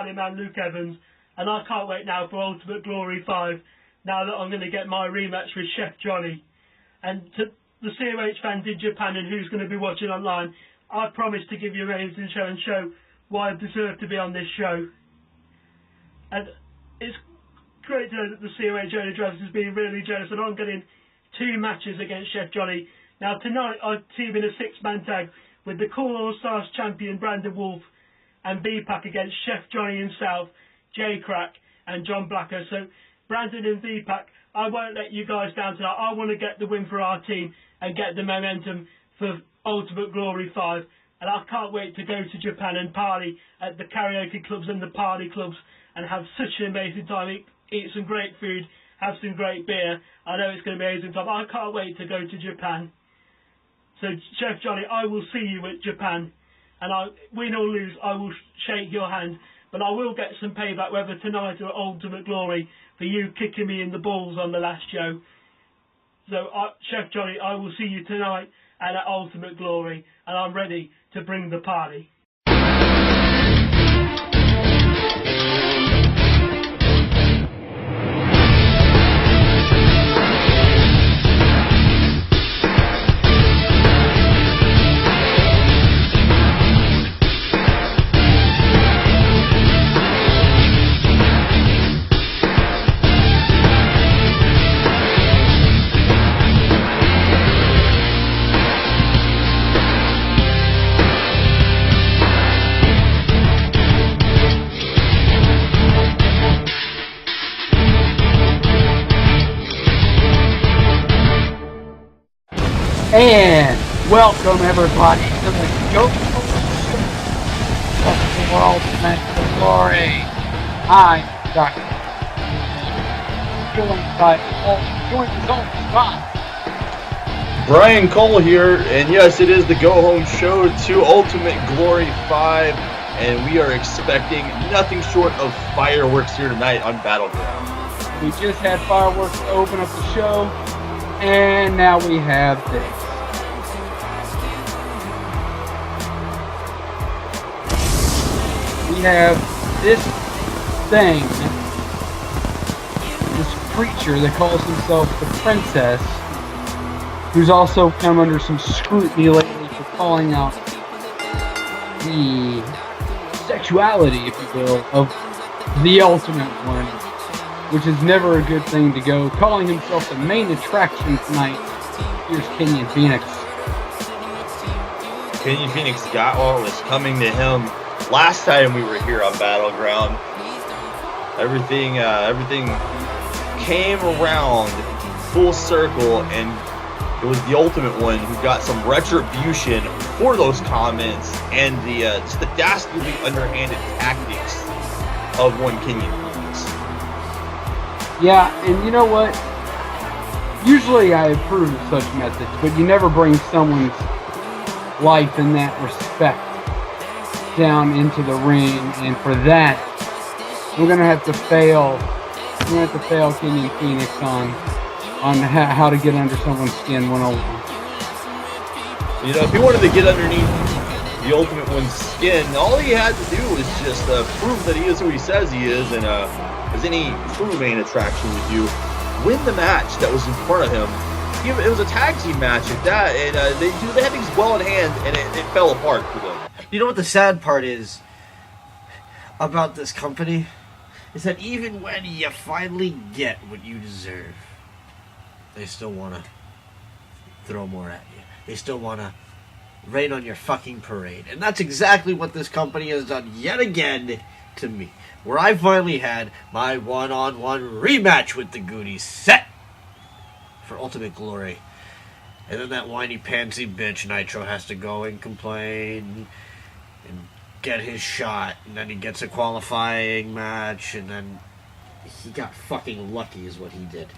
Party Man Luke Evans, and I can't wait now for Ultimate Glory 5, now that I'm going to get my rematch with Chef Johnny. And to the COH fans in Japan and who's going to be watching online, I promise to give you an amazing show and show why I deserve to be on this show. And it's great to know that the COH owner Travis has been really generous, and I'm getting 2 matches against Chef Johnny. Now tonight I team in a 6-man tag with the Cool All-Stars champion Brandon Wolfe and V-Pac against Chef Johnny himself, J Krack and John Blackos. So Brandon and V-Pac, I won't let you guys down tonight. I want to get the win for our team and get the momentum for Ultimate Glory 5. And I can't wait to go to Japan and party at the karaoke clubs and the party clubs and have such an amazing time, eat some great food, have some great beer. I know it's going to be an amazing time. I can't wait to go to Japan. So Chef Johnny, I will see you at Japan. And I win or lose, I will shake your hand. But I will get some payback, whether tonight or Ultimate Glory, for you kicking me in the balls on the last show. So, Chef Johnny, I will see you tonight and at Ultimate Glory, and I'm ready to bring the party. And welcome everybody to the Go of the World of Glory. I'm Dr. Joined as always by Brian Cole here, and yes, it is the Go Home Show to Ultimate Glory 5, and we are expecting nothing short of fireworks here tonight on Battleground. We just had fireworks to open up the show, and now we have this. We have this thing, this creature that calls himself the Princess, who's also come under some scrutiny lately for calling out the sexuality, if you will, of the Ultimate One, which is never a good thing to go. Calling himself the main attraction tonight, here's Kenyon Fenix. Kenyon Fenix got what was coming to him last time we were here on Battleground. Everything came around full circle, and it was the Ultimate One who got some retribution for those comments and the just the dastardly underhanded tactics of one Kenyon Fenix. Yeah, and you know what? Usually I approve of such methods, but you never bring someone's life in that respect down into the ring, and for that, we're gonna have to fail. We're gonna have to fail Kenyon Fenix on how to get under someone's skin 101. You know, if he wanted to get underneath the Ultimate One's skin, all he had to do was just prove that he is who he says he is, and as any true main attraction would do, win the match that was in front of him. It was a tag team match at that, and they had things well in hand, and it fell apart for them. You know what the sad part is about this company? Is that even when you finally get what you deserve, they still want to throw more at you. They still want to rain on your fucking parade. And that's exactly what this company has done yet again to me. Where I finally had my one-on-one rematch with the Goonie set for Ultimate Glory. And then that whiny pansy bitch Nitro has to go and complain and get his shot, and then he gets a qualifying match, and then he got fucking lucky is what he did.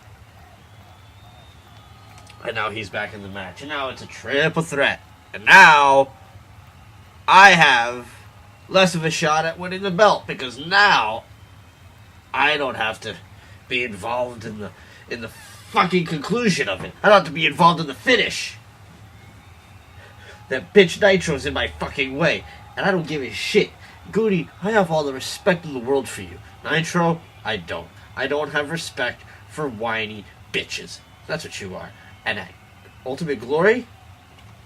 And now he's back in the match, and now it's a triple threat. And now I have less of a shot at winning the belt, because now I don't have to be involved in the fucking conclusion of it. I don't have to be involved in the finish. That bitch Nitro's in my fucking way, and I don't give a shit. Goonie, I have all the respect in the world for you. Nitro, I don't. I don't have respect for whiny bitches. That's what you are. And at Ultimate Glory,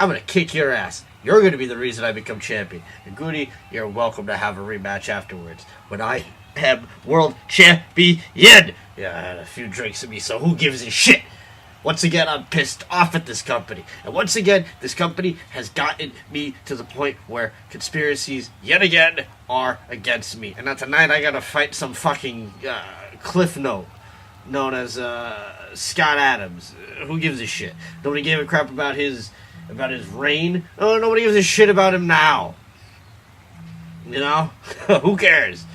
I'm going to kick your ass. You're going to be the reason I become champion. And Goonie, you're welcome to have a rematch afterwards when I am world champion. Yeah, I had a few drinks in me, so who gives a shit? Once again, I'm pissed off at this company. And once again, this company has gotten me to the point where conspiracies, yet again, are against me. And now tonight, I gotta fight some fucking Cliff Note, known as Scott Adams. Who gives a shit? Nobody gave a crap about his reign. Oh, nobody gives a shit about him now. You know? Who cares?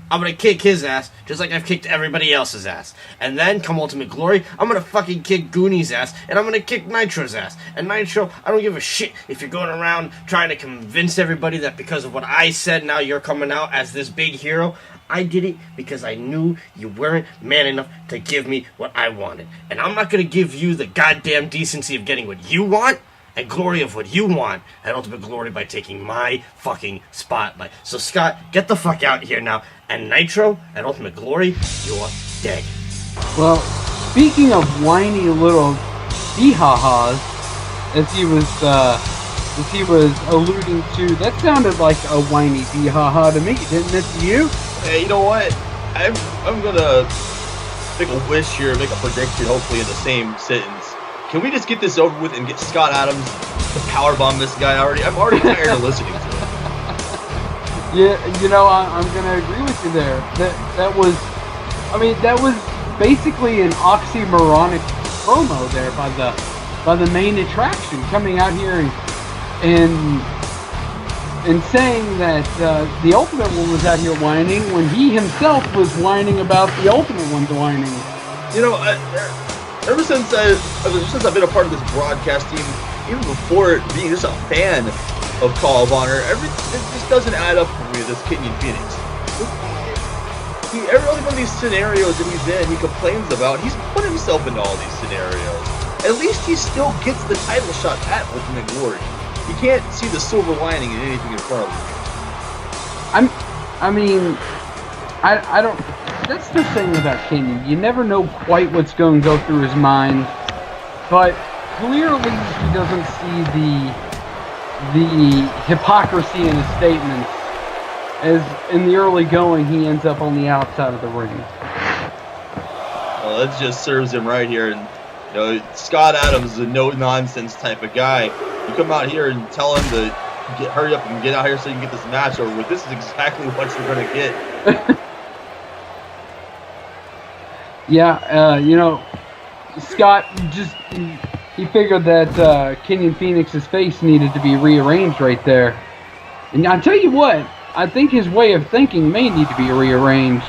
I'm gonna kick his ass, just like I've kicked everybody else's ass. And then, come Ultimate Glory, I'm gonna fucking kick Goonie's ass, and I'm gonna kick Nitro's ass. And Nitro, I don't give a shit if you're going around trying to convince everybody that because of what I said, now you're coming out as this big hero. I did it because I knew you weren't man enough to give me what I wanted. And I'm not gonna give you the goddamn decency of getting what you want, and glory of what you want at Ultimate Glory by taking my fucking spotlight. So Scott, get the fuck out here now. And Nitro at Ultimate Glory, you're dead. Well, speaking of whiny little hee-ha-has, as he was alluding to, that sounded like a whiny hee-ha-ha to me, didn't it to you? Hey, you know what? I'm gonna make a wish here, make a prediction, hopefully in the same sentence. Can we just get this over with and get Scott Adams to powerbomb this guy already? I'm already tired of listening to him. Yeah, you know, I'm gonna agree with you there. That was basically an oxymoronic promo there by the main attraction, coming out here and saying that the Ultimate One was out here whining when he himself was whining about the Ultimate One's whining. You know, ever since I've been a part of this broadcast team, even before being just a fan of Call of Honor, it just doesn't add up for me, this Kenyon Fenix. Every one of these scenarios that he's in, he complains about, he's put himself into all these scenarios. At least he still gets the title shot at Ultimate Glory. You can't see the silver lining in anything in front of him. I don't... That's the thing about Kenyon. You never know quite what's going to go through his mind, but clearly he doesn't see the hypocrisy in his statements. As in the early going, he ends up on the outside of the ring. Well, that just serves him right here. And you know, Scott Adams is a no-nonsense type of guy. You come out here and tell him to hurry up and get out here so you can get this match over with. This is exactly what you're going to get. Yeah, you know, Scott he figured that Kenyon Fenix's face needed to be rearranged right there. And I'll tell you what, I think his way of thinking may need to be rearranged.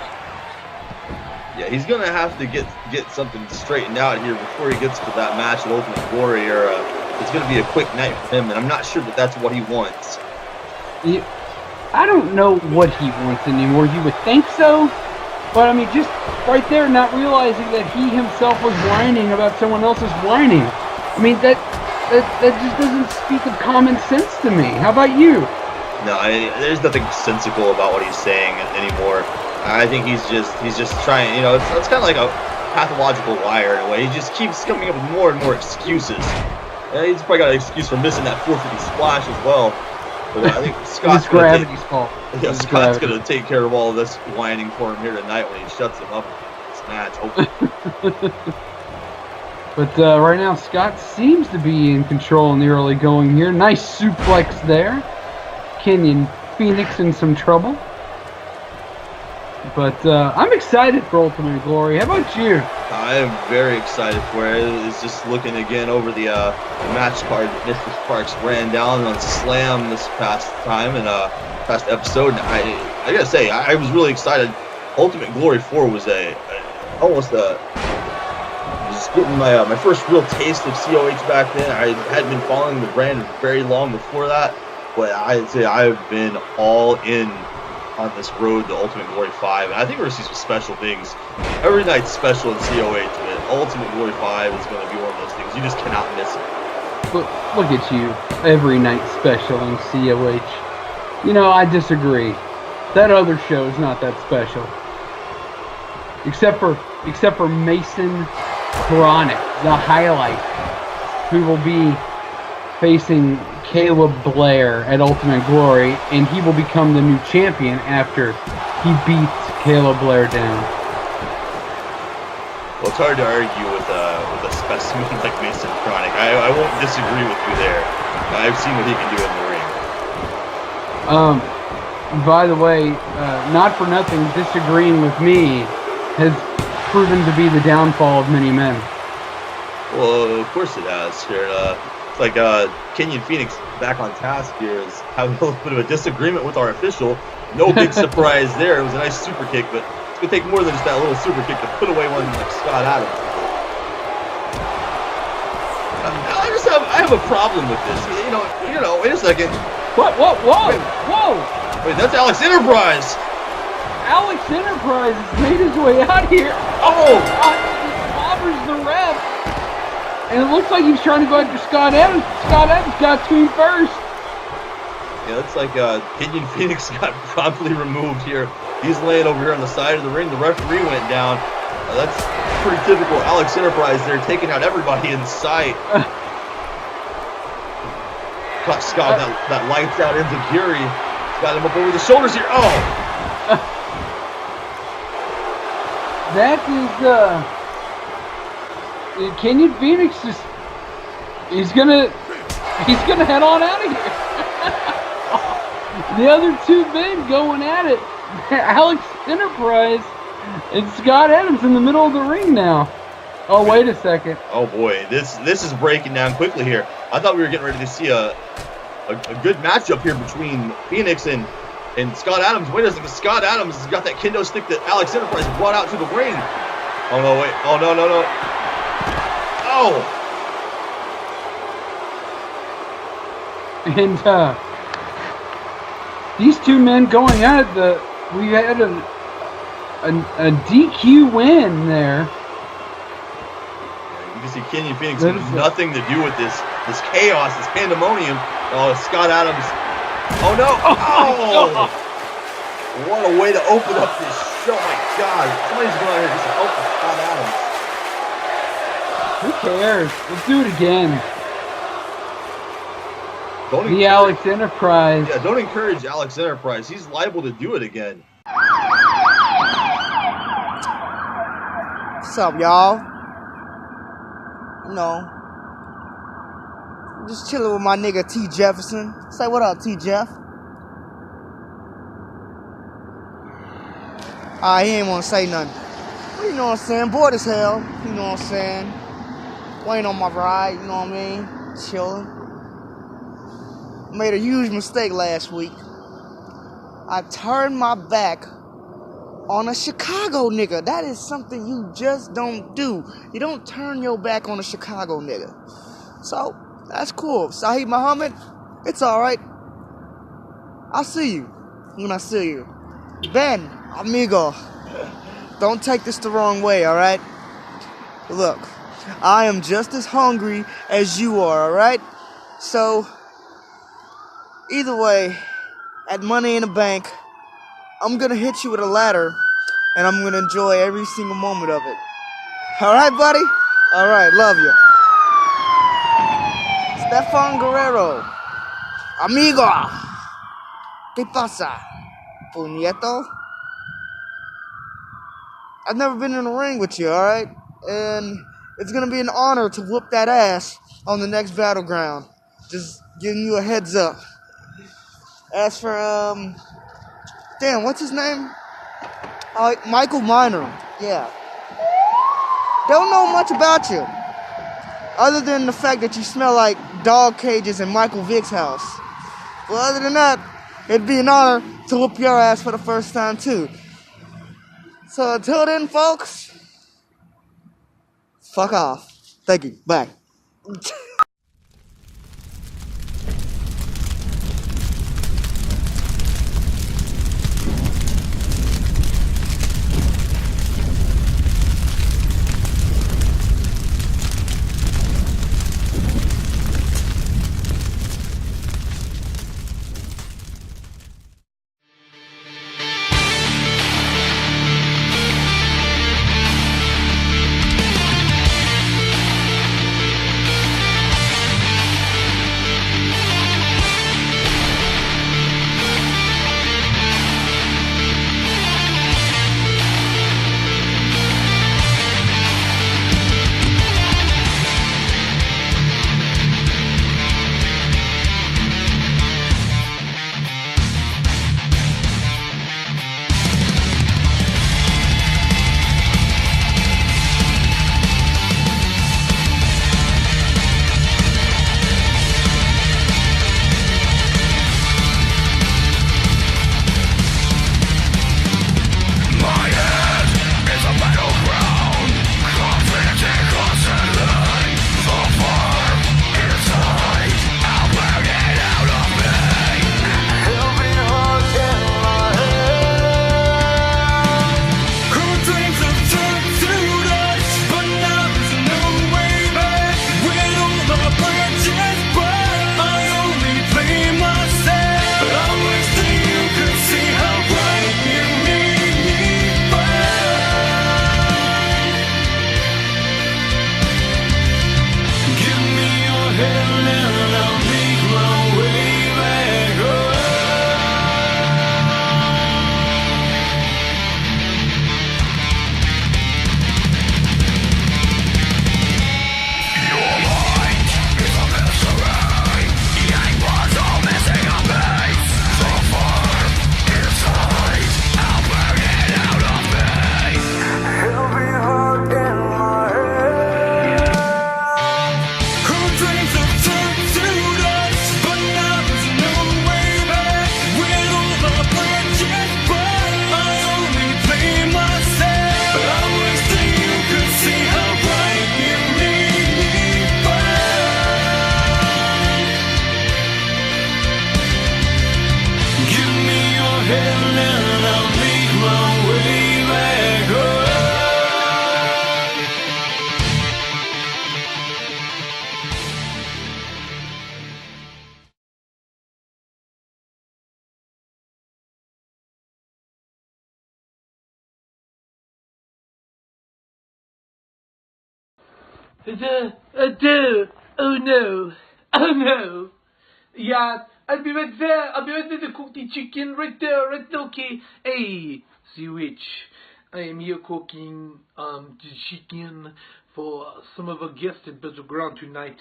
Yeah, he's going to have to get something straightened out here before he gets to that match at Ultimate Glory, or it's going to be a quick night for him, and I'm not sure that that's what he wants. I don't know what he wants anymore. You would think so, but I mean, just right there, not realizing that he himself was whining about someone else's whining. I mean, that just doesn't speak of common sense to me. How about you? No, there's nothing sensical about what he's saying anymore. I think he's just trying, you know, it's kind of like a pathological liar in a way. He just keeps coming up with more and more excuses. He's probably got an excuse for missing that 450 splash as well. But I think Scott's gravity's fault. Yeah, Scott's going to take care of all of this whining for him here tonight when he shuts him up in this match, hopefully. But right now, Scott seems to be in control in the early going here. Nice suplex there. Kenyon Fenix in some trouble. But I'm excited for Ultimate Glory. How about you? I am very excited for it. It's just looking again over the match card that Mr. Sparks ran down on Slam this past time and past episode. And I gotta say, I was really excited. Ultimate Glory 4 was almost just getting my first real taste of COH back then. I hadn't been following the brand very long before that, but I'd say I've been all in on this road to Ultimate Glory 5, and I think we're going to see some special things. Every night's special in COH, but Ultimate Glory 5 is going to be one of those things. You just cannot miss it. Look at you. Every night special in COH. You know, I disagree. That other show is not that special. Except for Mason Chronic, the highlight, who will be facing Caleb Blair at Ultimate Glory, and he will become the new champion after he beats Caleb Blair down. Well, it's hard to argue with a specimen like Mason Chronic. I won't disagree with you there. I've seen what he can do in the ring. By the way, not for nothing, disagreeing with me has proven to be the downfall of many men. Well, of course it has. Here, it's like Kenyon Fenix back on task here is having a little bit of a disagreement with our official. No big surprise there. It was a nice super kick, but it's going to take more than just that little super kick to put away one like Scott Adams. I have a problem with this. You know. Wait a second. What? Whoa! Wait, that's Alex Enterprise. Alex Enterprise has made his way out here. Oh! He clobbers the ref. And it looks like he's trying to go after Scott Adams. Scott Adams got to him first. Yeah, it's like Kenyon Fenix got promptly removed here. He's laying over here on the side of the ring. The referee went down. That's pretty typical Alex Enterprise there, taking out everybody in sight. Caught Scott that lights out into Gary. Got him up over the shoulders here. Oh! That is Kenyon Fenix he's gonna head on out of here. The other two men going at it. Alex Enterprise and Scott Adams in the middle of the ring now. Oh, wait a second. Oh boy, this is breaking down quickly here. I thought we were getting ready to see a good matchup here between Fenix and Scott Adams. Wait a second, Scott Adams has got that kendo stick that Alex Enterprise brought out to the ring. Oh no, wait. Oh no. Oh! And these two men going at it, we had a DQ win there. You can see Kenyon Fenix has nothing to do with this chaos, this pandemonium. Oh, Scott Adams. Oh no! Oh! What a way to open up this show! My God, somebody's going out here just to help Scott Adams. Who cares? Let's do it again. Alex Enterprise. Yeah, don't encourage Alex Enterprise. He's liable to do it again. What's up, y'all? Just chilling with my nigga T. Jefferson. Say what up, T. Jeff. He ain't wanna say nothing. But you know what I'm saying? Bored as hell. You know what I'm saying? Waiting on my ride, you know what I mean? Chilling. Made a huge mistake last week. I turned my back on a Chicago nigga. That is something you just don't do. You don't turn your back on a Chicago nigga. So, that's cool. Sahib Muhammad, it's alright. I'll see you when I see you. Ben, amigo, don't take this the wrong way, alright? Look, I am just as hungry as you are, alright? So, either way, at Money in the Bank, I'm gonna hit you with a ladder, and I'm gonna enjoy every single moment of it. Alright, buddy? Alright, love you. Stefan Guerrero. Amigo. ¿Qué pasa, puñeto? I've never been in a ring with you, alright? And it's gonna be an honor to whoop that ass on the next battleground. Just giving you a heads up. As for, damn, what's his name? Michael Minor. Yeah. Don't know much about you. Other than the fact that you smell like dog cages in Michael Vick's house. Well, other than that, it'd be an honor to whoop your ass for the first time, too. So until then, folks, fuck off. Thank you. Bye. hand and I'll make my way back home. Your mind is a mystery. Yang was all missing a piece. So far inside, I'll burn it out of me. Heavy heart in my head. Who dreams of turn to dust, but now there's no way back. With all the bridges burned, I only blame myself. I wish that you could see how bright you made me burn. Give me your hand and I'll make my way back home. Oh no. Oh no. Yeah, I'll be right there. I'll be right there to cook the chicken. Right there, okay. Hey, COH. I am here cooking the chicken for some of our guests at BattleGround tonight.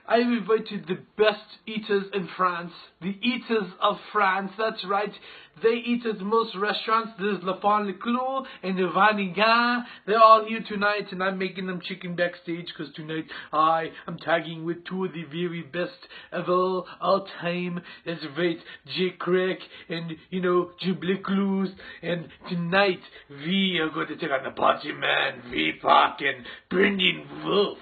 I've invited the best eaters in France. The eaters of France, that's right. They eat at most restaurants. There's Le Pont Le Clos and the Vanigan. They're all here tonight, and I'm making them chicken backstage because tonight I am tagging with two of the very best of all time. That's right, J. Krack and, J. Blackos. And tonight we are going to take on the party man, V-Pac and Brendan Wolfe.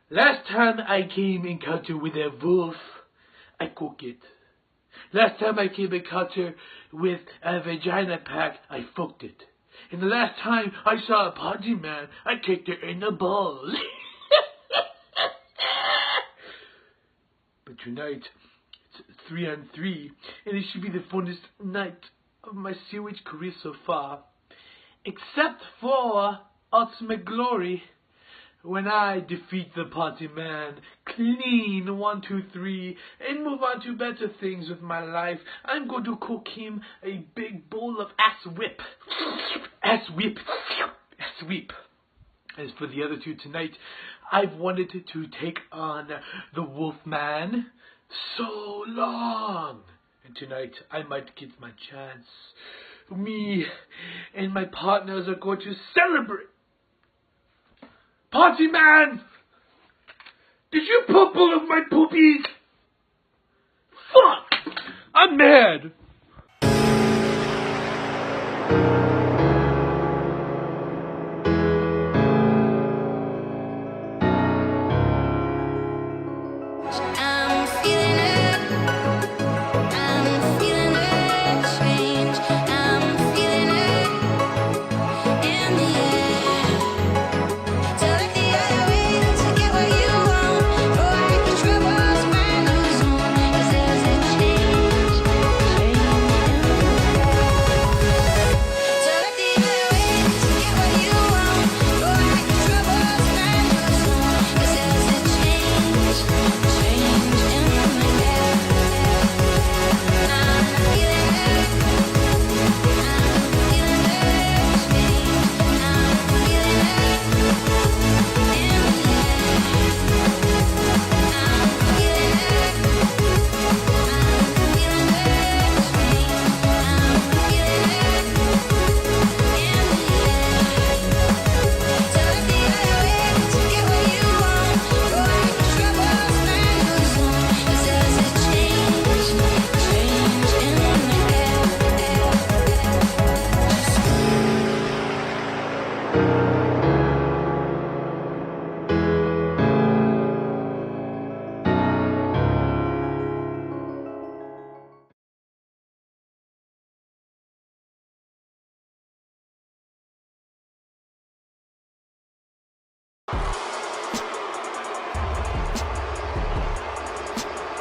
Last time I came in contact with a wolf, I cook it. Last time I came in contact with a vagina pack, I fucked it. And the last time I saw a party man, I kicked it in the balls. But tonight, it's 3-on-3, and it should be the funnest night of my COH career so far. Except for ultimate glory, when I defeat the party man, clean 1, 2, 3, and move on to better things with my life. I'm going to cook him a big bowl of ass whip. Ass whip. Ass whip. As for the other two tonight, I've wanted to take on the Wolfman so long. And tonight, I might get my chance. Me and my partners are going to celebrate. Party man! Did you poop all of my poopies? Fuck! I'm mad! I'm feeling it change. I'm feeling it in the air. To look the other way to get what you want. Or I can troubles my new zone. 'Cause there's a change in the air. To look the other way to get what you want. Or I can troubles my new zone. 'Cause there's a change in the air. I'm feeling it.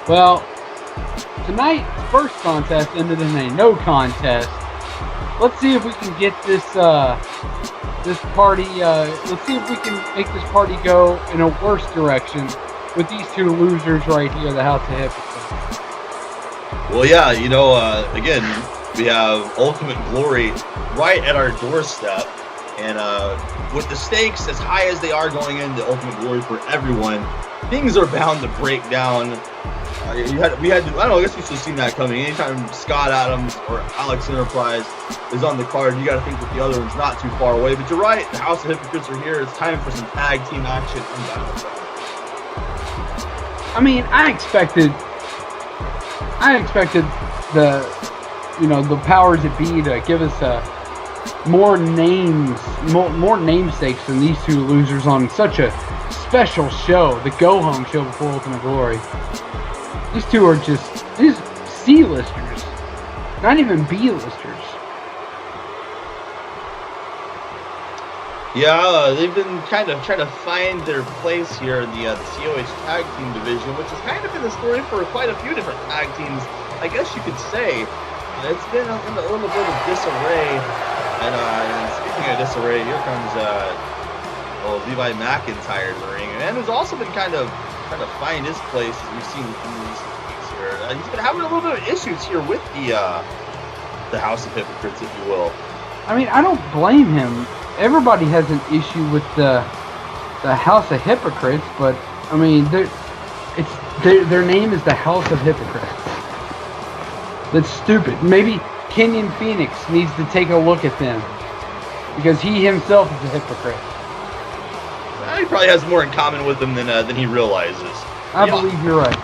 Well, tonight's first contest ended in a no contest. Let's see if we can get this party. Let's see if we can make this party go in a worse direction with these two losers right here, the House of Hypocrites. Well, yeah, again, we have Ultimate Glory right at our doorstep, and with the stakes as high as they are going into Ultimate Glory for everyone, things are bound to break down. I guess you should have seen that coming. Anytime Scott Adams or Alex Enterprise is on the card, you got to think that the other one's not too far away. But you're right, the House of Hypocrites are here. It's time for some tag team action in Battleground. I mean, I expected the powers that be to give us more namesakes than these two losers on such a special show, the go-home show before Ultimate Glory. These two are just C-listers, not even B-listers. Yeah, they've been kind of trying to find their place here in the COH tag team division, which has kind of been the story for quite a few different tag teams, I guess you could say. It's been a little bit of disarray, and speaking of disarray, here comes Levi McIntire in the ring, and who's also been kind of trying to find his place, as we've seen in recent weeks here. He's been having a little bit of issues here with the House of Hypocrites, if you will. I mean, I don't blame him. Everybody has an issue with the House of Hypocrites, but I mean, their name is the House of Hypocrites. That's stupid. Maybe Kenyon Fenix needs to take a look at them, because he himself is a hypocrite. He probably has more in common with them than he realizes. I believe you're right.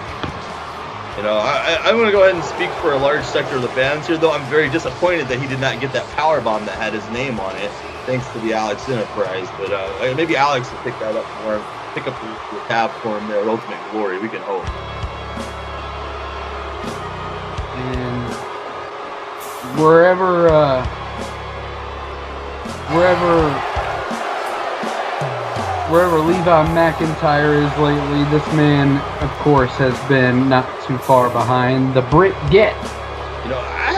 I'm going to go ahead and speak for a large sector of the fans here, though I'm very disappointed that he did not get that powerbomb that had his name on it, thanks to the Alex Enterprise. But maybe Alex will pick that up for him, pick up the tab for him there at Ultimate Glory. We can hope. And wherever Levi McIntire is lately, this man, of course, has been not too far behind the Brit Get.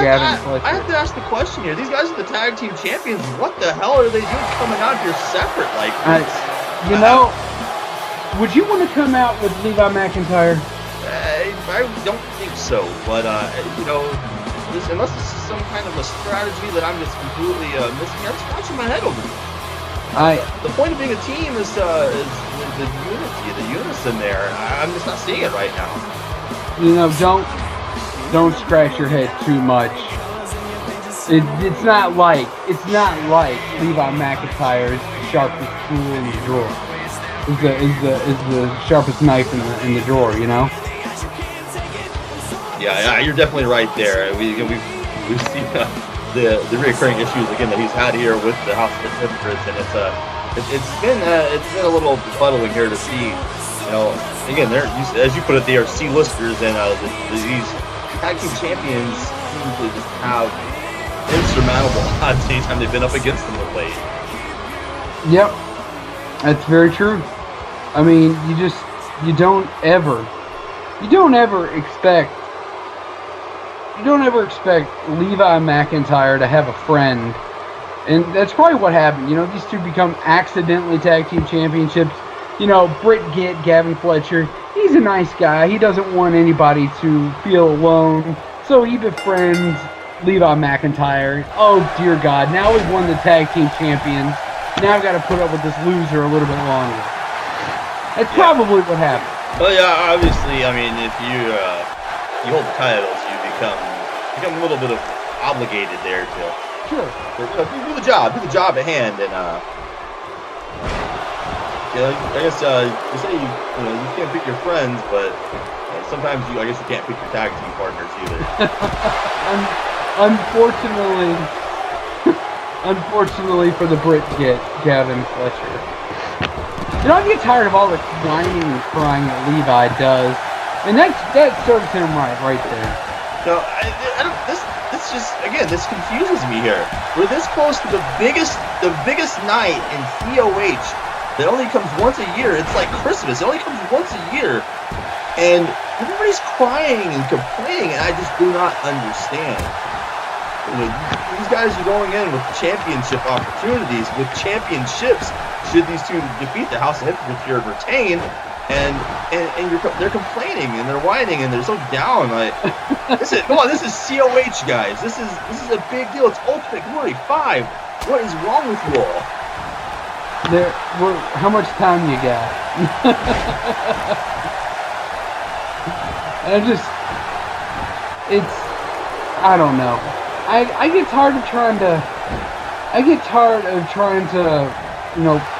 Gavin Fletcher. I have to ask the question here. These guys are the tag team champions. What the hell are they doing coming out here separate like this? Would you want to come out with Levi McIntire? I don't think so. But, unless this is some kind of a strategy that I'm just completely missing, I'm scratching my head over it. The point of being a team is the unity, the unison there. I'm just not seeing it right now. Don't scratch your head too much. It's not like Levi McIntyre is the sharpest tool in the drawer. Is the sharpest knife in the drawer, Yeah, you're definitely right there. We've seen the recurring issues again that he's had here with the House of Hypocrites, and it's been a little befuddling here to see. Again, as you put it, they are C-listers, and these tag team champions usually just have insurmountable odds anytime they've been up against them of late. Yep, that's very true. I mean, you don't ever expect Levi McIntire to have a friend, and that's probably what happened. These two become accidentally tag team championships. Britt Gitt, Gavin Fletcher, he's a nice guy. He doesn't want anybody to feel alone, so he befriends Levi McIntire. Oh dear God! Now we've won the tag team champions. Now I've got to put up with this loser a little bit longer. That's probably what happened. Well, yeah, obviously, I mean, if you hold the titles, you become a little bit obligated there to do the job at hand, and I guess you say you can't pick your friends, but sometimes I guess you can't pick your tag team partners either. Unfortunately for the Brit Get, Gavin Fletcher. I get tired of all the whining and crying that Levi does, and that serves him right there. No, this confuses me here. We're this close to the biggest night in COH that only comes once a year. It's like Christmas. It only comes once a year, and everybody's crying and complaining, and I just do not understand. These guys are going in with championship opportunities, with championships. Should these two defeat the House of Hypocrites here and retain, and they're complaining and they're whining and they're so down. Like, this is COH, guys. This is a big deal. It's Ultimate Glory 5. What is wrong with you all? How much time you got? I don't know. I get tired of trying to,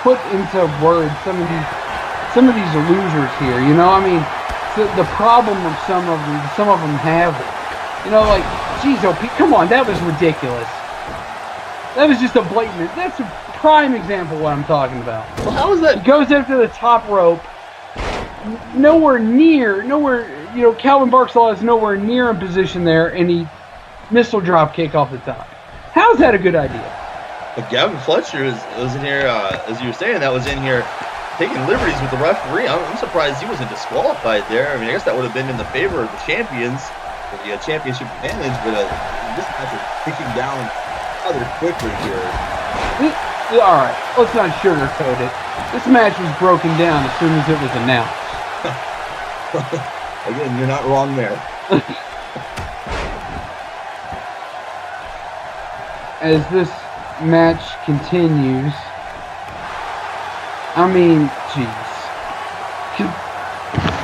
put into words some of these losers here. You know, I mean, the problem of some of them have it. You know, like, geez, OP, come on, that was ridiculous. That was just a blatant. That's a prime example of what I'm talking about. Well, how is that? He goes after the top rope. Nowhere, Calvin Barksdale is nowhere near in position there, and he missile drop kick off the top. How's that a good idea? But Gavin Fletcher was in here, as you were saying, that was in here taking liberties with the referee. I'm surprised he wasn't disqualified there. I mean, I guess that would have been in the favor of the champions, for the championship advantage, but this match is kicking down rather quickly here. Alright, let's not sugarcoat it. This match was broken down as soon as it was announced. Again, you're not wrong there. As this match continues, I mean, jeez.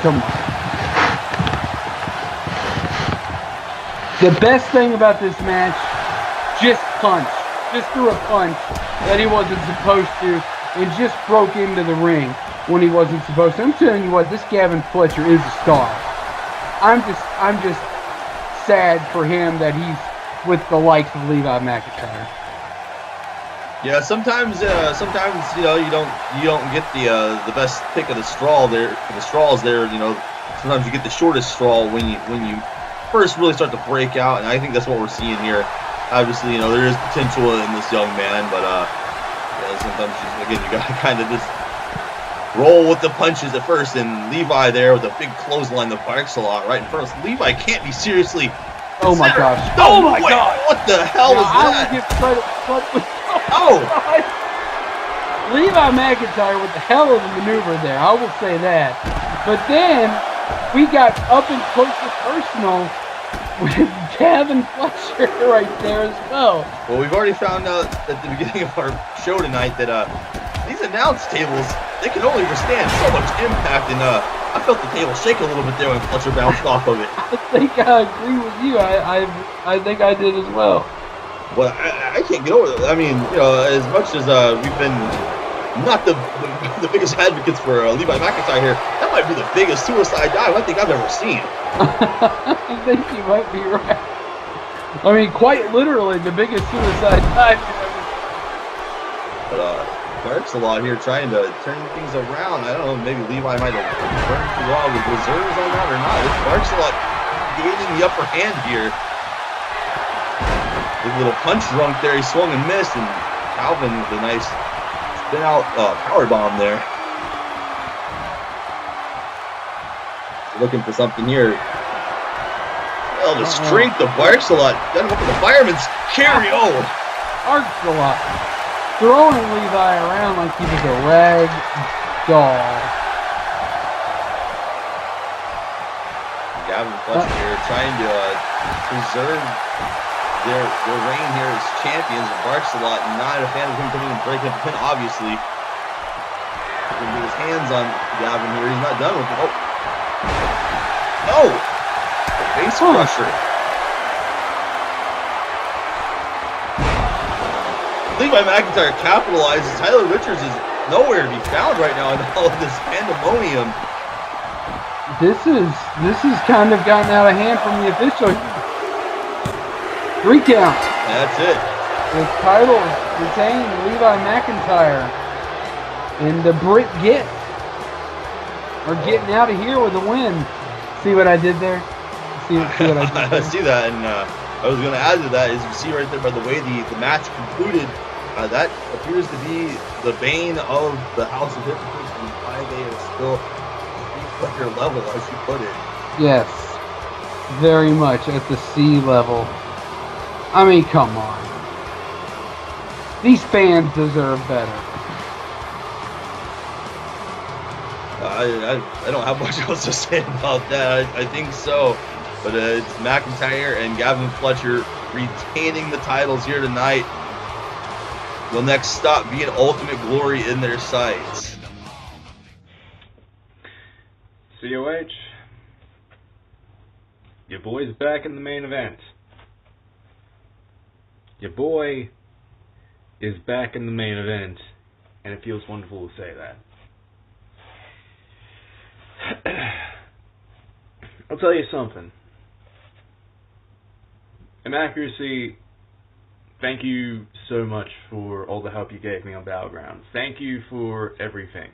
Come on. The best thing about this match, just punch. Just threw a punch that he wasn't supposed to and just broke into the ring when he wasn't supposed to. I'm telling you what, this Gavin Fletcher is a star. I'm just sad for him that he's with the likes of Levi McIntire. Yeah, sometimes you don't get the best pick of the straw there. The straws there, sometimes you get the shortest straw when you first really start to break out, and I think that's what we're seeing here. Obviously, there is potential in this young man, but sometimes you gotta kind of just roll with the punches at first. And Levi there with a big clothesline that barks a lot right in front of us. Levi can't be seriously. Oh my gosh! Oh my god! What the hell was that? I would give credit. Oh! Levi McIntire with the hell of a maneuver there. I will say that. But then we got up and close and personal with Gavin Fletcher right there as well. Well, we've already found out at the beginning of our show tonight that these announce tables, they can only withstand so much impact, and I felt the table shake a little bit there when Fletcher bounced off of it. I think I agree with you. I think I did as well. Well, I can't get over that. I mean, as much as we've been not the biggest advocates for Levi McIntire here, that might be the biggest suicide dive I think I've ever seen. I think you might be right. I mean, quite literally the biggest suicide dive you've ever seen. But Barks a lot here trying to turn things around. I don't know, maybe Levi might have burned through all the reserves on that or not. This Barks a lot gaining the upper hand here. Big little punch drunk there. He swung and missed, and Calvin with a nice spin out power bomb there. Looking for something here. Well, the strength of Barks a lot. Got him up in the fireman's carry. Oh, Barks a lot. Throwing Levi around like he was a rag doll. Gavin Fletcher here trying to preserve their reign here as champions. Barks a lot, not a fan of him coming and breaking up the pin, obviously. He's gonna get his hands on Gavin here. He's not done with it. Oh! No! Face crusher. Levi McIntire capitalizes. Tyler Richards is nowhere to be found right now in all of this pandemonium. This is kind of gotten out of hand from the official. 3 count. That's it. The title retained Levi McIntire. And the Brit are getting out of here with a win. See what I did there? See what I did there? I see that, and I was going to add to that is you see right there by the way the match concluded, that appears to be the bane of the House of Hypocrites, and why they are still at their level, as you put it. Yes, very much at the C level. I mean, come on. These fans deserve better. I don't have much else to say about that. I think so. But it's McIntire and Gavin Fletcher retaining the titles here tonight. Will next stop be an Ultimate Glory in their sights? COH, your boy's back in the main event. Your boy is back in the main event, and it feels wonderful to say that. I'll tell you something. Inaccuracy, thank you so much for all the help you gave me on Battleground. Thank you for everything.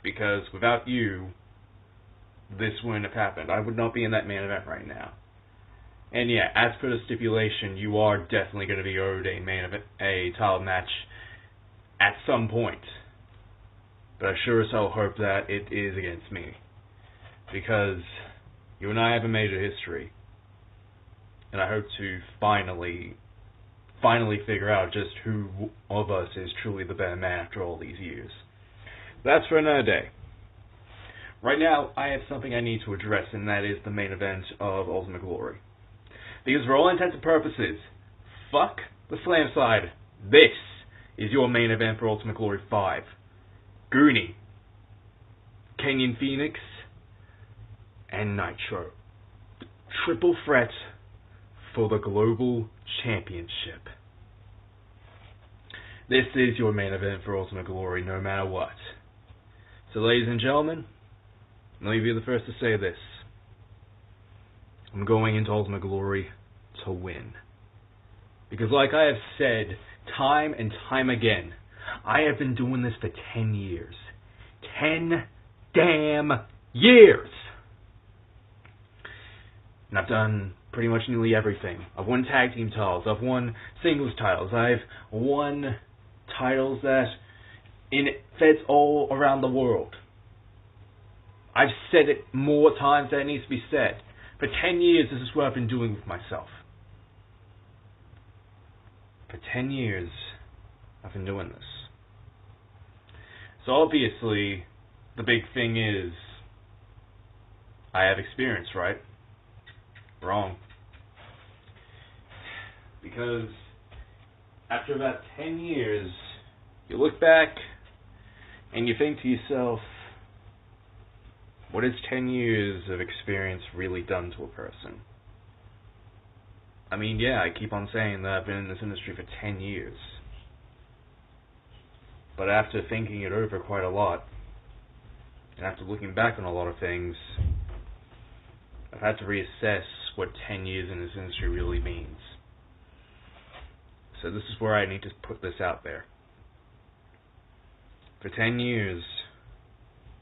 Because without you, this wouldn't have happened. I would not be in that main event right now. And yeah, as per the stipulation, you are definitely going to be owed a main event, a title match at some point. But I sure as hell hope that it is against me. Because you and I have a major history. And I hope to finally figure out just who of us is truly the better man after all these years. That's for another day. Right now, I have something I need to address, and that is the main event of Ultimate Glory. Because for all intents and purposes, fuck the Slam side. This is your main event for Ultimate Glory 5. Goonie, Kenyon Fenix, and Nitro. Triple threat for the Global Championship. This is your main event for Ultimate Glory, no matter what. So, ladies and gentlemen, let me be the first to say this. I'm going into Ultimate Glory to win. Because like I have said time and time again, I have been doing this for 10 years. 10 damn years! And I've done pretty much nearly everything. I've won tag team titles, I've won singles titles, I've won titles that in feds all around the world. I've said it more times than it needs to be said. For 10 years, this is what I've been doing with myself. For 10 years, I've been doing this. So obviously, the big thing is, I have experience, right? Wrong. Because after about 10 years, you look back and you think to yourself, what has 10 years of experience really done to a person? I mean, yeah, I keep on saying that I've been in this industry for 10 years. But after thinking it over quite a lot, and after looking back on a lot of things, I've had to reassess what 10 years in this industry really means. So this is where I need to put this out there. For 10 years,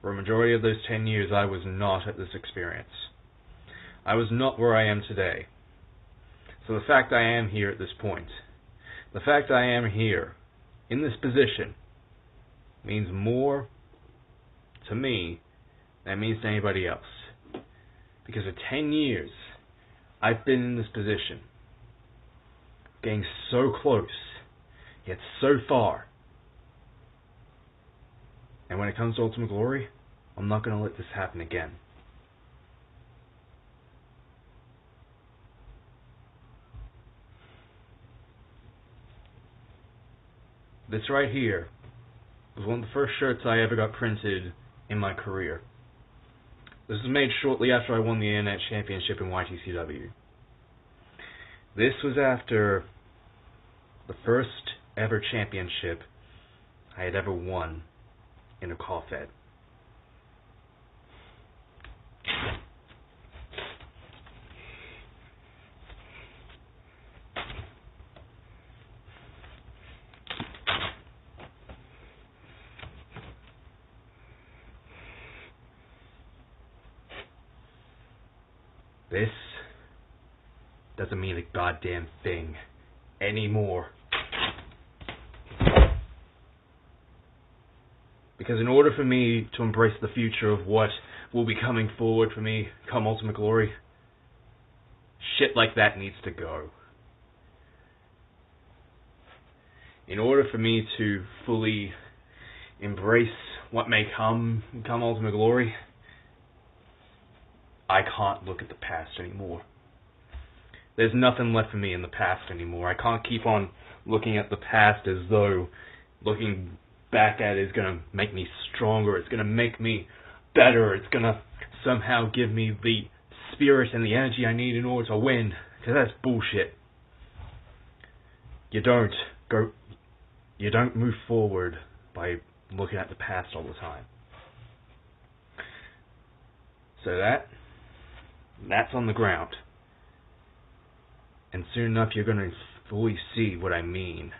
for a majority of those 10 years, I was not at this experience. I was not where I am today. So the fact I am here at this point, the fact I am here, in this position, means more to me than it means to anybody else. Because for 10 years, I've been in this position, getting so close, yet so far. And when it comes to Ultimate Glory, I'm not going to let this happen again. This right here was one of the first shirts I ever got printed in my career. This was made shortly after I won the Internet Championship in YTCW. This was after the first ever championship I had ever won in a call-fed. This doesn't mean a goddamn thing anymore. Because in order for me to embrace the future of what will be coming forward for me come Ultimate Glory, shit like that needs to go. In order for me to fully embrace what may come Ultimate Glory, I can't look at the past anymore. There's nothing left for me in the past anymore. I can't keep on looking at the past as though looking back at it is going to make me stronger, it's going to make me better, it's going to somehow give me the spirit and the energy I need in order to win, because that's bullshit. You don't move forward by looking at the past all the time. So that's on the ground. And soon enough you're going to fully see what I mean.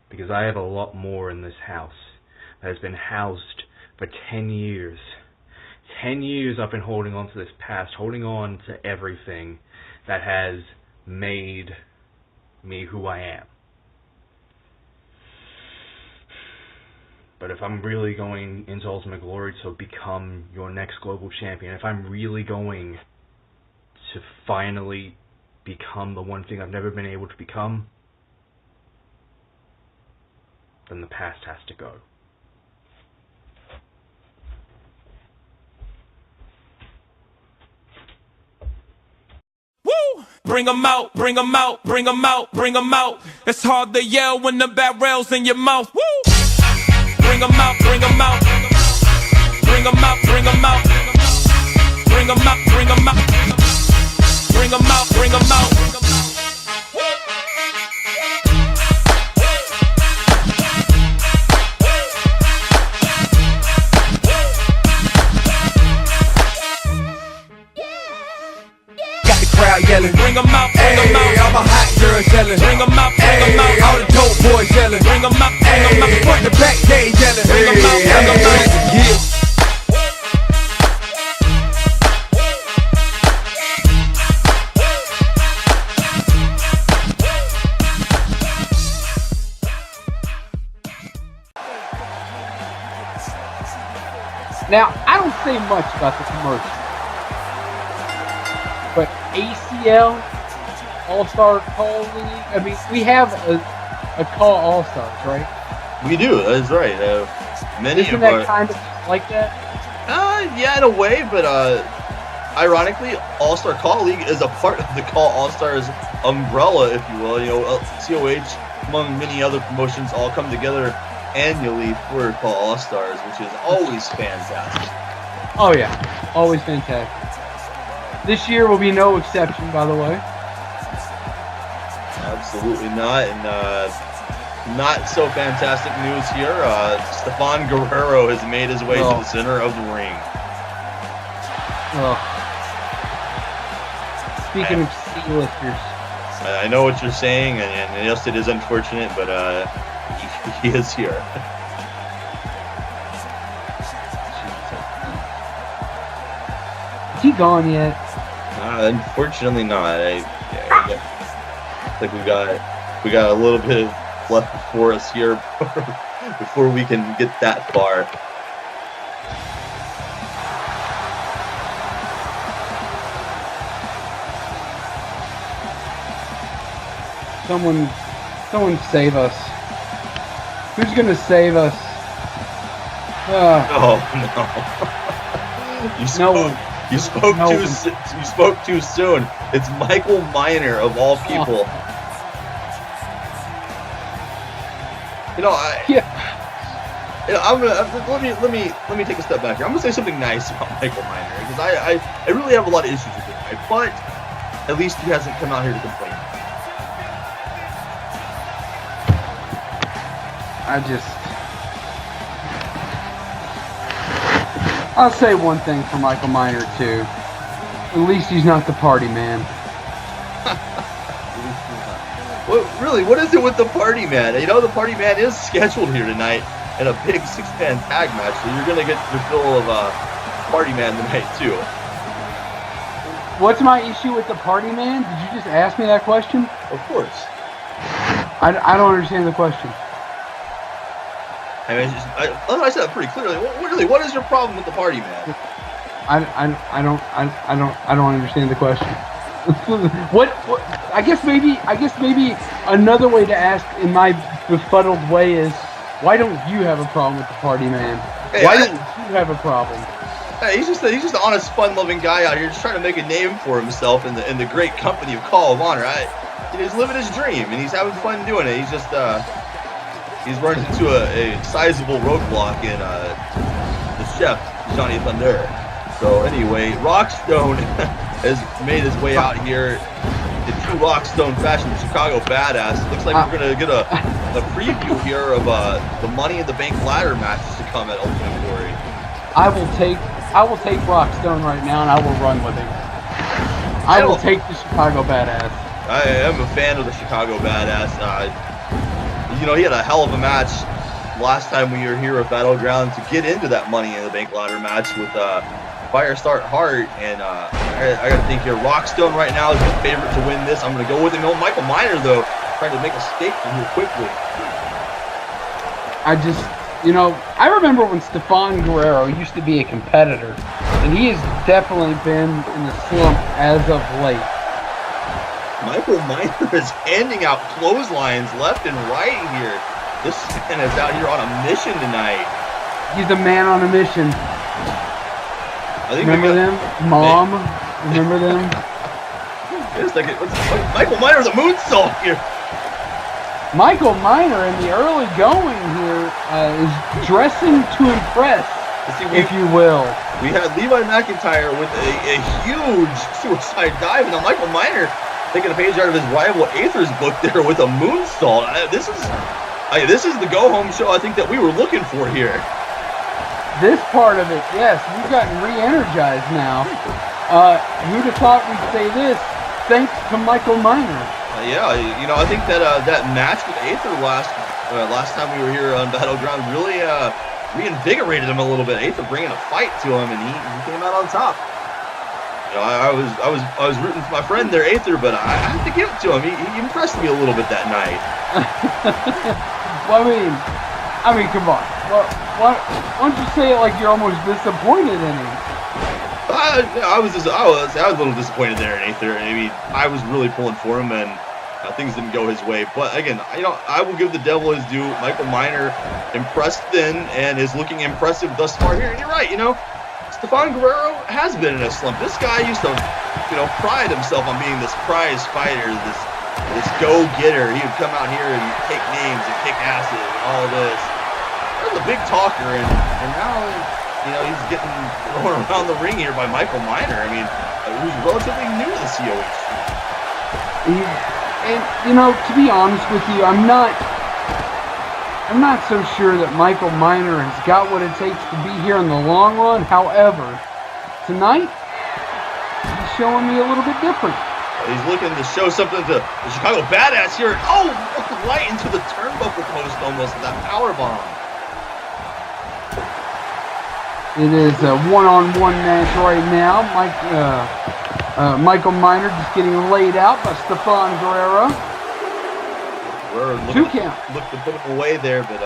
Because I have a lot more in this house that has been housed for 10 years. 10 years I've been holding on to this past, holding on to everything that has made me who I am. But if I'm really going into Ultimate Glory to become your next global champion, if I'm really going to finally become the one thing I've never been able to become, then the past has to go. Woo! Bring 'em out, bring 'em out, bring 'em out, bring 'em out. It's hard to yell when the barrel's in your mouth. Woo! Bring 'em out, bring 'em out. Bring 'em out, bring 'em out. Bring 'em out, bring 'em out. Bring 'em out, bring 'em out. Crowd yelling, bring 'em out, bring 'em out. All my hot girls yelling, bring 'em out, bring 'em out. All the dope boys yelling, bring 'em out, bring 'em out. Front the backstage yelling, bring 'em out, bring 'em out. Yeah. Now, I don't say much about the commercial, but ACL, All-Star Call League, I mean, we have a Call All-Stars, right? We do, that's right. Many Isn't of that our... kind of like that? Yeah, in a way, but ironically, All-Star Call League is a part of the Call All-Stars umbrella, if you will. You know, COH, among many other promotions, all come together annually for Call All-Stars, which is always fantastic. Oh yeah, always fantastic. This year will be no exception, by the way. Absolutely not, and not so fantastic news here. Stefan Guerrero has made his way to the center of the ring. Oh. Speaking of C-listers. I know what you're saying, and yes, it is unfortunate, but he is here. Is he gone yet? Unfortunately not. I think we got a little bit left before us here before we can get that far. Someone save us. Who's gonna save us? Oh no! You spoke too soon. It's Michael Miner of all people. Oh. You know, let me take a step back here. I'm gonna say something nice about Michael Miner because I really have a lot of issues with this guy, but at least he hasn't come out here to complain. I'll say one thing for Michael Miner too. At least he's not the party man. Really, what is it with the party man? You know, the party man is scheduled here tonight in a big 6-man tag match, so you're gonna get the fill of party man tonight too. What's my issue with the party man? Did you just ask me that question? Of course. I don't understand the question. I mean, I said that pretty clearly. What is your problem with the party man? I don't understand the question. what? I guess maybe another way to ask in my befuddled way is, Why don't you have a problem with the party, man? Hey, Why don't you have a problem? Hey, he's just an honest, fun-loving guy out here, just trying to make a name for himself in the great company of Call of Honor. He's living his dream, and he's having fun doing it. He's just he's run into a sizable roadblock in the chef Johnny Thunder. So anyway, Rockstone has made his way out here in true Rockstone fashion, the Chicago Badass. Looks like we're gonna get a preview here of the Money in the Bank ladder matches to come at Ultimate Glory. I will take Rockstone right now, and I will run with him. I will take the Chicago Badass. I am a fan of the Chicago Badass. You know, he had a hell of a match last time we were here at Battleground to get into that Money in the Bank ladder match with Firestart Hart, and I gotta think here, Rockstone right now is the favorite to win this. I'm gonna go with him. No, Michael Miner though, trying to make a statement here quickly. I remember when Stefan Guerrero used to be a competitor, and he has definitely been in the slump as of late. Michael Miner is handing out clotheslines left and right here. This man is out here on a mission tonight. He's a man on a mission. Remember them? Mom? Remember them? It's like Michael Miner's a moonsault here. Michael Miner in the early going here is dressing to impress, if you will. We had Levi McIntire with a huge suicide dive, and now Michael Miner taking a page out of his rival Aether's book there with a moonsault. This is the go-home show I think that we were looking for here. This part of it, yes, we've gotten re-energized now. Who'd have thought we'd say this? Thanks to Michael Miner. Yeah, you know, I think that that match with Aether last time we were here on Battleground really reinvigorated him a little bit. Aether bringing a fight to him, and he came out on top. You know, I was rooting for my friend there, Aether, but I have to give it to him. He impressed me a little bit that night. Well, I mean, come on. Well, why don't you say it like you're almost disappointed in him? I was a little disappointed there in Aether. I mean, I was really pulling for him, and things didn't go his way. But again, I will give the devil his due. Michael Miner impressed then and is looking impressive thus far here. And you're right, Stefan Guerrero has been in a slump. This guy used to, pride himself on being this prize fighter, this go-getter. He would come out here and take names and kick asses and all this. He was a big talker, and now, he's getting thrown around the ring here by Michael Miner. I mean, who's relatively new to the COH. And, to be honest with you, I'm not so sure that Michael Miner has got what it takes to be here in the long run. However, tonight, he's showing me a little bit different. He's looking to show something to the Chicago Badass here. Oh, right into the turnbuckle post almost with that powerbomb. It is a one-on-one match right now. Michael Miner just getting laid out by Stefan Guerrero. Two count. Looked to put him away there, but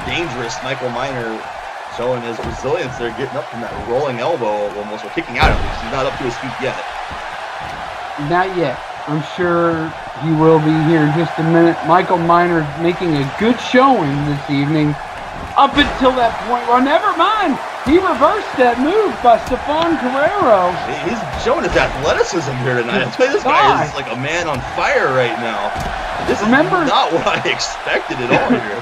dangerous Michael Miner showing his resilience there, getting up from that rolling elbow almost, or kicking out at least. He's not up to his feet yet. Not yet. I'm sure he will be here in just a minute. Michael Miner making a good showing this evening. Up until that point, well, never mind. He reversed that move by Stefan Guerrero. He's showing his athleticism here tonight. I tell you, this guy is like a man on fire right now. This is not what I expected at all here.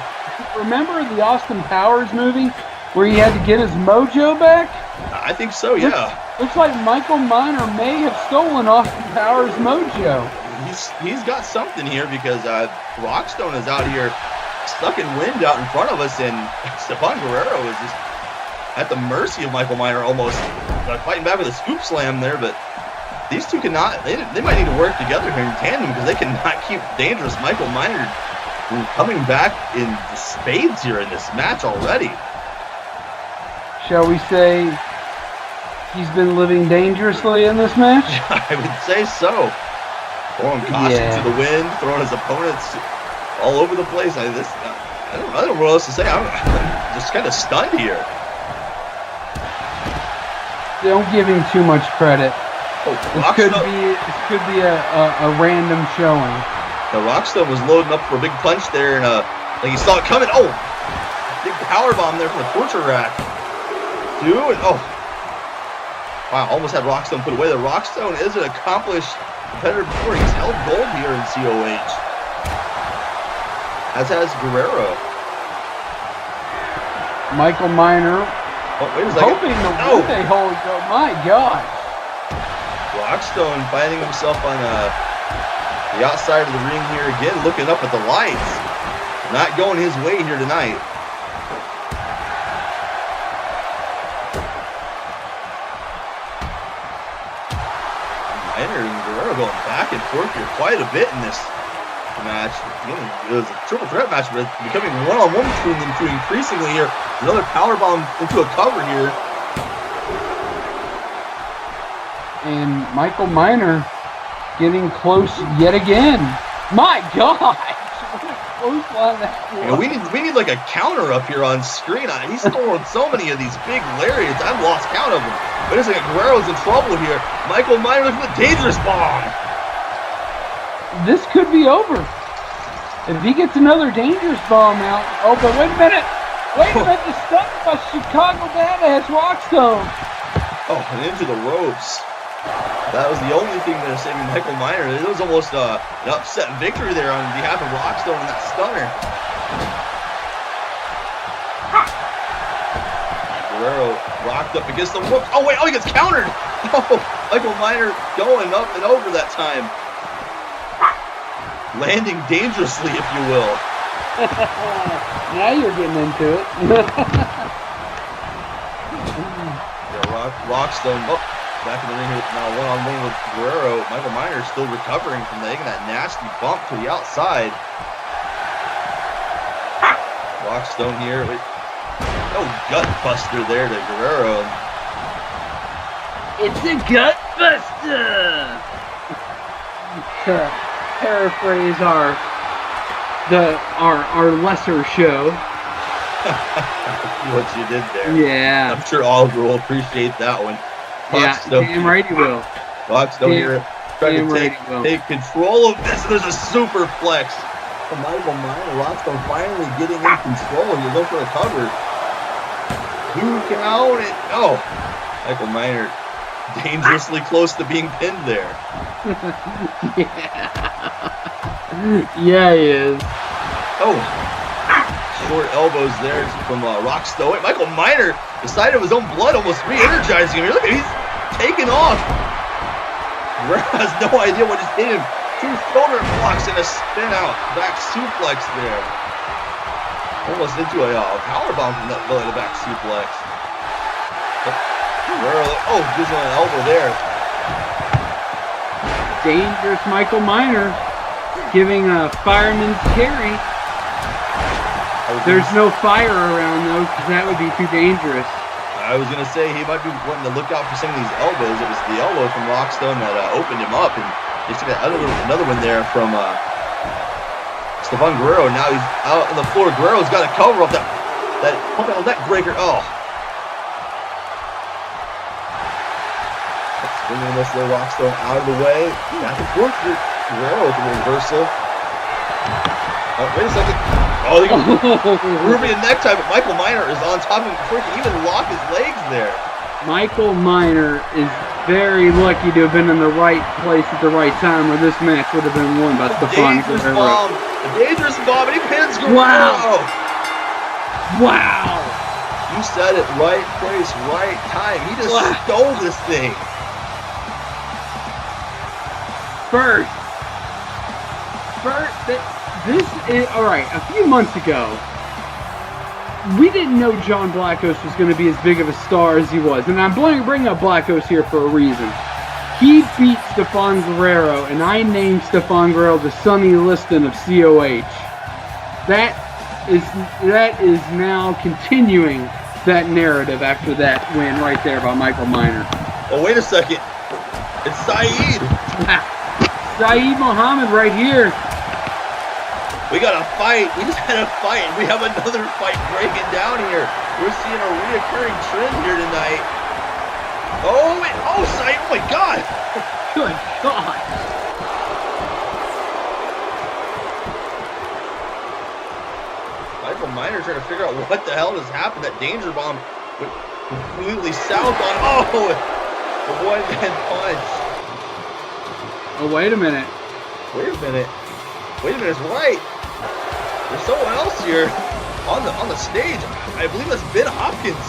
Remember the Austin Powers movie where he had to get his mojo back? I think so, yeah. Looks like Michael Miner may have stolen Austin Powers' mojo. He's got something here because Rockstone is out here stuck in wind out in front of us, and Stefan Guerrero is just at the mercy of Michael Miner, almost fighting back with a scoop slam there. But these two cannot. They might need to work together here in tandem because they cannot keep dangerous Michael Miner from coming back in the spades here in this match already. Shall we say he's been living dangerously in this match? I would say so. Throwing caution to the wind, throwing his opponents all over the place. I don't know what else to say. I'm just kind of stunned here. Don't give him too much credit. This could be a random showing. The Rockstone was loading up for a big punch there, and Like he saw it coming. Oh, big power bomb there from the torture rack. Dude, oh. Wow, almost had Rockstone put away. The Rockstone is an accomplished competitor before. He's held gold here in COH. As has Guerrero. Michael Miner Oh, wait a second. hoping the win they hold. Oh my gosh. Rockstone finding himself on the outside of the ring here again, looking up at the lights. Not going his way here tonight. Miner and Guerrero going back and forth here quite a bit in this match. It was a triple threat match, but it's becoming one-on-one between them two increasingly here. Another powerbomb into a cover here. And Michael Miner getting close yet again. My gosh! What a close line that was. You know, we need like a counter up here on screen. He's throwing so many of these big lariats. I've lost count of them. But it's like Guerrero's in trouble here. Michael Miner with a dangerous bomb. This could be over. If he gets another dangerous bomb out. Oh, but wait a minute. Wait a minute. The stunt by Chicago Badass Rockstone. Oh, and into the ropes. That was the only thing that was saving Michael Miner. It was almost an upset victory there on behalf of Rockstone and that stunner. Guerrero rocked up against the ropes. Oh, wait. Oh, he gets countered. Oh, Michael Miner going up and over that time. Landing dangerously, if you will. Now you're getting into it. Yeah, Rockstone. Oh, back in the ring here now, one-on-one with Guerrero. Michael Miner still recovering from that nasty bump to the outside. Rockstone here. No gut buster there to Guerrero. It's a gut buster. To paraphrase our lesser show. What you did there. Yeah. I'm sure Oliver will appreciate that one. Rockstone, yeah, damn right he will. Rockstone here trying to take control of this. There's a super flex from Michael Miner. Rockstone finally getting in control. He's looking for a cover. Who count it? Oh, Michael Miner dangerously close to being pinned there. Yeah, he is. Oh, short elbows there from Rockstone. Wait, Michael Miner, the sight of his own blood almost re-energizing him. Look at he's taking off. Guerrero has no idea what just hit him. Two shoulder blocks and a spin out back suplex there. Almost into a powerbomb from that belly to back suplex. Guerrero, oh, gives him an elbow there. Dangerous Michael Miner giving a fireman's carry. There's no fire around though, because that would be too dangerous. I was gonna say he might be wanting to look out for some of these elbows. It was the elbow from Rockstone that opened him up, and he took another one there from Stefan Guerrero. Now he's out on the floor. Guerrero's got to cover up that pumping neck breaker. Oh. Bringing this little Rockstone out of the way. Back and forth. Guerrero with the reversal. Oh, wait a second. Oh, they got Peruvian necktie, but Michael Miner is on top of him before he can even lock his legs there. Michael Miner is very lucky to have been in the right place at the right time, or this match would have been won by Stefan Guerrero. A dangerous bomb, and he pins Guerrero. Wow. Wow. You said it. Right place, right time. He just stole this thing. First, this is, alright, a few months ago, we didn't know John Blackos was going to be as big of a star as he was. And I'm bringing up Blackos here for a reason. He beat Stefan Guerrero, and I named Stefan Guerrero the Sonny Liston of COH. That is now continuing that narrative after that win right there by Michael Miner. Oh, wait a second. It's Saeed. Saeed Muhammad right here. We got a fight. We just had a fight. We have another fight breaking down here. We're seeing a reoccurring trend here tonight. Oh, Saeed. Oh, my God. Good God. trying to figure out what the hell has happened. That danger bomb went completely south on. Oh, the one-man punch. Oh, wait a minute. Wait a minute, it's right. There's someone else here on the stage. I believe that's Ben Hopkins.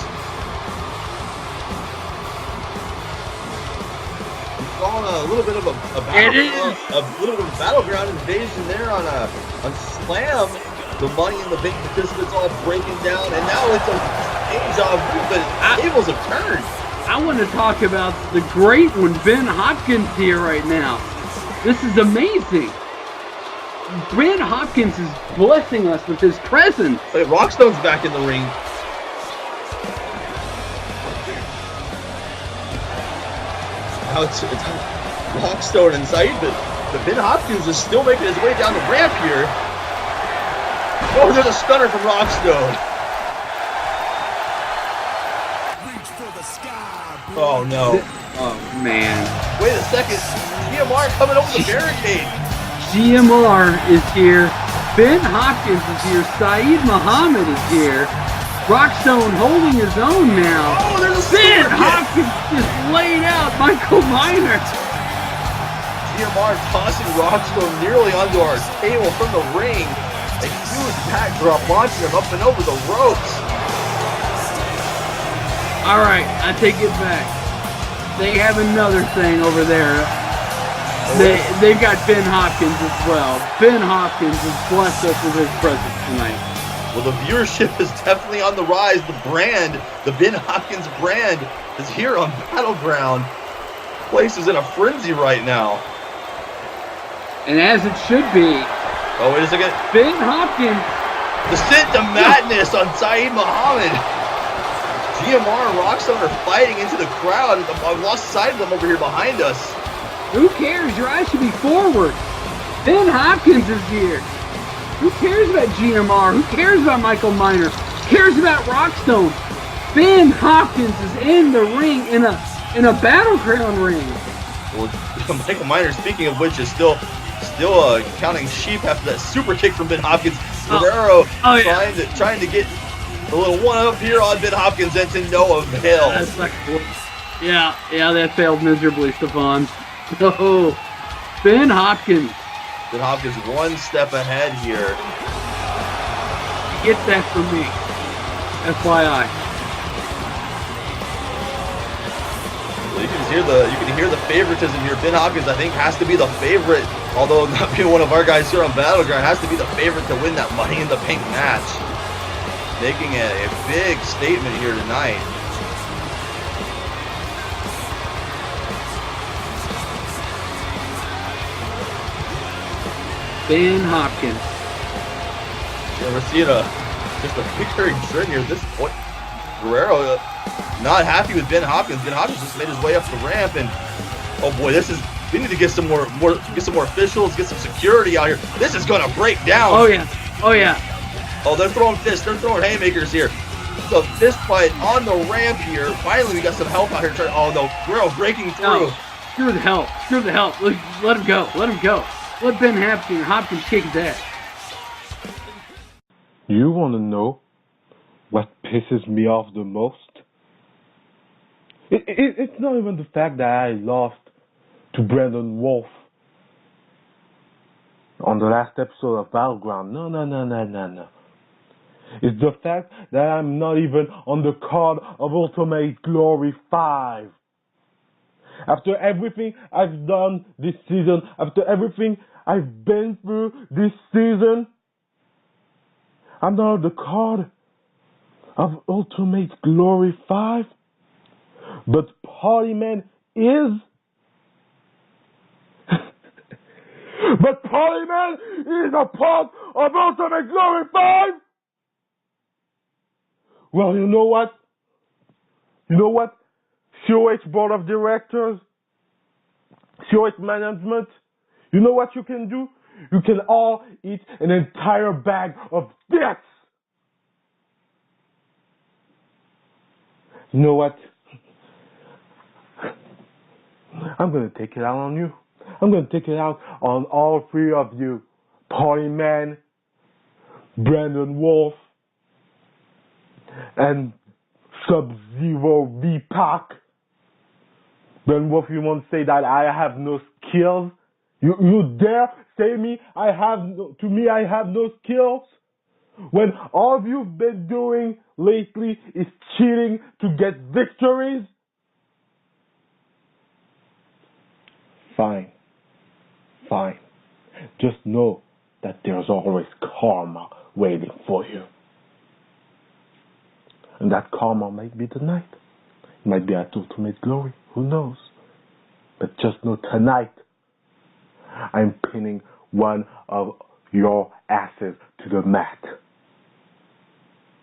A little bit of a battleground invasion there on Slam. The Money in the Bank participants all breaking down, and now it's a deja vu, but tables have turned. I want to talk about the great one, Ben Hopkins, here right now. This is amazing. Ben Hopkins is blessing us with his presence. Hey, Rockstone's back in the ring. Now it's Rockstone inside, but Ben Hopkins is still making his way down the ramp here. Oh, there's a stunner from Rockstone. Oh, no. Oh, man. Wait a second. GMR coming over the barricade. GMR is here. Ben Hopkins is here. Saeed Muhammad is here. Rockstone holding his own now. Oh, there's a Ben Hopkins just laid out Michael Minor. GMR tossing Rockstone nearly onto our table from the ring. A huge backdrop launching him up and over the ropes. Alright, I take it back. They have another thing over there. They've got Ben Hopkins as well. Ben Hopkins has blessed us with his presence tonight. Well, the viewership is definitely on the rise. The brand, the Ben Hopkins brand, is here on Battleground. Place is in a frenzy right now. And as it should be. Oh, wait a second. Ben Hopkins. Descent to madness on Saeed Muhammad. GMR and Rockstone are fighting into the crowd. I've lost sight of them over here behind us. Who cares? Your eyes should be forward. Ben Hopkins is here. Who cares about GMR? Who cares about Michael Minor? Who cares about Rockstone? Ben Hopkins is in the ring in a battleground ring. Well, Michael Minor, speaking of which, is still counting sheep after that super kick from Ben Hopkins. Guerrero trying to get a little one-up here on Ben Hopkins, and to no avail. Yeah, that failed miserably, Stefan. No, Ben Hopkins. Ben Hopkins one step ahead here. Get that from me. FYI. Well, you can hear the favoritism here. Ben Hopkins, I think, has to be the favorite, although not being one of our guys here on Battleground, has to be the favorite to win that Money in the Bank match. Making a big statement here tonight. Ben Hopkins. Yeah, we're seeing just a recurring trend here at this point. Guerrero not happy with Ben Hopkins. Ben Hopkins just made his way up the ramp, and oh boy, we need to get some more officials, get some security out here. This is gonna break down. Oh yeah. Oh, they're throwing fists, they're throwing haymakers here. So fist fight on the ramp here. Finally, we got some help out here. Oh no, Guerrero breaking through. No, screw the help. Let him go. Let Ben Hopkins kick his ass. You want to know what pisses me off the most? It's not even the fact that I lost to Brandon Wolfe on the last episode of Battleground. No. It's the fact that I'm not even on the card of Ultimate Glory 5. After everything I've done this season, after everything I've been through this season, I'm not on the card of Ultimate Glory 5. But Partyman is. But Partyman is a part of Ultimate Glory 5. Well, you know what? COH Board of Directors, COH Management, you know what you can do? You can all eat an entire bag of this. You know what? I'm going to take it out on you. I'm going to take it out on all three of you. Partyman, Brandon Wolfe, and Sub-Zero V-Pac. Then Wolfe, you won't say that I have no skills? You dare say I have no skills? When all you've been doing lately is cheating to get victories? Fine. Just know that there's always karma waiting for you. And that karma might be tonight. It might be at Ultimate Glory. Who knows? But just know tonight, I'm pinning one of your asses to the mat.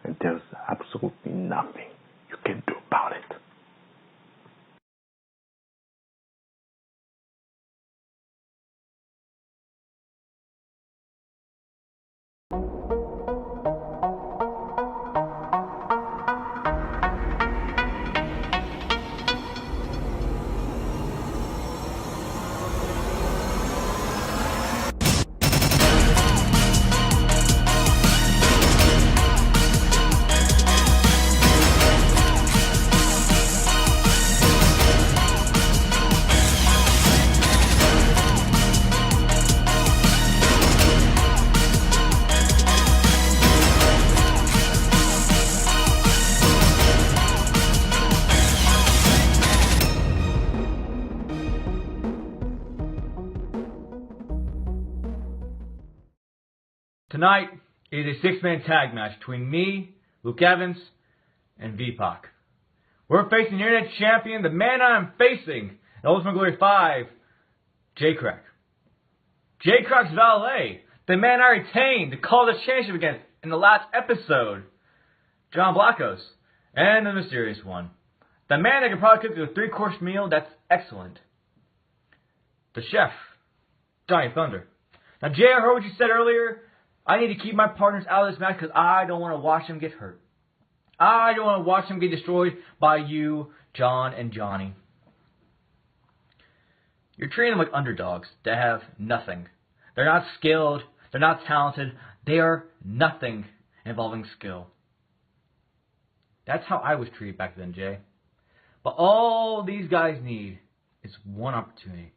And there's absolutely nothing you can do about it. Tonight, it is a six-man tag match between me, Luke Evans, and V-Pac. We're facing the Internet Champion, the man I'm facing, in Ultimate Glory 5, Krack. Krack's valet, the man I retained to call the championship against in the last episode, John Blackos, and the mysterious one, the man that can probably cook you a 3-course meal that's excellent, the chef, Johnny Thunder. Now, Jay, I heard what you said earlier. I need to keep my partners out of this match because I don't want to watch them get hurt. I don't want to watch them get destroyed by you, John, and Johnny. You're treating them like underdogs that have nothing. They're not skilled. They're not talented. They are nothing involving skill. That's how I was treated back then, Jay. But all these guys need is one opportunity.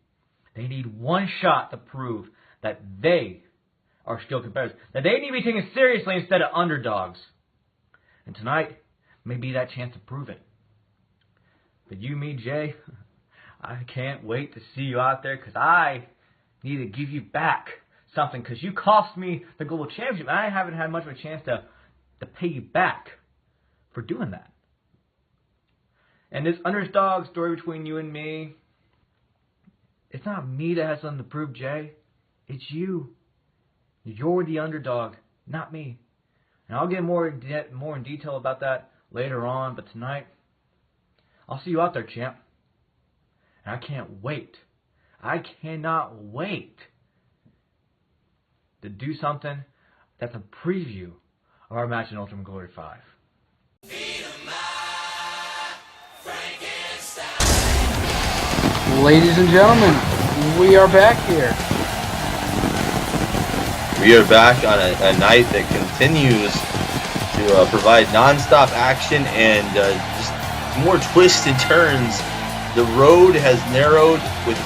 They need one shot to prove that they are still competitors. That they need to be taken seriously instead of underdogs. And tonight may be that chance to prove it. But you, me, Jay, I can't wait to see you out there because I need to give you back something because you cost me the Global Championship and I haven't had much of a chance to pay you back for doing that. And this underdog story between you and me, it's not me that has something to prove, Jay. It's you. You're the underdog, not me. And I'll get more in detail about that later on, but tonight, I'll see you out there, champ. And I can't wait. I cannot wait to do something that's a preview of our match in Ultimate Glory 5. Ladies and gentlemen, we are back here. We are back on a night that continues to provide non-stop action and just more twists and turns. The road has narrowed with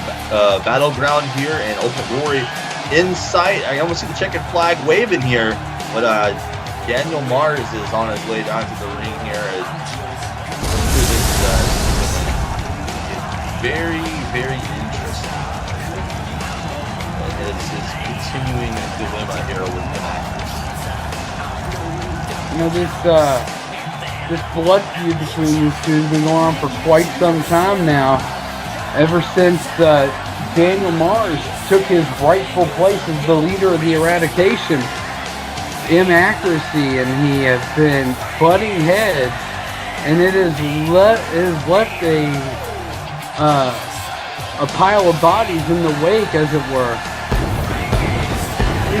Battleground here and Ultimate Glory in sight. I almost see the checkered flag waving here, but Daniel Mars is on his way down to the ring here. It's very, very interesting. And it's continuing dilemma here with the matches. You know, this blood feud between these two has been going on for quite some time now. Ever since Daniel Mars took his rightful place as the leader of the Eradication, Inaccuracy, and he has been butting heads, and it has left a pile of bodies in the wake, as it were.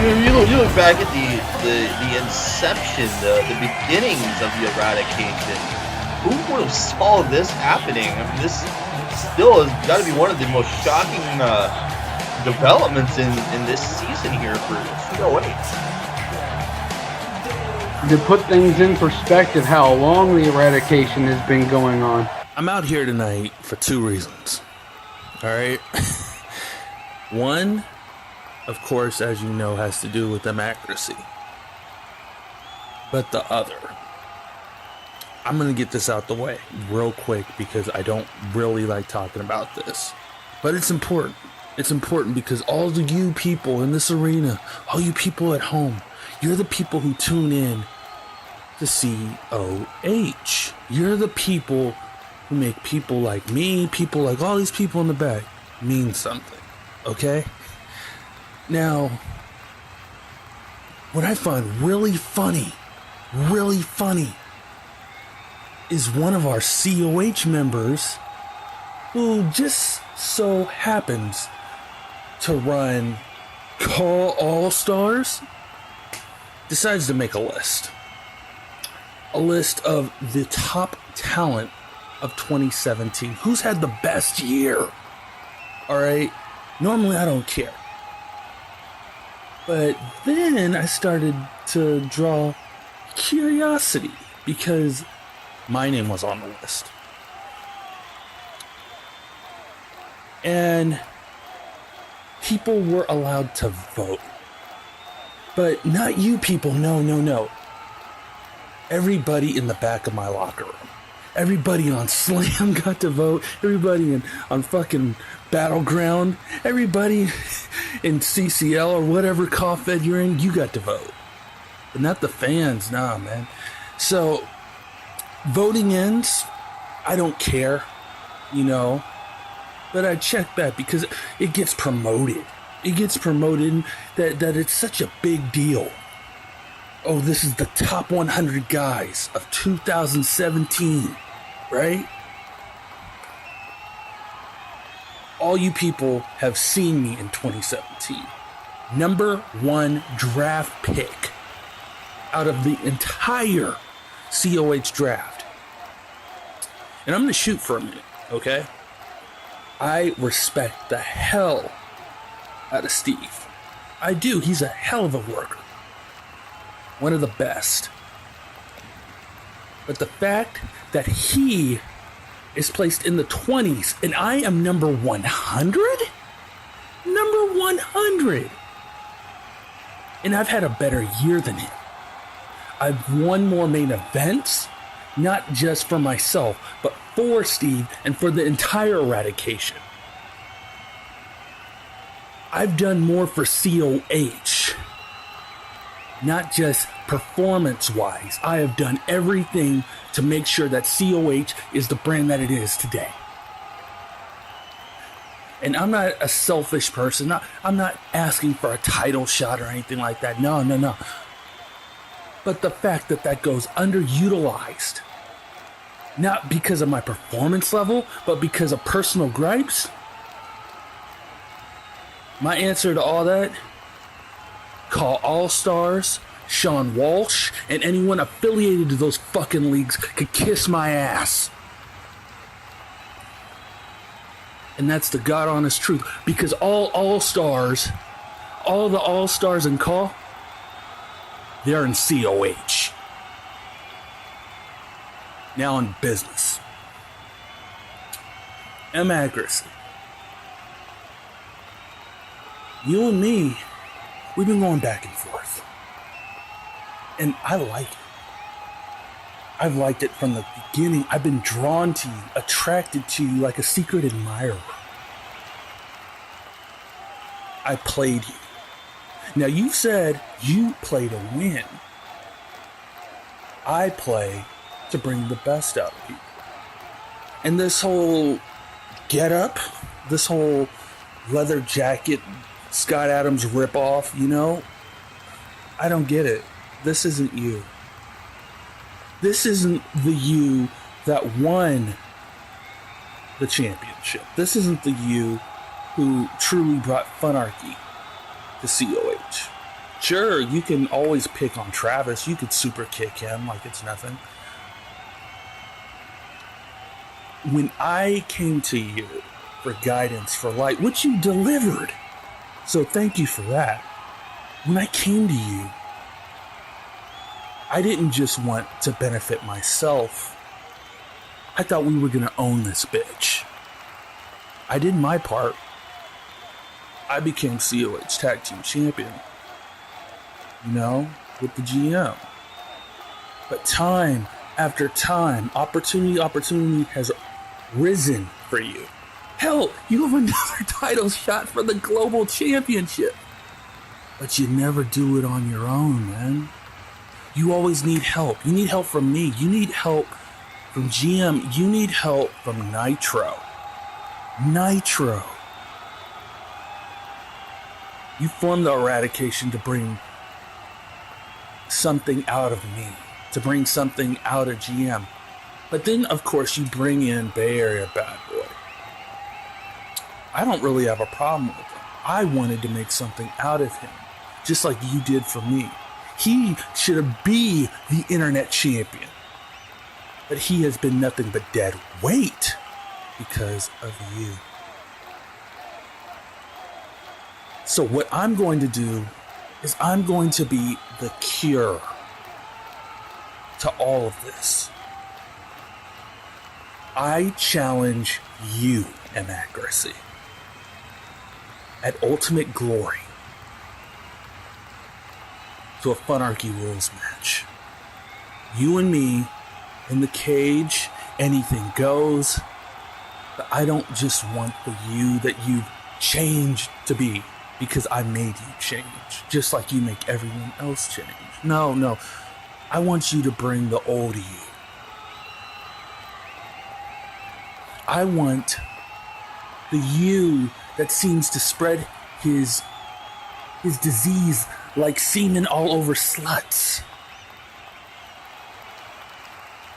You look back at the inception, the beginnings of the Eradication. Who would have saw this happening? I mean, this still has got to be one of the most shocking developments in this season here for COH. to put things in perspective how long the eradication has been going on. I'm out here tonight for two reasons. Alright? One, of course, as you know, has to do with Inaccuracy. But the other, I'm going to get this out the way real quick because I don't really like talking about this. But it's important. It's important because all of you people in this arena, all you people at home, you're the people who tune in to COH. You're the people who make people like me, people like all these people in the back, mean something. Okay? Now, what I find really funny, is one of our COH members who just so happens to run Call All Stars decides to make a list. A list of the top talent of 2017. Who's had the best year? Alright? Normally I don't care. But then I started to draw curiosity because my name was on the list. And people were allowed to vote. But not you people, no. Everybody in the back of my locker room. Everybody on Slam got to vote. Everybody on fucking Battleground. Everybody in CCL or whatever COF you're in, you got to vote. But not the fans, nah, man. So, voting ends, I don't care, you know. But I check back because it gets promoted. It gets promoted that it's such a big deal. Oh, this is the top 100 guys of 2017, right? All you people have seen me in 2017. Number 1 draft pick out of the entire COH draft. And I'm going to shoot for a minute, okay? I respect the hell out of Steve. I do. He's a hell of a worker. One of the best. But the fact that he is placed in the 20s and I am number 100? Number 100! And I've had a better year than him. I've won more main events, not just for myself, but for Steve and for the entire eradication. I've done more for COH. Not just performance-wise. I have done everything to make sure that COH is the brand that it is today. And I'm not a selfish person. I'm not asking for a title shot or anything like that. No. But the fact that goes underutilized, not because of my performance level, but because of personal gripes, my answer to all that, call All Stars, Sean Walsh, and anyone affiliated to those fucking leagues could kiss my ass. And that's the God honest truth. Because all the All Stars in Call, they're in COH. Now in business. Inaccuracy. You and me, we've been going back and forth. And I like it. I've liked it from the beginning. I've been drawn to you, attracted to you like a secret admirer. I played you. Now you said you play to win. I play to bring the best out of people. And this whole get up, this whole leather jacket, Scott Adams ripoff, you know, I don't get it. This isn't you. This isn't the you that won the championship. This isn't the you who truly brought funarchy to COH. Sure, you can always pick on Travis. You could super kick him like it's nothing. When I came to you for guidance, for light, which you delivered, so thank you for that. When I came to you, I didn't just want to benefit myself. I thought we were going to own this bitch. I did my part. I became COH Tag Team Champion. You know, with the GM. But time after time, opportunity has risen for you. Hell, you have another title shot for the Global Championship. But you never do it on your own, man. You always need help. You need help from me. You need help from GM. You need help from Nitro. Nitro. You formed the Eradication to bring something out of me, to bring something out of GM. But then, of course, you bring in Bay Area Bad Boy. I don't really have a problem with him. I wanted to make something out of him, just like you did for me. He should be the internet champion. But he has been nothing but dead weight because of you. So what I'm going to do is I'm going to be the cure to all of this. I challenge you, Inaccuracy, at Ultimate Glory to a Funarchy Rules match. You and me in the cage, anything goes. But I don't just want the you that you've changed to be because I made you change, just like you make everyone else change. No. I want you to bring the old you. I want the you that seems to spread his disease like semen all over sluts.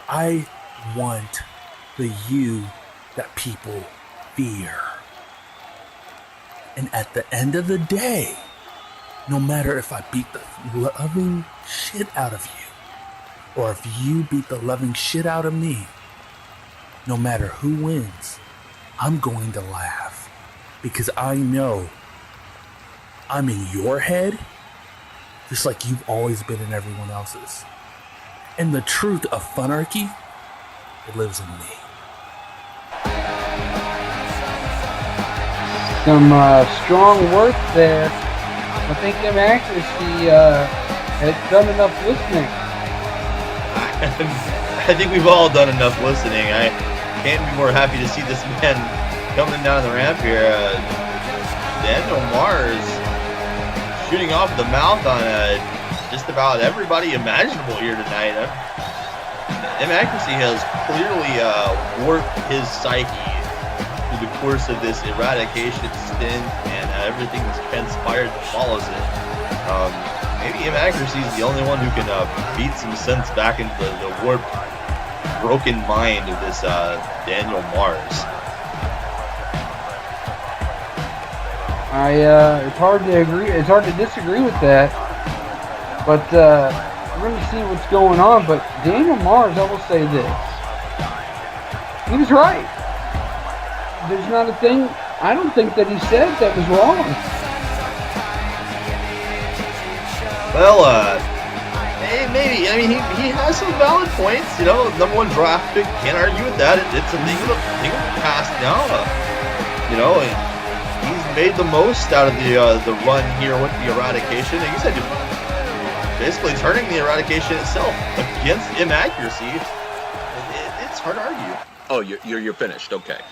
I want the you that people fear. And at the end of the day, no matter if I beat the loving shit out of you, or if you beat the loving shit out of me, no matter who wins, I'm going to laugh. Because I know I'm in your head, just like you've always been in everyone else's. And the truth of Funarchy, it lives in me. Some strong words there. I think Inaccuracy has done enough listening. I think we've all done enough listening. I can't be more happy to see this man coming down the ramp here. Daniel Mars shooting off the mouth on just about everybody imaginable here tonight. Inaccuracy has clearly warped his psyche through the course of this eradication stint and everything that's transpired that follows it. Maybe Inaccuracy is the only one who can beat some sense back into the warped, broken mind of this Daniel Mars. It's hard to agree. It's hard to disagree with that. But we're going to see what's going on. But Daniel Mars, I will say this: he was right. There's not a thing. I don't think that he said that was wrong. Well, maybe. I mean, he has some valid points. You know, number one draft pick, can't argue with that. It's a thing of the past now. You know, he's made the most out of the run here with the eradication. Like you said, basically turning the eradication itself against Inaccuracy. It's hard to argue. Oh, you're finished. Okay.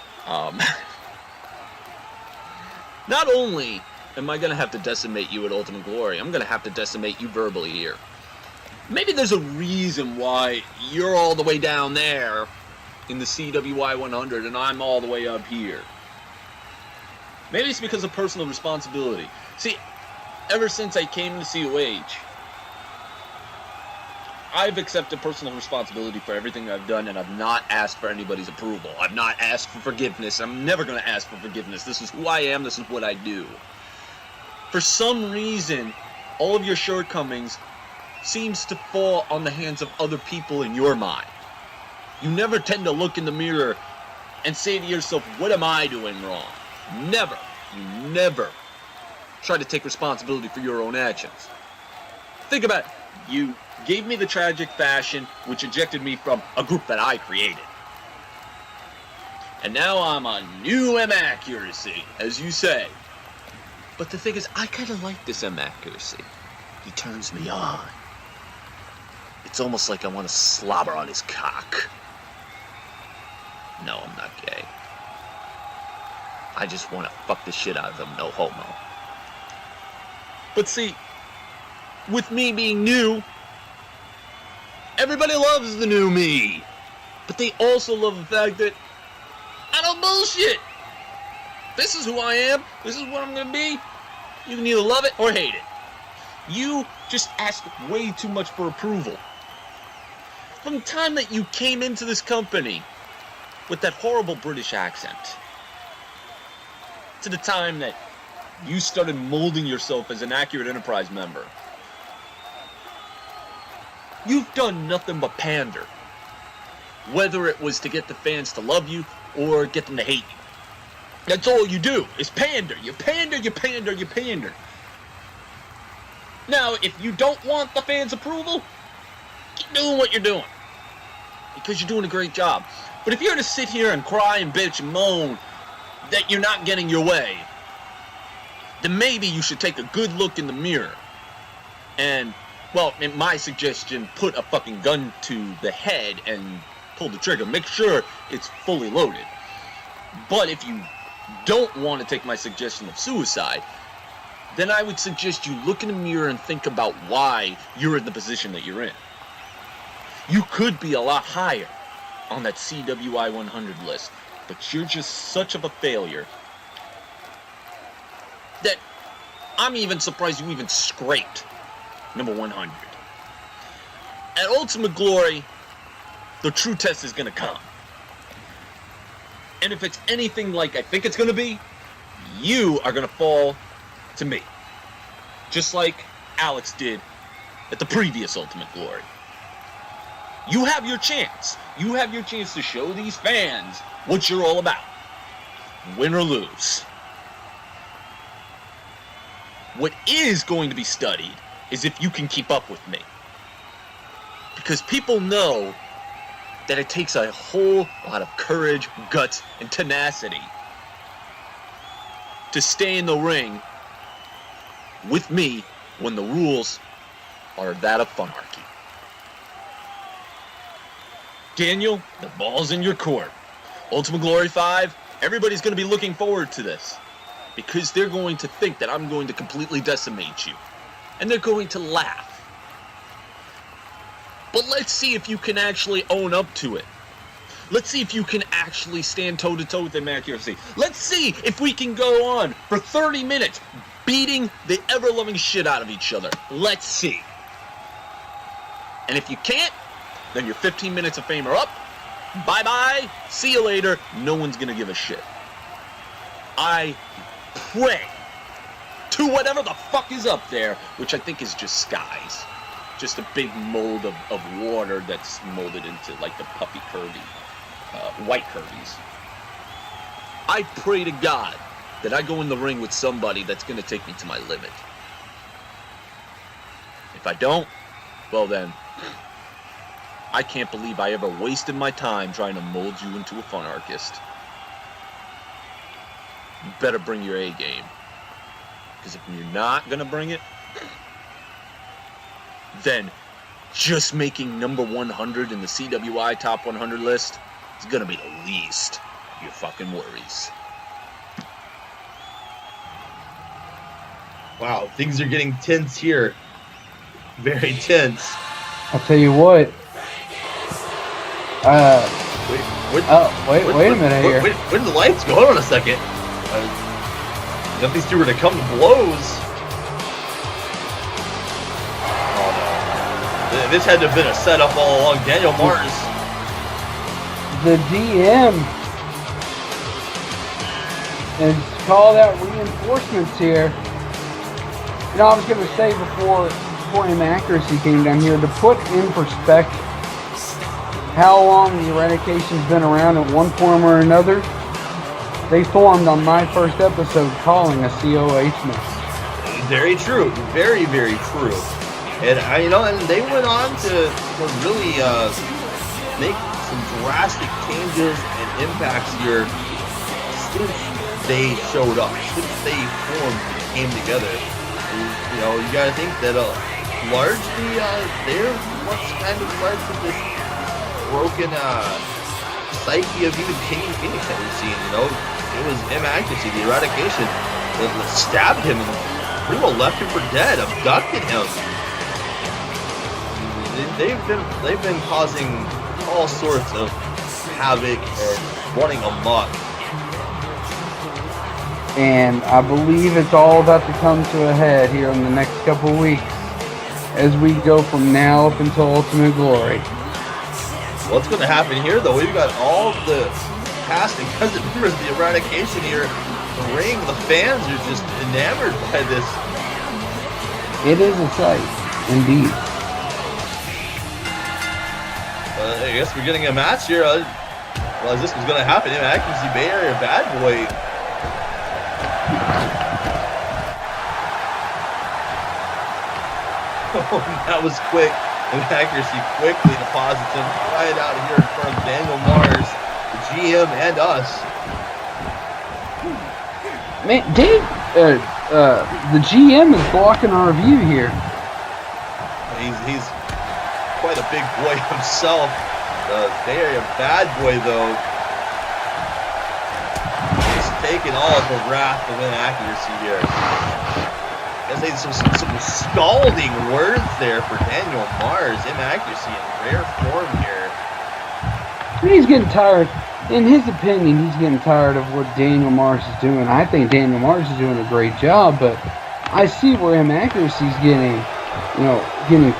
Not only am I going to have to decimate you at Ultimate Glory, I'm going to have to decimate you verbally here. Maybe there's a reason why you're all the way down there in the CWI 100 and I'm all the way up here. Maybe it's because of personal responsibility. See, ever since I came to COH, I've accepted personal responsibility for everything I've done, and I've not asked for anybody's approval. I've not asked for forgiveness. I'm never going to ask for forgiveness. This is who I am. This is what I do. For some reason, all of your shortcomings seems to fall on the hands of other people in your mind. You never tend to look in the mirror and say to yourself, what am I doing wrong? Never. You never try to take responsibility for your own actions. Think about it. You gave me the tragic fashion, which ejected me from a group that I created. And now I'm a new Inaccuracy, as you say. But the thing is, I kind of like this Inaccuracy. He turns me on. It's almost like I want to slobber on his cock. No, I'm not gay. I just want to fuck the shit out of him, no homo. But see, with me being new, everybody loves the new me. But they also love the fact that I don't bullshit. This is who I am. This is what I'm going to be. You can either love it or hate it. You just ask way too much for approval. From the time that you came into this company with that horrible British accent, to the time that you started molding yourself as an accurate Enterprise member, you've done nothing but pander. Whether it was to get the fans to love you or get them to hate you. That's all you do, is pander. You pander, you pander, you pander. Now, if you don't want the fans' approval, keep doing what you're doing. Because you're doing a great job. But if you're to sit here and cry and bitch and moan that you're not getting your way, then maybe you should take a good look in the mirror. And, well, in my suggestion, put a fucking gun to the head and pull the trigger. Make sure it's fully loaded. But if you don't want to take my suggestion of suicide, then I would suggest you look in the mirror and think about why you're in the position that you're in. You could be a lot higher on that CWI 100 list, but you're just such of a failure that I'm even surprised you even scraped number 100. At Ultimate Glory, the true test is going to come. And if it's anything like I think it's going to be, you are going to fall to me. Just like Alex did at the previous Ultimate Glory. You have your chance. You have your chance to show these fans what you're all about. Win or lose. What is going to be studied is if you can keep up with me. Because people know that it takes a whole lot of courage, guts, and tenacity to stay in the ring with me when the rules are that of funarchy. Daniel, the ball's in your court. Ultimate Glory 5, everybody's going to be looking forward to this. Because they're going to think that I'm going to completely decimate you. And they're going to laugh. But let's see if you can actually own up to it. Let's see if you can actually stand toe-to-toe with Inaccuracy. Let's see if we can go on for 30 minutes beating the ever-loving shit out of each other. Let's see. And if you can't, then your 15 minutes of fame are up. Bye-bye. See you later. No one's going to give a shit. I pray to whatever the fuck is up there, which I think is just skies. Just a big mold of water that's molded into like the puffy curvy, white curvies. I pray to God that I go in the ring with somebody that's going to take me to my limit. If I don't, well then, I can't believe I ever wasted my time trying to mold you into a funarchist. You better bring your A game. Because if you're not going to bring it, then just making number 100 in the CWI top 100 list is going to be the least of your fucking worries. Wow, things are getting tense here. Very tense. I'll tell you what. Wait a minute here. Wait, when the lights go? Hold on a second. If these two were to come to blows. Oh no. This had to have been a setup all along. Daniel Martin's. The DM has called out reinforcements here. You know, I was going to say before Inaccuracy came down here, to put in perspective how long the Eradication's been around at one form or another, they formed on my first episode calling a COH match. Very true. Very, very true. And and they went on to really make some drastic changes and impacts here since they showed up, since they formed and came together. And, you gotta think that largely they're what's kind of led to this broken psyche of even Kenyon Fenix that we've seen. It was Inaccuracy, the eradication, that stabbed him and pretty well left him for dead, abducted him. They've been causing all sorts of havoc and running amok. And I believe it's all about to come to a head here in the next couple of weeks as we go from now up until Ultimate Glory. What's going to happen here, though? We've got all the cast and cousin members of the eradication here. The ring, the fans are just enamored by this. It is a sight, indeed. I guess we're getting a match here. Well, as this was going to happen, Inaccuracy, Bay Area Bad Boy. Oh, that was quick. Inaccuracy quickly deposits him right out here in front of Daniel Mars, the GM, and us. Man, Dave, the GM is blocking our view here. He's quite a big boy himself. The Bay Area Bad Boy, though, he's taking all of the wrath of Inaccuracy here. I say some scalding words there for Daniel Mars. Inaccuracy in rare form here. He's getting tired. In his opinion, he's getting tired of what Daniel Mars is doing. I think Daniel Mars is doing a great job, but I see where Inaccuracy's getting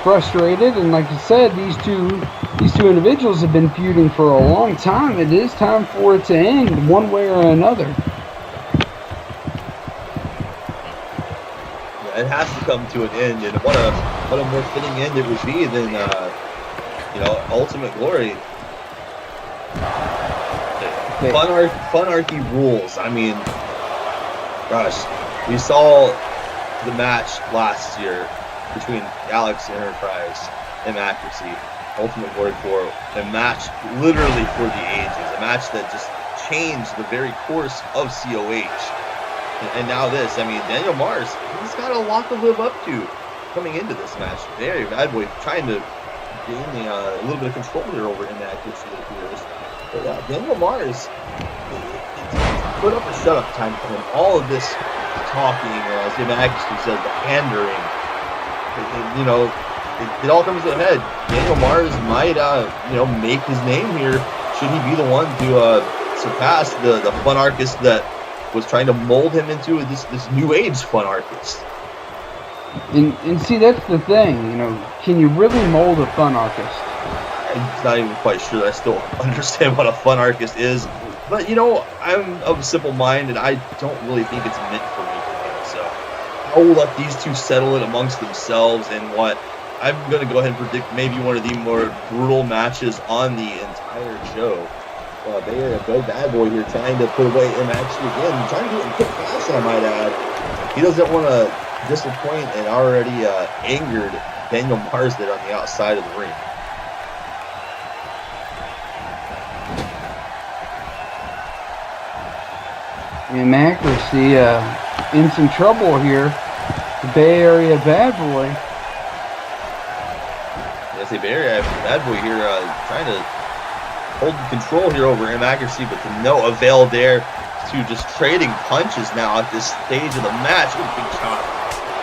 frustrated. And like I said, these two individuals have been feuding for a long time. It is time for it to end one way or another. It has to come to an end, and what a more fitting end it would be than Ultimate Glory. Funarchy rules. I mean, gosh, we saw the match last year between Galaxy Enterprise and Inaccuracy, Ultimate Glory 4, a match literally for the ages, a match that just changed the very course of COH. And now this, I mean, Daniel Mars, he's got a lot to live up to coming into this match. Very Bad Boy trying to gain a little bit of control here over Inaccuracy, it appears. But Daniel Mars, put up a shut-up time for him. All of this talking, as Inaccuracy says, the pandering, it all comes to a head. Daniel Mars might, make his name here. Should he be the one to surpass the Funarchist that was trying to mold him into this new age Funarchist? And see, that's the thing, can you really mold a Funarchist? I'm not even quite sure that I still understand what a Funarchist is, but I'm of a simple mind, and I don't really think it's meant for me to do. So I will let these two settle it amongst themselves, and what I'm going to go ahead and predict maybe one of the more brutal matches on the entire show. Bay Area Bad Boy here trying to put away Inaccuracy again, trying to do it in quick fashion, I might add. He doesn't want to disappoint an already angered Daniel Mars there on the outside of the ring. Inaccuracy in some trouble here. The Bay Area Bad Boy. I say Bay Area Bad Boy here trying to hold control here over Inaccuracy, but to no avail there. To just trading punches now at this stage of the match. Ooh, big chop.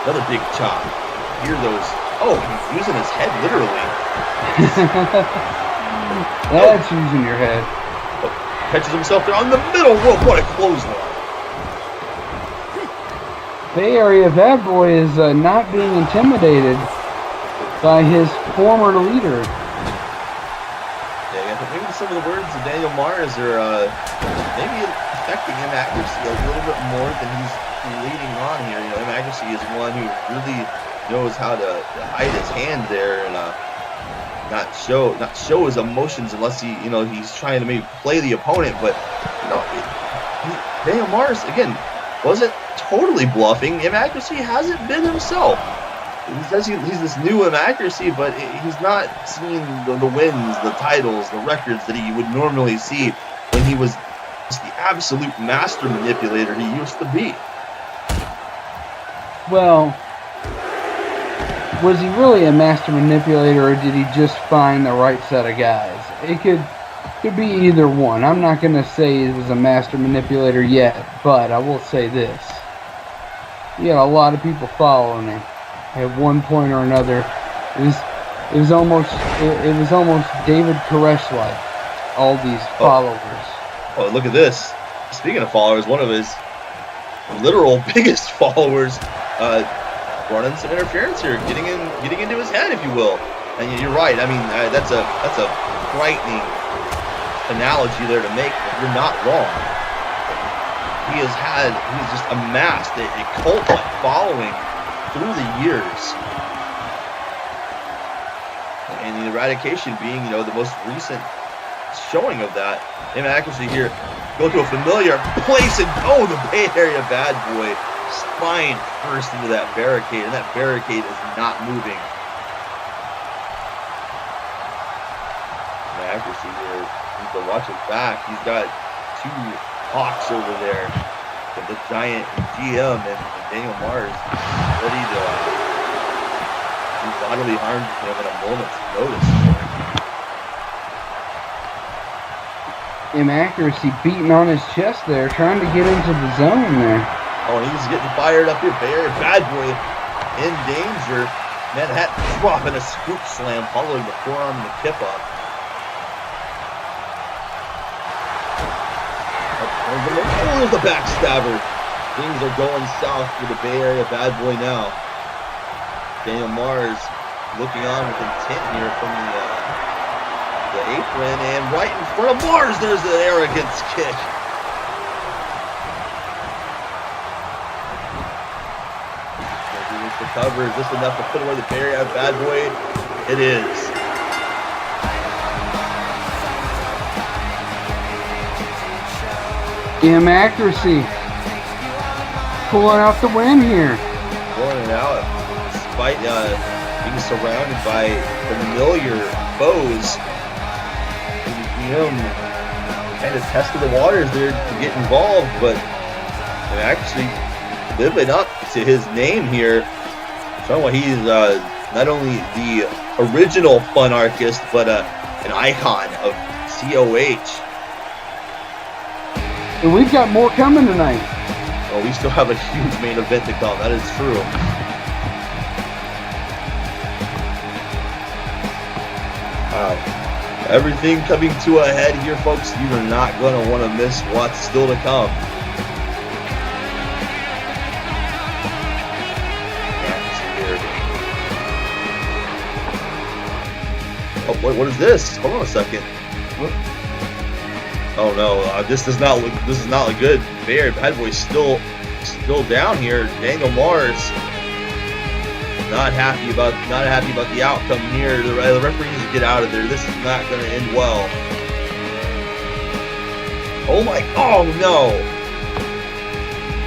Another big chop. Hear those. Oh, he's using his head literally. That's using your head. Oh, catches himself there on the middle rope. What a clothesline. Bay Area Bad Boy is not being intimidated by his former leader. Yeah, maybe some of the words of Daniel Mars are maybe affecting Inaccuracy a little bit more than he's leading on here. Inaccuracy is one who really knows how to hide his hand there and not show his emotions unless he's trying to maybe play the opponent. But Daniel Mars again wasn't totally bluffing. Inaccuracy hasn't been himself. He says he's this new Inaccuracy, but he's not seeing the wins, the titles, the records that he would normally see when he was just the absolute master manipulator he used to be. Well, was he really a master manipulator, or did he just find the right set of guys? It could be either one. I'm not going to say he was a master manipulator yet, but I will say this. He had a lot of people following him at one point or another. It was almost David Koresh-like, all these followers. Oh, look at this. Speaking of followers, one of his literal biggest followers running some interference here, getting into his head, if you will. And you're right. I mean, that's a frightening analogy there to make, but you're not wrong. He's just amassed a cult-like following through the years. And the Eradication being, the most recent showing of that. Inaccuracy here. Go to a familiar place and the Bay Area bad boy spine first into that barricade, and that barricade is not moving. Inaccuracy here. Needs to watch his back. He's got two hawks over there. The giant GM and Daniel Mars ready to do bodily harm to him at a moment's notice. Inaccuracy beating on his chest there, trying to get into the zone there. Oh, he's getting fired up here. Bay Area bad boy in danger. Manhattan dropping a scoop slam, following the forearm and the tip up. Oh, there's the backstabber. Things are going south for the Bay Area bad boy now. Daniel Mars looking on with intent here from the apron, and right in front of Mars, there's an arrogance kick. The cover, is this enough to put away the Bay Area bad boy? It is. Inaccuracy pulling out the win here. Pulling it out despite being surrounded by familiar foes. Kind of tested the waters there to get involved, but actually living up to his name here. Showing why he's not only the original fun artist, but an icon of COH. And we've got more coming tonight. Oh, we still have a huge main event to come. That is true. Wow. Everything coming to a head here, folks. You are not going to want to miss what's still to come. Oh, what is this? Hold on a second. What? Oh no, this does not look good. Bay Area bad boy still down here. Daniel Mars not happy about the outcome here. The referee needs to get out of there. This is not going to end well. Oh no!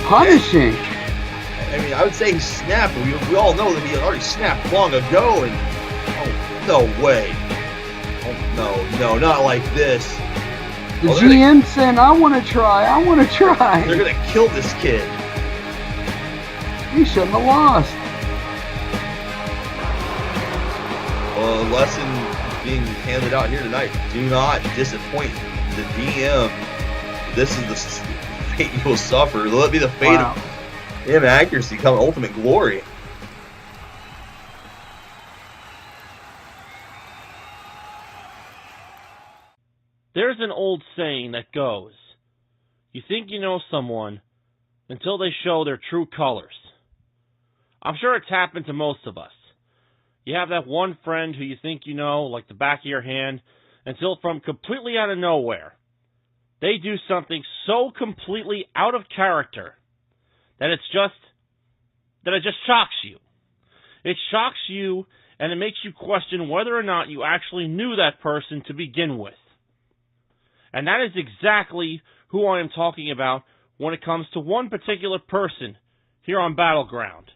Punishing. I mean, I would say he snapped. We all know that he had already snapped long ago. And no way. Oh no, not like this. The GM saying, I want to try. They're going to kill this kid. He shouldn't have lost. Well, a lesson being handed out here tonight. Do not disappoint the DM. This is the fate you will suffer. Let it be the fate of Inaccuracy come ultimate glory. There's an old saying that goes, you think you know someone until they show their true colors. I'm sure it's happened to most of us. You have that one friend who you think you know like the back of your hand until from completely out of nowhere, they do something so completely out of character that it just shocks you. It shocks you, and it makes you question whether or not you actually knew that person to begin with. And that is exactly who I am talking about when it comes to one particular person here on Battleground.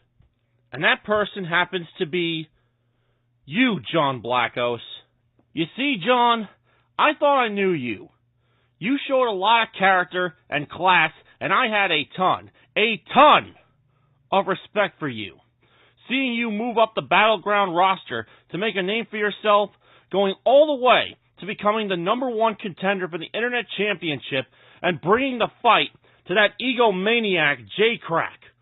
And that person happens to be you, John Blackos. You see, John, I thought I knew you. You showed a lot of character and class, and I had a ton of respect for you. Seeing you move up the Battleground roster to make a name for yourself, going all the way to becoming the #1 contender for the Internet Championship and bringing the fight to that egomaniac J. Krack.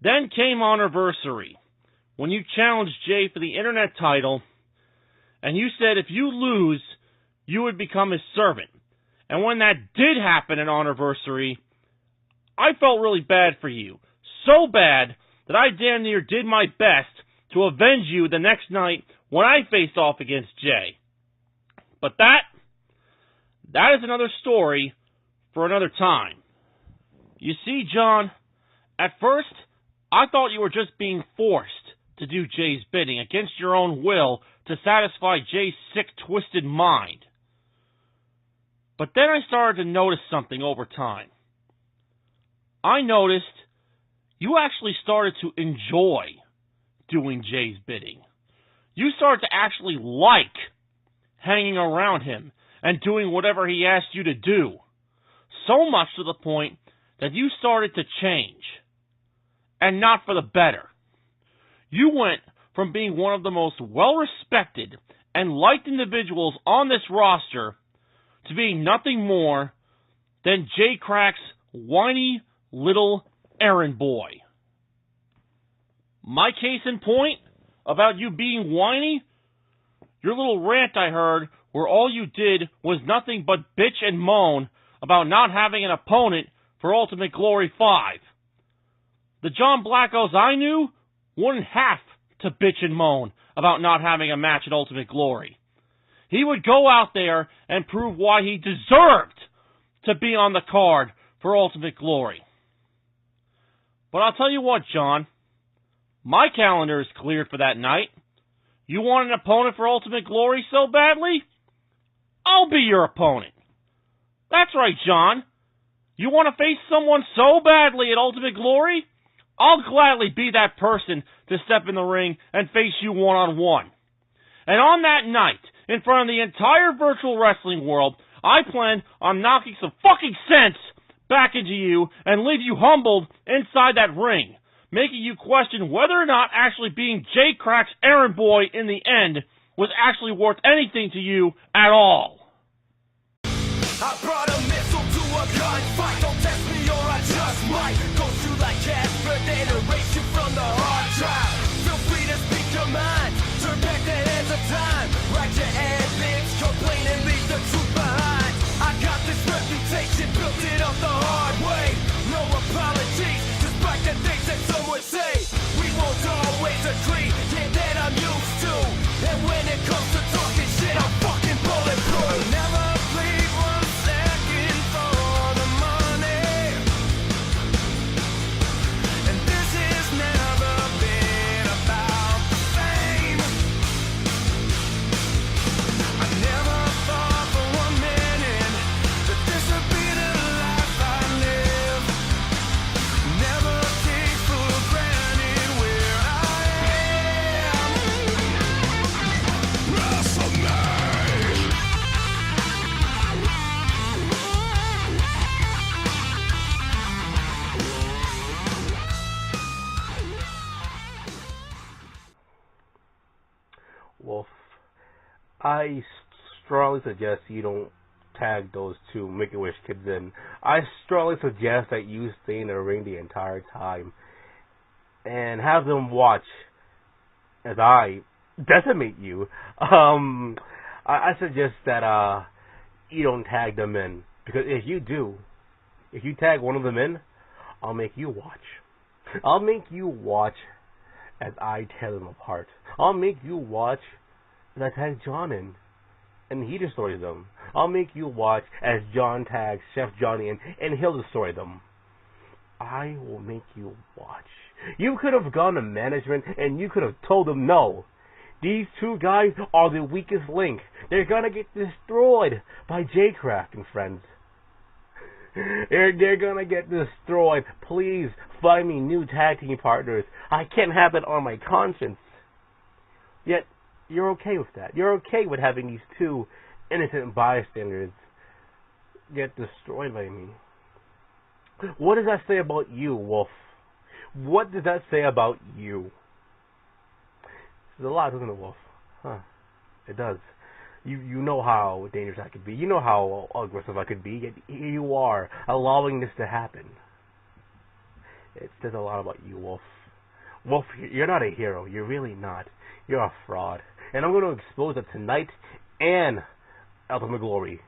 Then came Anniversary, when you challenged Jay for the Internet title, and you said if you lose, you would become his servant. And when that did happen at Anniversary, I felt really bad for you. So bad that I damn near did my best to avenge you the next night when I faced off against Jay. But that is another story for another time. You see, John, at first, I thought you were just being forced to do Jay's bidding against your own will to satisfy Jay's sick, twisted mind. But then I started to notice something over time. I noticed you actually started to enjoy doing Jay's bidding. You started to actually like hanging around him and doing whatever he asked you to do. So much to the point that you started to change. And not for the better. You went from being one of the most well-respected and liked individuals on this roster to being nothing more than J. Krack's whiny little errand boy. My case in point about you being whiny? Your little rant I heard where all you did was nothing but bitch and moan about not having an opponent for Ultimate Glory 5. The John Blackos I knew wouldn't have to bitch and moan about not having a match at Ultimate Glory. He would go out there and prove why he deserved to be on the card for Ultimate Glory. But I'll tell you what, John. My calendar is cleared for that night. You want an opponent for Ultimate Glory so badly? I'll be your opponent. That's right, John. You want to face someone so badly at Ultimate Glory? I'll gladly be that person to step in the ring and face you one-on-one. And on that night, in front of the entire virtual wrestling world, I plan on knocking some fucking sense back into you and leave you humbled inside that ring, making you question whether or not actually being J. Krack's errand boy in the end was actually worth anything to you at all. I brought a missile to a gunfight. Don't test me or I just might go through like Casper, then erase you from the hard drive. Feel free to speak your mind. Turn back the hands of time. Write your ad-libs, complain and leave the truth behind. I got this reputation, built it up the hard way. No apologies, despite the things that some would say. We won't always agree, yeah, that I'm used to. And when it comes to talking shit, I'm fucking bulletproof. I'll never bleed 1 second for the money. And this has never been about the fame. I never thought for 1 minute that this would be the life I live. Never take for granted where I am. Wrestle me. Wolfe, I strongly suggest you don't tag those two Make-A-Wish kids in. I strongly suggest that you stay in the ring the entire time and have them watch as I decimate you. I suggest that you don't tag them in, because if you do, if you tag one of them in, I'll make you watch. I'll make you watch as I tear them apart. I'll make you watch as I tag John in and he destroys them. I'll make you watch as John tags Chef Johnny in and he'll destroy them. I will make you watch. You could have gone to management and you could have told them, no, these two guys are the weakest link. They're gonna get destroyed by J. Krack and friends. They're gonna get destroyed. Please find me new tag team partners. I can't have it on my conscience. Yet, you're okay with that. You're okay with having these two innocent bystanders get destroyed by me. What does that say about you, Wolfe? What does that say about you? There's a lot, doesn't it, Wolfe? Huh. It does. You know how dangerous I could be. You know how aggressive I could be. Yet here you are, allowing this to happen. It says a lot about you, Wolfe. Wolfe, you're not a hero. You're really not. You're a fraud. And I'm going to expose it tonight and Ultimate Glory.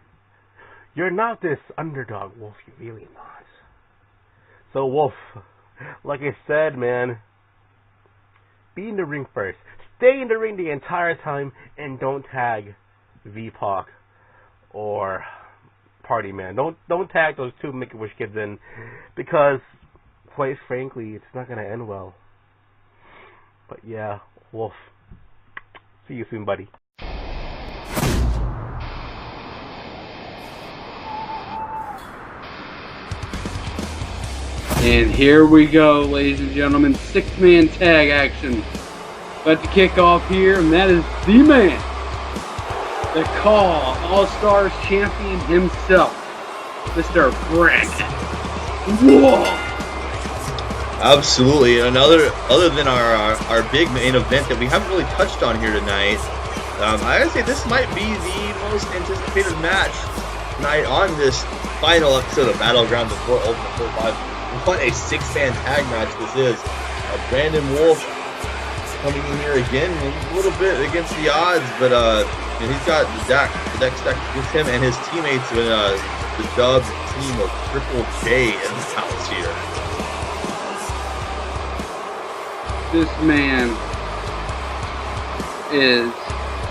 You're not this underdog, Wolfe. You're really not. So, Wolfe, like I said, man, be in the ring first. Stay in the ring the entire time and don't tag V-Pac or Party Man. Don't tag those two Make-A-Wish kids in, because, quite frankly, it's not going to end well. But yeah, Wolfe, see you soon, buddy. And here we go, ladies and gentlemen, 6-man tag action. About to kick off here, and that is the man, the Call All-Stars champion himself, Mr. Brandon Wolfe. Absolutely. Other than our big main event that we haven't really touched on here tonight, I gotta say this might be the most anticipated match tonight on this final episode of Battleground before Ultimate 45. What a 6-man tag match this is. Brandon Wolfe coming in here again a little bit against the odds, but he's got the deck stacked against him and his teammates in the dubbed team of Triple J in the house here. This man is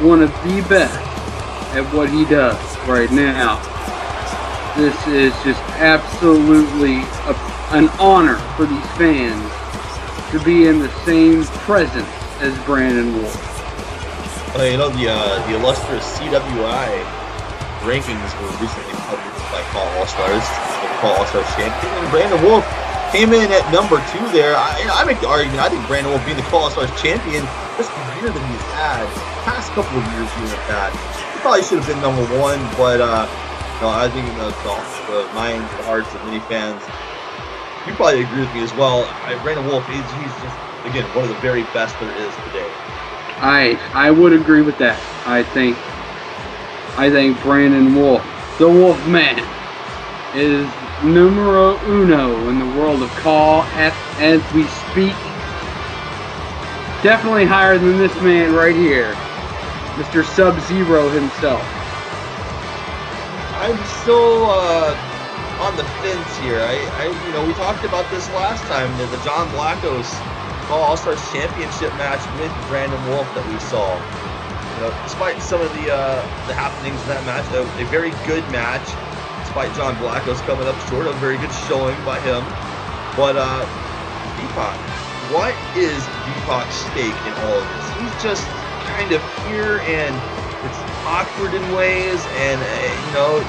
one of the best at what he does right now. This is just absolutely an honor for these fans to be in the same presence as Brandon Wolfe. You know, the illustrious CWI rankings were recently published by Call All-Stars, the Call All-Stars champion, and Brandon Wolfe came in at number 2 there. I make the argument, I think Brandon Wolfe being the Call All-Stars champion, just the year that he's had, past couple of years here at that, he probably should have been number 1, but no, I think in the minds and hearts of many fans, you probably agree with me as well. Brandon Wolfe, he's just, again, one of the very best there is today. I would agree with that. I think Brandon Wolfe, the Wolf Man, is numero uno in the world of Call as we speak. Definitely higher than this man right here, Mr. Sub-Zero himself. I'm still on the fence here. We talked about this last time, the John Blackos All-Stars Championship match with Brandon Wolfe that we saw. Despite some of the happenings in that match, a very good match. Despite John Blackos coming up short, a very good showing by him. But V-Pac, what is V-Pac's stake in all of this? He's just kind of here, and it's awkward in ways, and I don't know,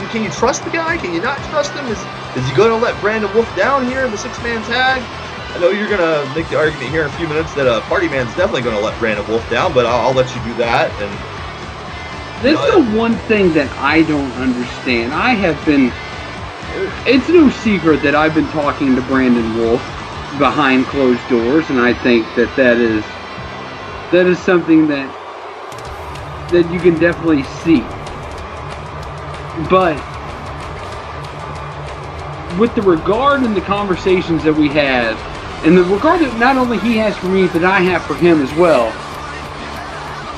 can you trust the guy? Can you not trust him? Is he going to let Brandon Wolfe down here in the 6-man tag? I know you're going to make the argument here in a few minutes that Party Man's definitely going to let Brandon Wolfe down, but I'll let you do that. And that's the one thing that I don't understand. It's no secret that I've been talking to Brandon Wolfe behind closed doors, and I think that is something that you can definitely see. But with the regard and the conversations that we had, and the regard that not only he has for me, but I have for him as well,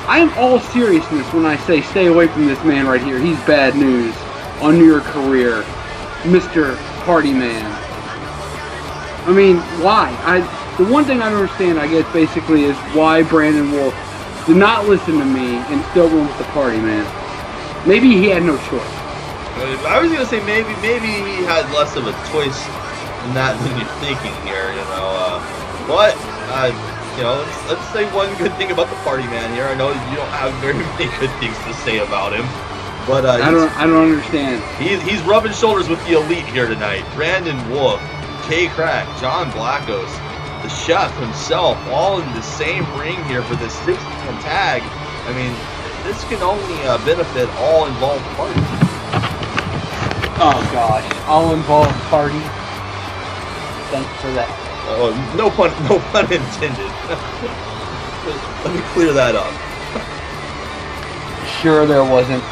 I am all seriousness when I say stay away from this man right here. He's bad news on your career, Mr. Party Man. I mean, why? The one thing I don't understand, I guess, basically, is why Brandon Wolfe did not listen to me and still went with the Party Man. Maybe he had no choice. I was gonna say maybe he had less of a choice than that than you're thinking here, But let's say one good thing about the Party Man here. I know you don't have very many good things to say about him. But I don't understand. He's rubbing shoulders with the elite here tonight. Brandon Wolfe, Krack, John Blackos, the chef himself, all in the same ring here for this 6-man tag. I mean, this can only benefit all involved parties. Oh gosh, all involved party. Thanks for that. Oh, no pun intended. Let me clear that up. Sure, there wasn't.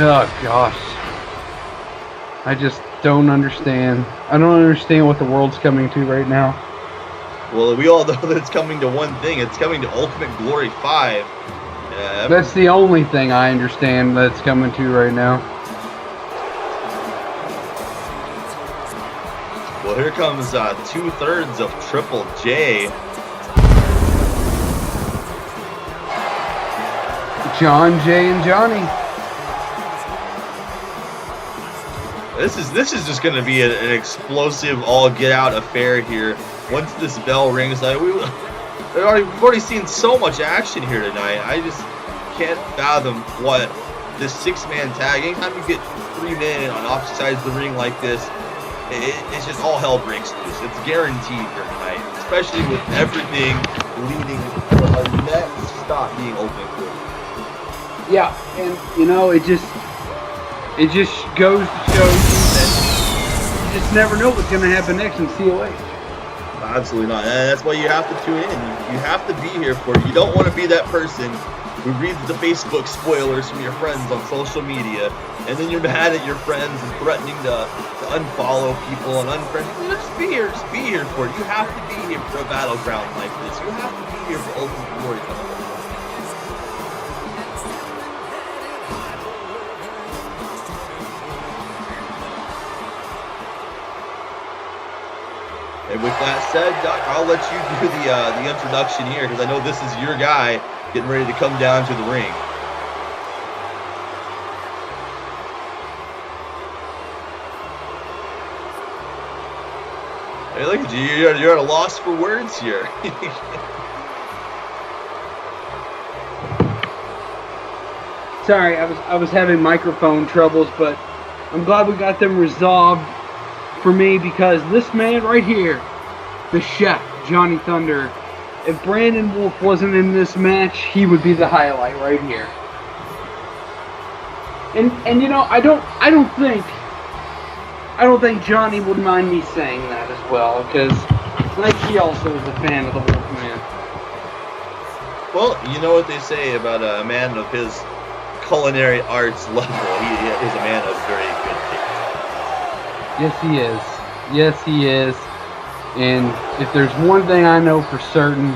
Oh gosh, I just don't understand. I don't understand what the world's coming to right now. Well, we all know that it's coming to one thing. It's coming to Ultimate Glory 5. That's the only thing I understand that's coming to right now. Well, here comes 2/3 of Triple J. John, Jay, and Johnny. This is just going to be an explosive, all-get-out affair here. Once this bell rings, we've already seen so much action here tonight. I just can't fathom what this 6-man tag. Anytime you get 3 men on opposite sides of the ring like this, it's just all hell breaks loose. It's guaranteed here tonight, especially with everything leading to our next stop being Ultimate Glory. Yeah, and you know, it just goes to show you that you just never know what's going to happen next in COH. Absolutely not. And that's why you have to tune in. You have to be here for it. You don't want to be that person who reads the Facebook spoilers from your friends on social media, and then you're mad at your friends and threatening to unfollow people and unfriend. Just be here for it. You have to be here for a battleground like this. You have to be here for Ultimate Glory. And with that said, Doc, I'll let you do the introduction here, because I know this is your guy getting ready to come down to the ring. Hey, look at you. You're at a loss for words here. Sorry, I was having microphone troubles, but I'm glad we got them resolved for me, because this man right here, the chef, Johnny Thunder, if Brandon Wolfe wasn't in this match, he would be the highlight right here. And you know, I don't think Johnny would mind me saying that as well, because like he also is a fan of the Wolfman. Well, you know what they say about a man of his culinary arts level. He is a man of very good taste. Yes, he is. Yes, he is. And if there's one thing I know for certain,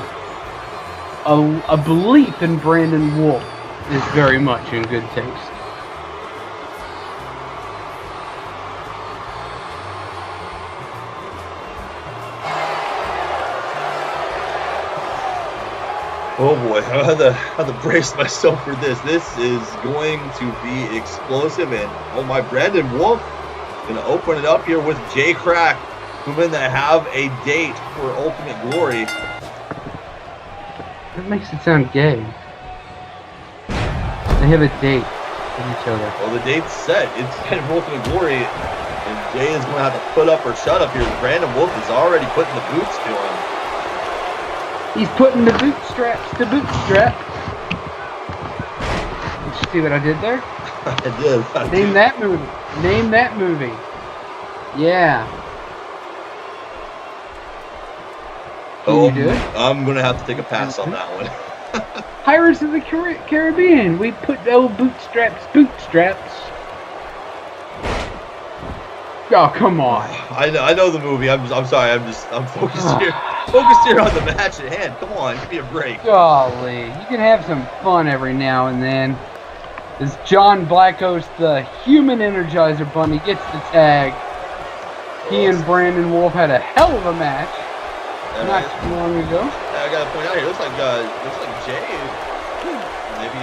a belief in Brandon Wolfe is very much in good taste. Oh boy, I have to brace myself for this. This is going to be explosive, and oh my, Brandon Wolfe going to open it up here with Krack, who's going to have a date for Ultimate Glory. That makes it sound gay. They have a date with each other. Well, the date's set. It's set for Ultimate Glory, and Jay is going to have to put up or shut up here. Brandon Wolfe is already putting the boots to him. He's putting the bootstraps to bootstrap. Did you see what I did there? I did. Name that movie. Name that movie. Yeah. Oh, Can you do it? I'm going to have to take a pass on that one. Pirates of the Caribbean. We put the old bootstraps. Oh, come on. I know the movie. I'm sorry. I'm focused here. Focused here on the match at hand. Come on, give me a break. Golly, you can have some fun every now and then. As John Blackos, the human Energizer Bunny, gets the tag. He and Brandon Wolfe had a hell of a match not too long ago. I gotta point out here. Looks like Jay maybe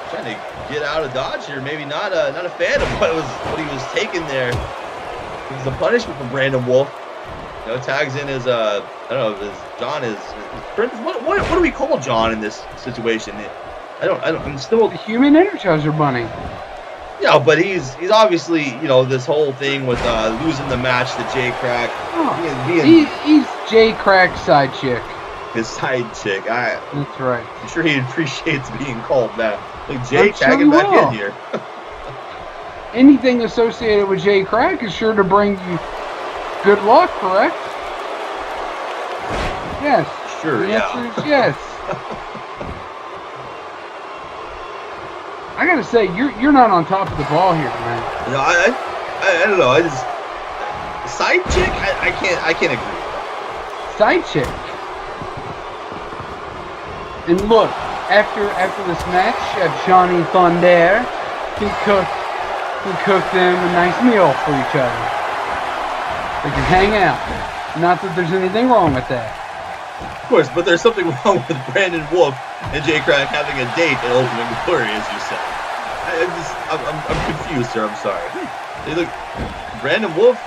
trying to get out of dodge here. Maybe not a fan of what he was taking there. It was a punishment from Brandon Wolfe. You know, tags in as I don't know, as John is. What do we call John in this situation? I'm still the human Energizer Bunny. Yeah, but he's obviously, this whole thing with losing the match to J Krack. He's J Krack's side chick. His side chick. That's right. I'm sure he appreciates being called that. Like, Jay, I'm tag sure him he back will. in here. Anything associated with J Krack is sure to bring you good luck, correct? Yes. Sure, the answer is yes. I gotta say, you're not on top of the ball here, man. I don't know. I just side chick. I can't agree. Side chick. And look, after this match, Chef Johnny Thunder, he cooked them a nice meal for each other. They can hang out. Not that there's anything wrong with that. Of course, but there's something wrong with Brandon Wolfe and J Krack having a date at Ultimate Glory, as you said. I'm confused, sir. I'm sorry. Hey, look, Brandon Wolfe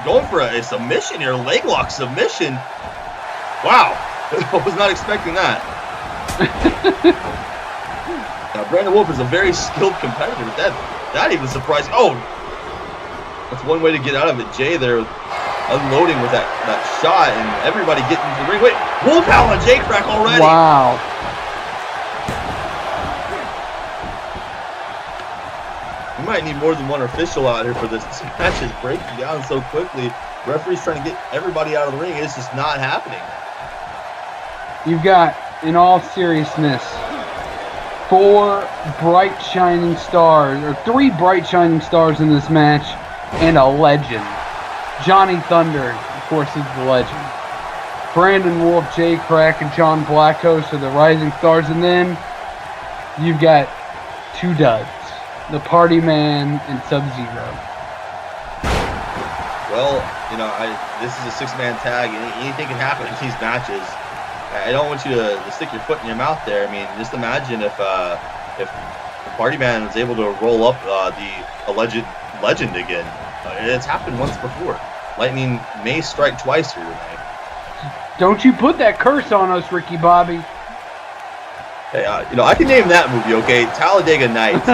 going for a submission here, leg lock submission. Wow, I was not expecting that. Now, Brandon Wolfe is a very skilled competitor. That even surprised. Oh, that's one way to get out of it. Jay there unloading with that shot, and everybody getting to the ring. Wait, Wolfe out on J Krack already. Wow. We might need more than one official out here for this. This match is breaking down so quickly. Referee's trying to get everybody out of the ring. It's just not happening. You've got, in all seriousness, 4 bright shining stars, or 3 bright shining stars in this match, and a legend. Johnny Thunder, of course, is the legend. Brandon Wolfe, J Krack, and John Blackos are the rising stars, and then you've got 2 duds. The Party Man and Sub-Zero. Well, this is a 6-man tag. Anything can happen in these matches. I don't want you to stick your foot in your mouth there. I mean, just imagine if the Party Man was able to roll up the alleged legend again. It's happened once before. Lightning may strike twice here tonight. Don't you put that curse on us, Ricky Bobby. Hey, I can name that movie, okay? Talladega Nights.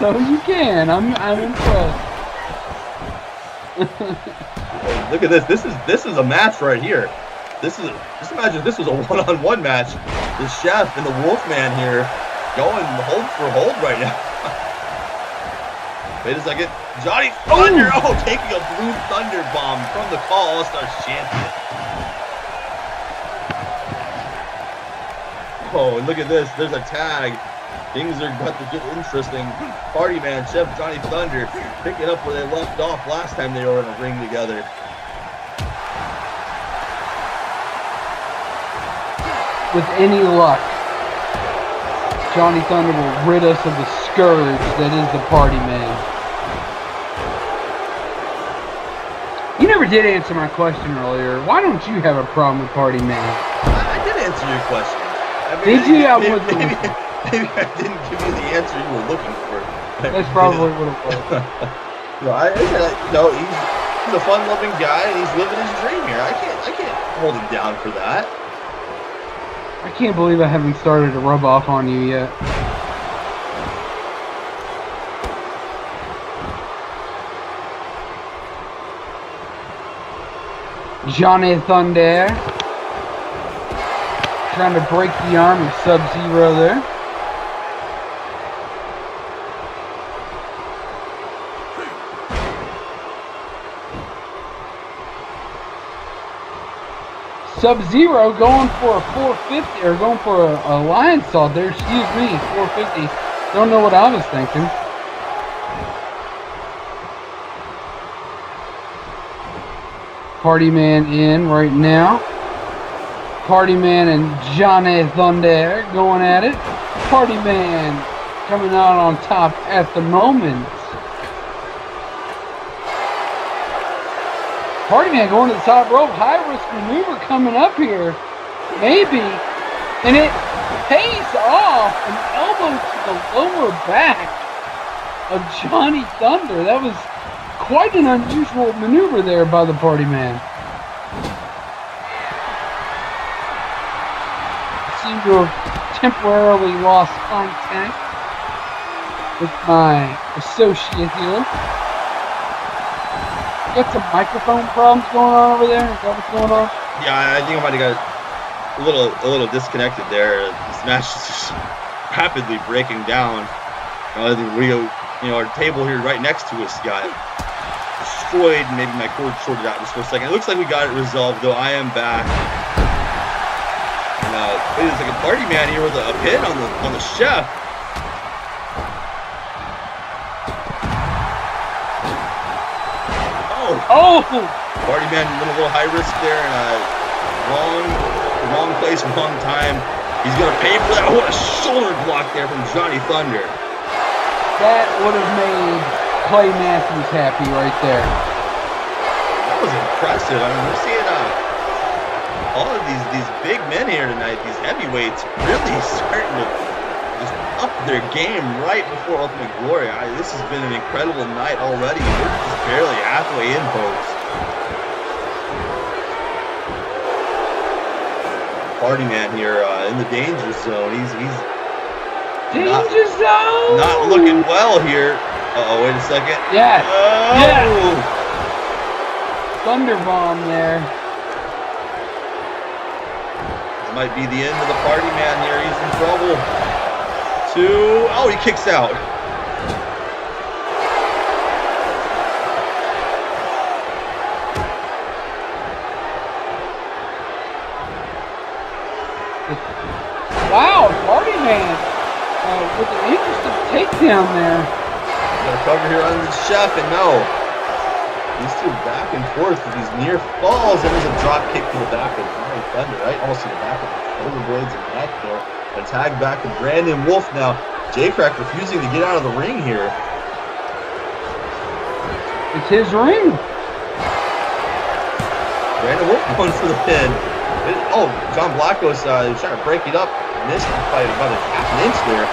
So you can. I'm impressed. Look at this. This is a match right here. Just imagine if this was a one-on-one match. The Chef and the Wolfman here going hold for hold right now. Wait a second. Johnny Thunder! Oh, taking a blue thunder bomb from the Call All-Stars champion. Oh, and look at this. There's a tag. Things are about to get interesting. Party Man, Chef Johnny Thunder, picking up where they left off last time they were in a ring together. With any luck, Johnny Thunder will rid us of the scourge that is the Party Man. You never did answer my question earlier. Why don't you have a problem with Party Man? I did answer your question. Did you? Maybe I didn't give you the answer you were looking for. That's probably what it was. He's a fun-loving guy and he's living his dream here. I can't hold him down for that. I can't believe I haven't started to rub off on you yet. Johnny Thunder trying to break the arm of Sub-Zero there. Sub-Zero going for a 450, or going for a lion salt there, excuse me, 450. Don't know what I was thinking. Party Man in right now. Party Man and Johnny Thunder going at it. Party Man coming out on top at the moment. Party Man going to the top rope. High risk maneuver coming up here. Maybe. And it pays off. An elbow to the lower back of Johnny Thunder. That was quite an unusual maneuver there by the Party Man. seem to have temporarily lost contact with my associate here. Got some microphone problems going on over there? Is that what's going on? Yeah, I think I might have got a little disconnected there. This match is just rapidly breaking down. Our table here right next to us got destroyed. Maybe my cord shorted out just for a second. It looks like we got it resolved, though. I am back. And it's like a party man here with a pin on the chef. Oh! Party man went a little high risk there, and wrong place, wrong time. He's gonna pay for that. What a shoulder block there from Johnny Thunder. That would have made Clay Matthews happy right there. That was impressive. I mean, we're seeing all of these big men here tonight, these heavyweights, really starting to just up their game right before Ultimate Glory. This has been an incredible night already. We're just barely halfway in, folks. Party man here in the danger zone. He's danger zone. Not looking well here. Uh-oh, wait a second. Yes. Oh. Yes. Thunder bomb there. This might be the end of the party man here. He's in trouble. Oh, he kicks out. Wow, party man with an interesting takedown there. Got a cover here on the chef, and no. These two back and forth with these near falls, and there's a drop kick to the back of Johnny Thunder, right? Almost to the back of the shoulder blades and neck there. A tag back to Brandon Wolfe now. Krack refusing to get out of the ring here. It's his ring. Brandon Wolfe going for the pin. Oh, John Blackos trying to break it up. Missed the fight about a half an inch there.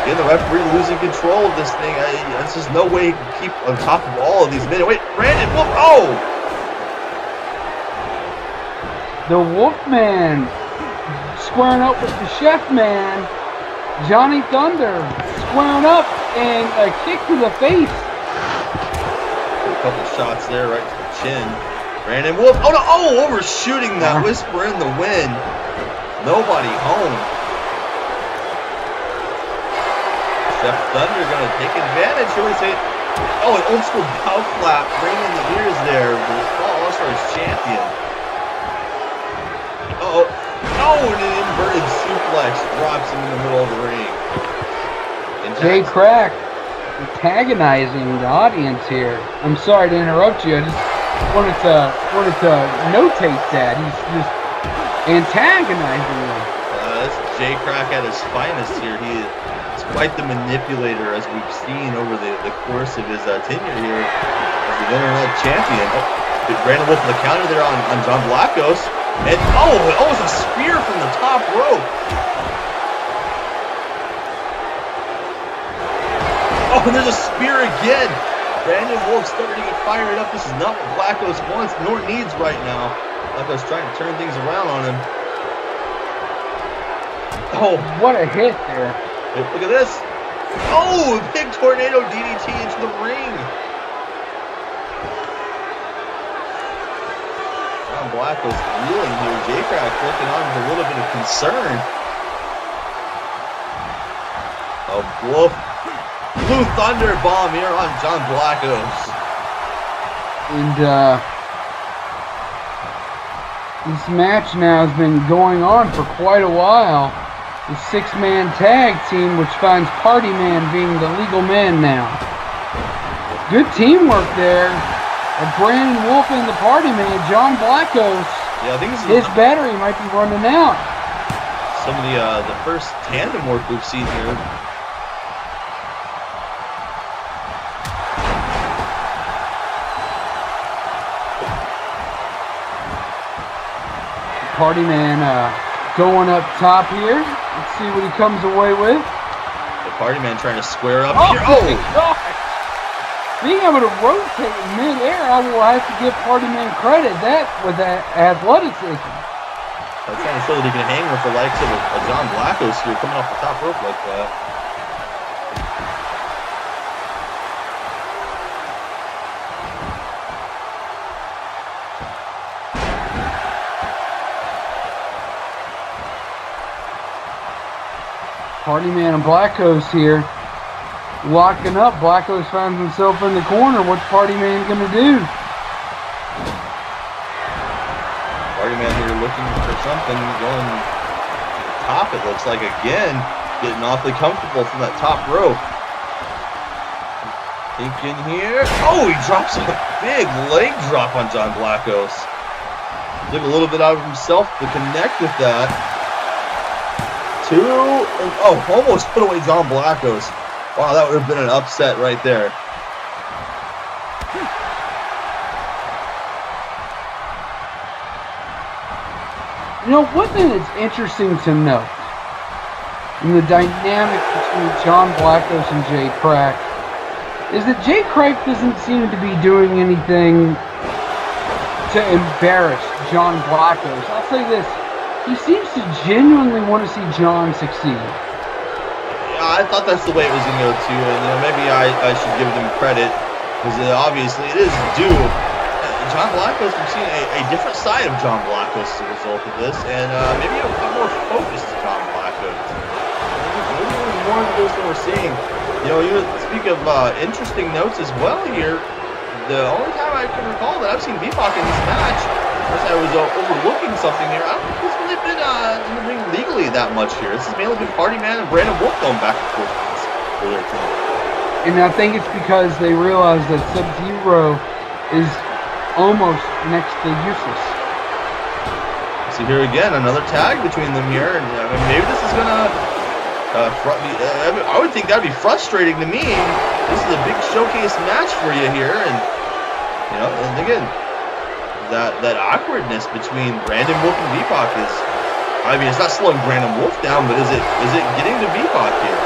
Again, the referee losing control of this thing. There's just no way to keep on top of all of these men. Wait, Brandon Wolfe. Oh! The Wolfman squaring up with the Chef Man. Johnny Thunder squaring up and a kick to the face. A couple shots there right to the chin. Brandon Wolfe. Oh no! Oh, overshooting that whisper in the wind. Nobody home. Chef Thunder gonna take advantage. Here we say, oh, an old school bow flap, ringing the ears there. The All-Stars champion. Uh oh. Oh, and an inverted suplex drops him in the middle of the ring. And Krack antagonizing the audience here. I'm sorry to interrupt you. I just wanted to notate that he's just antagonizing them. That's Krack at his finest here. He is quite the manipulator, as we've seen over the course of his tenure here as the internet champion. Oh, Brandon Wolfe the counter there on John Blackos. And oh, it's a spear from the top rope. Oh, and there's a spear again. Brandon Wolfe starting to get fired up. This is not what Blackos wants nor needs right now. Blackos trying to turn things around on him. Oh, what a hit there. Hey, look at this. Oh, big tornado DDT into the ring. Blackos reeling here. Krack looking on with a little bit of concern. Oh, Wolfe. Blue Thunder bomb here on John Blackos. And this match now has been going on for quite a while. The six-man tag team, which finds Party Man being the legal man now. Good teamwork there. Brandon Wolfe and the Party Man, John Blackos. Yeah, I think this is his battery might be running out. Some of the first tandem work we've seen here. Party Man going up top here. Let's see what he comes away with. The Party Man trying to square up here. Oh! God. Being able to rotate in mid-air, I will have to give Party Man credit with that athleticism. trying to show that he can hang with the likes of a John Blackos here coming off the top rope like that. Party Man and Blackos here. Locking up. Blackos finds himself in the corner. What's Party Man going to do? Party Man here looking for something, going to the top, it looks like again, getting awfully comfortable from that top rope. Thinking here. Oh, he drops a big leg drop on John Blackos. Took a little bit out of himself to connect with that. Two, and oh, almost put away John Blackos. Wow, that would have been an upset right there. You know, one thing that's interesting to note in the dynamic between John Blackos and Jay Krack is that Jay Krack doesn't seem to be doing anything to embarrass John Blackos. I'll say this, he seems to genuinely want to see John succeed. Yeah, I thought that's the way it was going to go too, and maybe I should give them credit, because obviously it is due. John Blackos, we've seen a different side of John Blackos as a result of this, and maybe a more focused John Blackos. Maybe more of this than we're seeing. You know, you speak of interesting notes as well here. The only time I can recall that I've seen V-Pac in this match, unless I was overlooking something here, I don't think he's really been in the ring legally that much here. This has mainly been Party Man and Brandon Wolfe going back and forth for their team. And I think it's because they realize that Sub-Zero is almost next to useless. See here again, another tag between them here, and maybe this is gonna I would think that'd be frustrating to me. This is a big showcase match for you here, and you know, and again, that awkwardness between Brandon Wolfe and V-Pac is, I mean, it's not slowing Brandon Wolfe down, but is it getting to V-Pac here?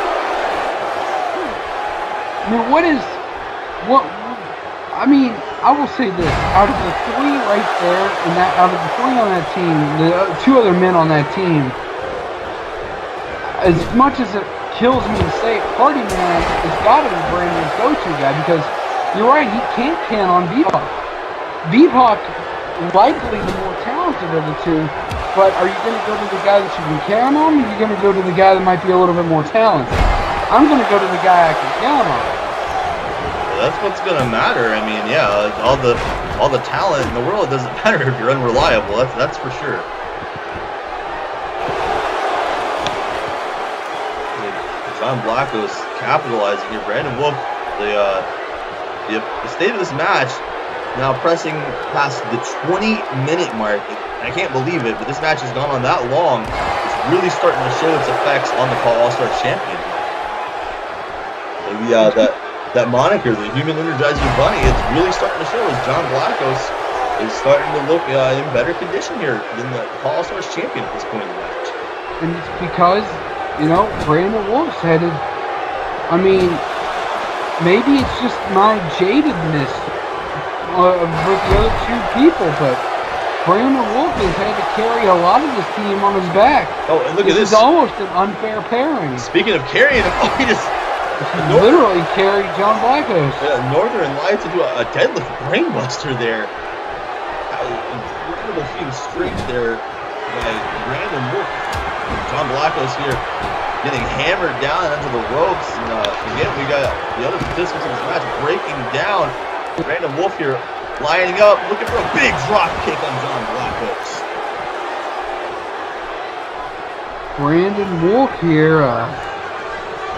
I mean, I will say this, out of the three right there, and out of the three on that team, the two other men on that team, as much as it kills me to say it, Party Man has got to be Brandon's go-to guy, because you're right, he can't count on V-Pac. V-Pac, likely the more talented of the two, but are you going to go to the guy that you can count on, or are you going to go to the guy that might be a little bit more talented? I'm going to go to the guy I can count on. That's what's gonna matter. I mean, yeah, all the talent in the world doesn't matter if you're unreliable. That's for sure. John Blackos capitalizing here. Brandon Wolfe, the state of this match now pressing past the 20-minute mark. I can't believe it, but this match has gone on that long. It's really starting to show its effects on the Call All-Star champion. Maybe that moniker, the Human Energizer Bunny, it's really starting to show as John Blackos is starting to look in better condition here than the All-Stars champion at this point in the match. And it's because, you know, Brandon Wolfe's headed, I mean, maybe it's just my jadedness with the other two people, but Brandon Wolfe has had to carry a lot of this team on his back. Oh, and look at this. This is almost an unfair pairing. Speaking of carrying him, he just literally carried John Blackos. Yeah, Northern Lights to do a deadlift brainbuster there. Incredible feat of strength there by Brandon Wolfe. John Blackos here getting hammered down into the ropes. And again, we got the other participants in this match breaking down. Brandon Wolfe here lining up, looking for a big drop kick on John Blackos. Brandon Wolfe here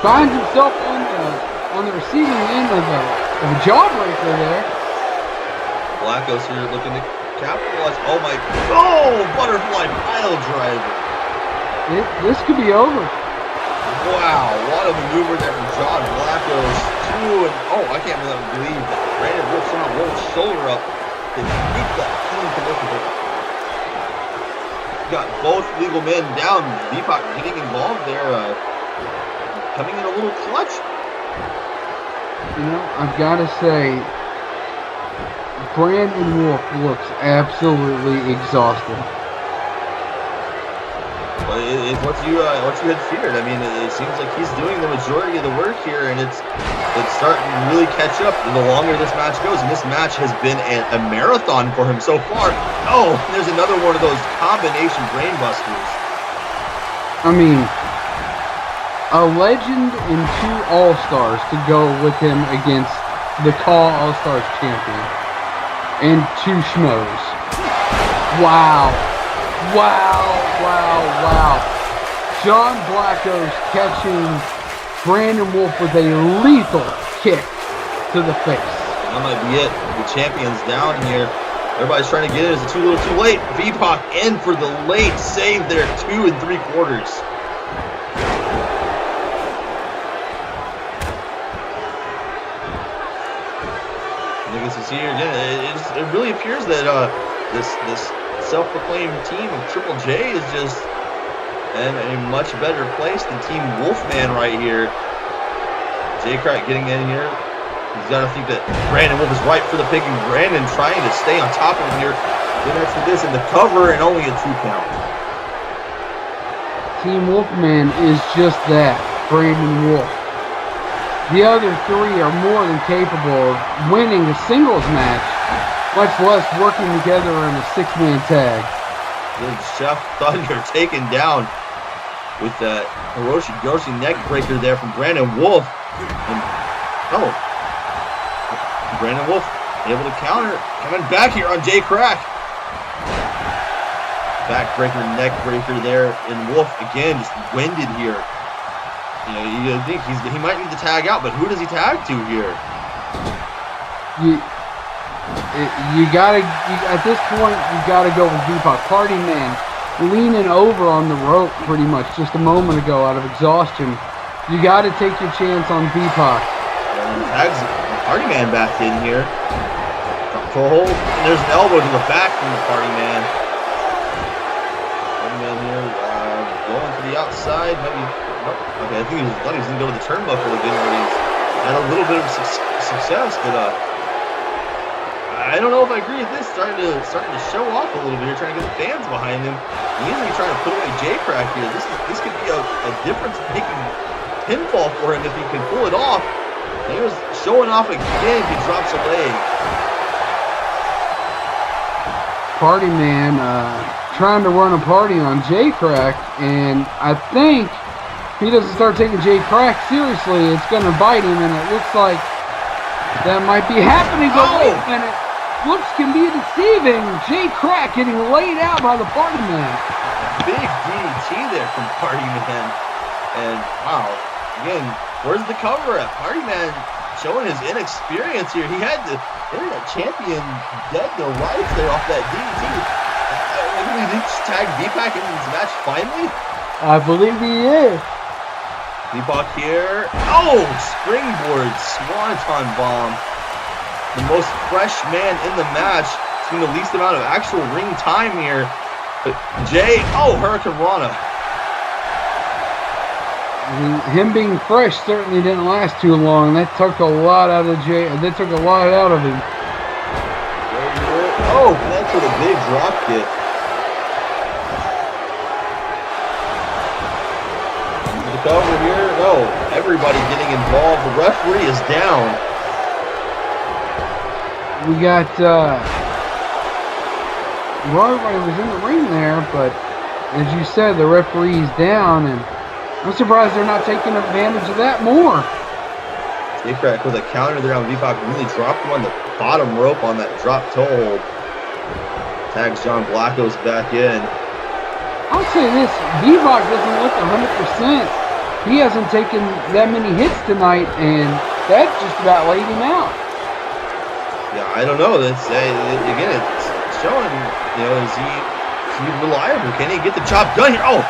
finds himself on the receiving end of a jawbreaker there. Blackos here looking to capitalize. Oh my! Oh, butterfly pile driver. This could be over. Wow, what a maneuver there from John Blackos. I can't believe that Brandon Wolfe somehow rolled his shoulder up to keep that clean connection. Got both legal men down. V-Pac getting involved there. Coming in a little clutch. You know, I've got to say, Brandon Wolfe looks absolutely exhausted. it's what you had feared. I mean, it seems like he's doing the majority of the work here, and it's starting to really catch up the longer this match goes. And this match has been a marathon for him so far. Oh, there's another one of those combination brainbusters. I mean, a legend and 2 All-Stars to go with him against the Call All-Stars champion. And 2 schmoes. Wow. John Blackos catching Brandon Wolfe with a lethal kick to the face. That might be it. The champion's down here. Everybody's trying to get it. Is it too little too late? V-Pac in for the late save there. 2 3/4. Here again, it really appears that this self-proclaimed team of Triple J is just in a much better place than Team Wolfman right here. Krack getting in here. He's got to think that Brandon Wolfe is right for the picking. Brandon trying to stay on top of him here. Then after this in the cover and only a 2 count. Team Wolfman is just that, Brandon Wolfe. The other 3 are more than capable of winning a singles match, much less working together in a 6-man tag. Good Chef Thunder taken down with that Hiroshi neck breaker there from Brandon Wolfe. And, Brandon Wolfe able to counter. Coming back here on Krack. Backbreaker, neck breaker there. And Wolfe again just winded here. You know, you think he might need to tag out, but who does he tag to here? At this point, you gotta go with V-Pac. Party Man leaning over on the rope pretty much just a moment ago out of exhaustion. You gotta take your chance on V-Pac. Tags Party Man back in here. Hold. And there's an elbow to the back from the Party Man. Party Man here going to the outside, maybe. Okay, I thought he was going to go to the turnbuckle again, where he's had a little bit of success, but I don't know if I agree with this. Starting to show off a little bit here, trying to get the fans behind him. He's going to be trying to put away Krack here. This could be a difference-making pinfall for him if he can pull it off. And he was showing off again. He drops a leg. Party Man trying to run a party on Krack, and I think if he doesn't start taking Krack seriously, it's going to bite him, and it looks like that might be happening. But wait a minute. Looks can be deceiving. Krack getting laid out by the Party Man. Big DDT there from Party Man. And, wow, again, where's the cover at? Party Man showing his inexperience here. He had that champion dead to rights there off that DDT. Did he just tag V-Pac into this match finally? I believe he is. V-Pac here. Oh, springboard swanton bomb. The most fresh man in the match. Seeing the least amount of actual ring time here. Hurricane Rana. Him being fresh certainly didn't last too long. That took a lot out of That took a lot out of him. Oh, that's with a big drop kick. The cover here. No, everybody getting involved. The referee is down. We got everybody was in the ring there, but as you said, the referee's down, and I'm surprised they're not taking advantage of that more. Krack with a counter there on V-Pac, really dropped him on the bottom rope on that drop toe hold. Tags John Blackos back in. I'll say this, V-Pac doesn't look 100%. He hasn't taken that many hits tonight, and that just about laid him out. Yeah, I don't know. That's again, it's showing. You know, is he reliable? Can he get the job done here? Oh,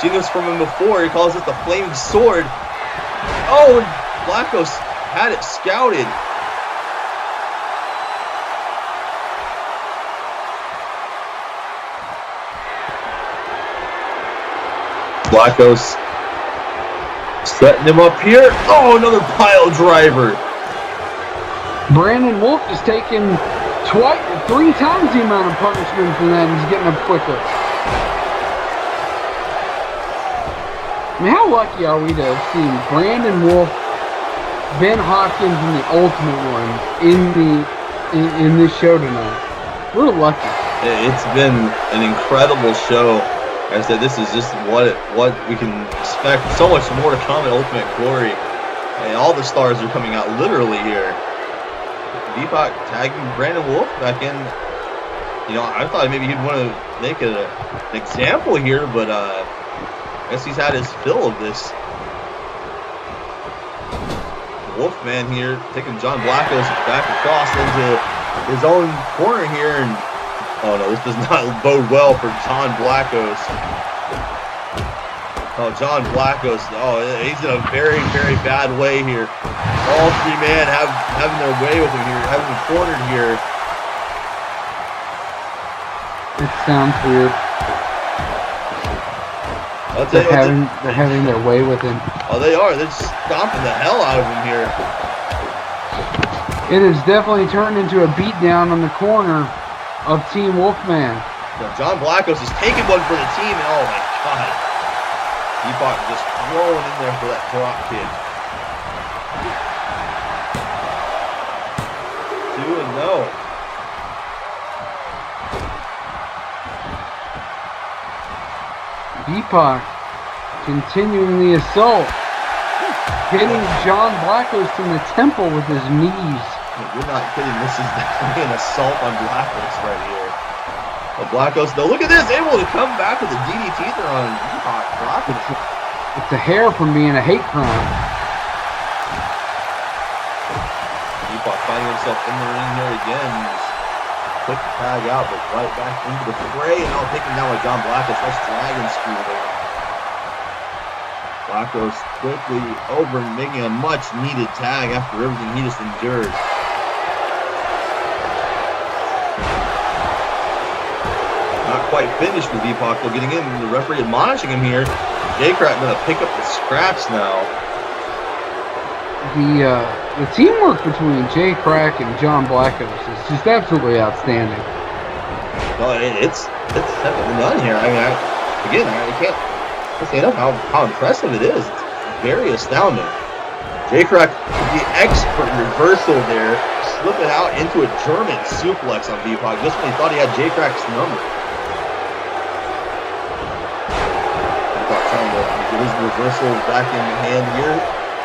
seen this from him before. He calls it the flaming sword. Oh, and Blackos had it scouted. Blackos setting him up here. Oh, another pile driver. Brandon Wolfe is taking 3 times the amount of punishment for that, and he's getting up quicker. I mean, how lucky are we to have seen Brandon Wolfe, Ben Hopkins, and the Ultimate One in this show tonight? We're lucky. It's been an incredible show. Like I said, this is just what we can expect. So much more to come in Ultimate Glory. And all the stars are coming out literally here. V-Pac tagging Brandon Wolfe back in. You know, I thought maybe he'd want to make an example here, but I guess he's had his fill of this. Wolfman here taking John Blackos back across into his own corner here, and oh no, this does not bode well for John Blackos. Oh, John Blackos, oh, he's in a very, very bad way here. All three men having their way with him here, having him cornered here. It sounds weird. They're having their way with him. Oh, they are. They're stomping the hell out of him here. It has definitely turned into a beatdown on the corner of Team Wolfman. Now, John Blackos is taking one for the team, and oh my god. V-Pac just throwing in there for that drop kick. 2-0. V-Pac continuing the assault, hitting John Blackos in the temple with his knees. You're not kidding. This is definitely an assault on Blackos right here. But Blackos, though, look at this, able to come back with a DDT there on V-Pac. It's a hair from being a hate crime. V-Pac finding himself in the ring here again. Just quick tag out, but right back into the fray, and now taking down with John Blackos. Nice dragon screw there. Blackos quickly over and making a much needed tag after everything he just endured. Not quite finished with V-Pac, though, getting in. The referee admonishing him here. Krack going to pick up the scraps now. The teamwork between Krack and John Blackos is just absolutely outstanding. Well, it's definitely done here. I mean, I can't say enough how impressive it is. It's very astounding. Krack, the expert reversal there, slipping out into a German suplex on V-Pac just when he thought he had Krack's number. V-Pac trying to get his reversal back in hand here.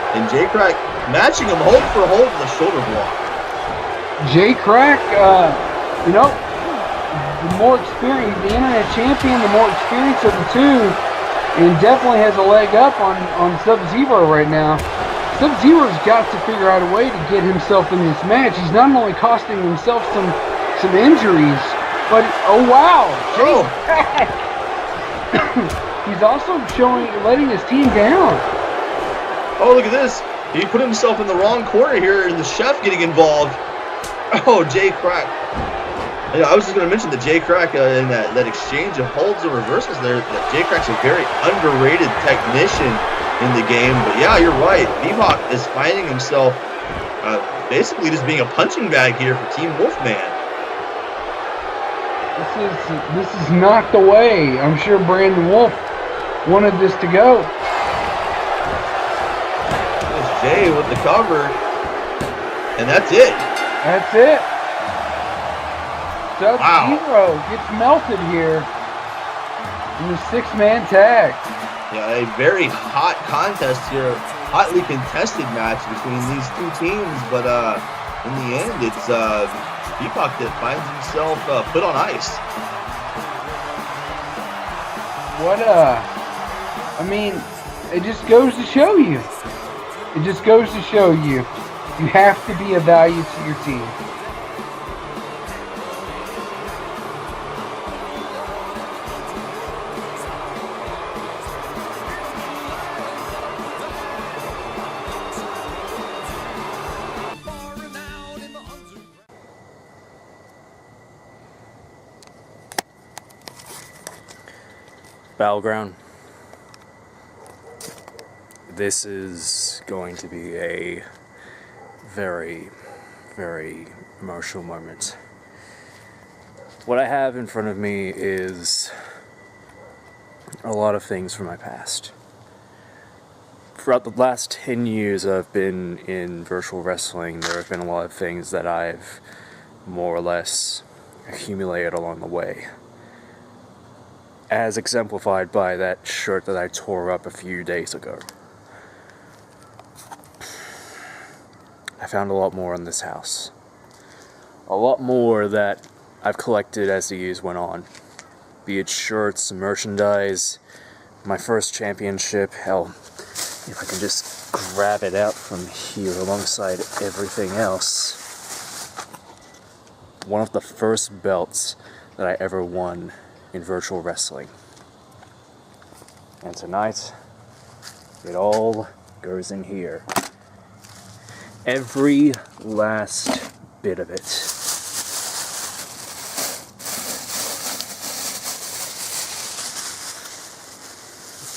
And Krack matching him hold for hold with a shoulder block. Krack, you know, the more experience, the internet champion, the more experience of the two, and definitely has a leg up on Sub-Zero right now. Sub-Zero's got to figure out a way to get himself in this match. He's not only costing himself some injuries, but oh wow, Krack. He's also letting his team down. Oh, look at this. He put himself in the wrong corner here, and the chef getting involved. Oh, Krack. I was just going to mention that Krack in that exchange of holds and reversals there, that Krack's a very underrated technician in the game. But yeah, you're right. V-Pac is finding himself basically just being a punching bag here for Team Wolfman. This is not the way I'm sure Brandon Wolfe wanted this to go. Jay with the cover, and that's it. That's it. Sub-Zero gets melted here in the six-man tag. Yeah, a very hot contest here, hotly contested match between these two teams, but in the end, it's V-Pac that finds himself put on ice. I mean, it just goes to show you. It just goes to show you have to be a value to your team. Battleground. This is going to be a very, very emotional moment. What I have in front of me is a lot of things from my past. throughout the last 10 years I've been in virtual wrestling, there have been a lot of things that I've more or less accumulated along the way. As exemplified by that shirt that I tore up a few days ago. I found a lot more in this house. A lot more that I've collected as the years went on. Be it shirts, merchandise, my first championship, hell, if I can just grab it out from here alongside everything else. One of the first belts that I ever won in virtual wrestling. And tonight, it all goes in here. Every last bit of it.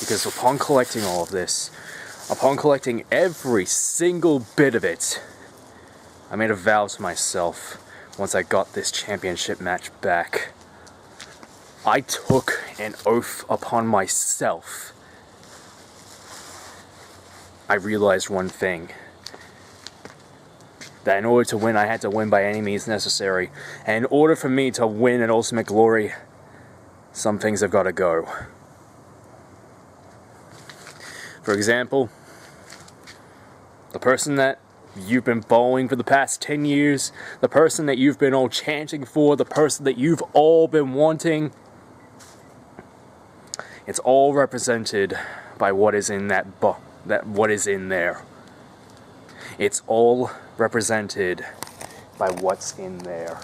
Because upon collecting all of this, upon collecting every single bit of it, I made a vow to myself once I got this championship match back. I took an oath upon myself. I realized one thing. That in order to win, I had to win by any means necessary. And in order for me to win at Ultimate Glory, some things have got to go. For example, the person that you've been following for the past 10 years, the person that you've been all chanting for, the person that you've all been wanting, it's all represented by what is in what is in there. It's all represented by what's in there.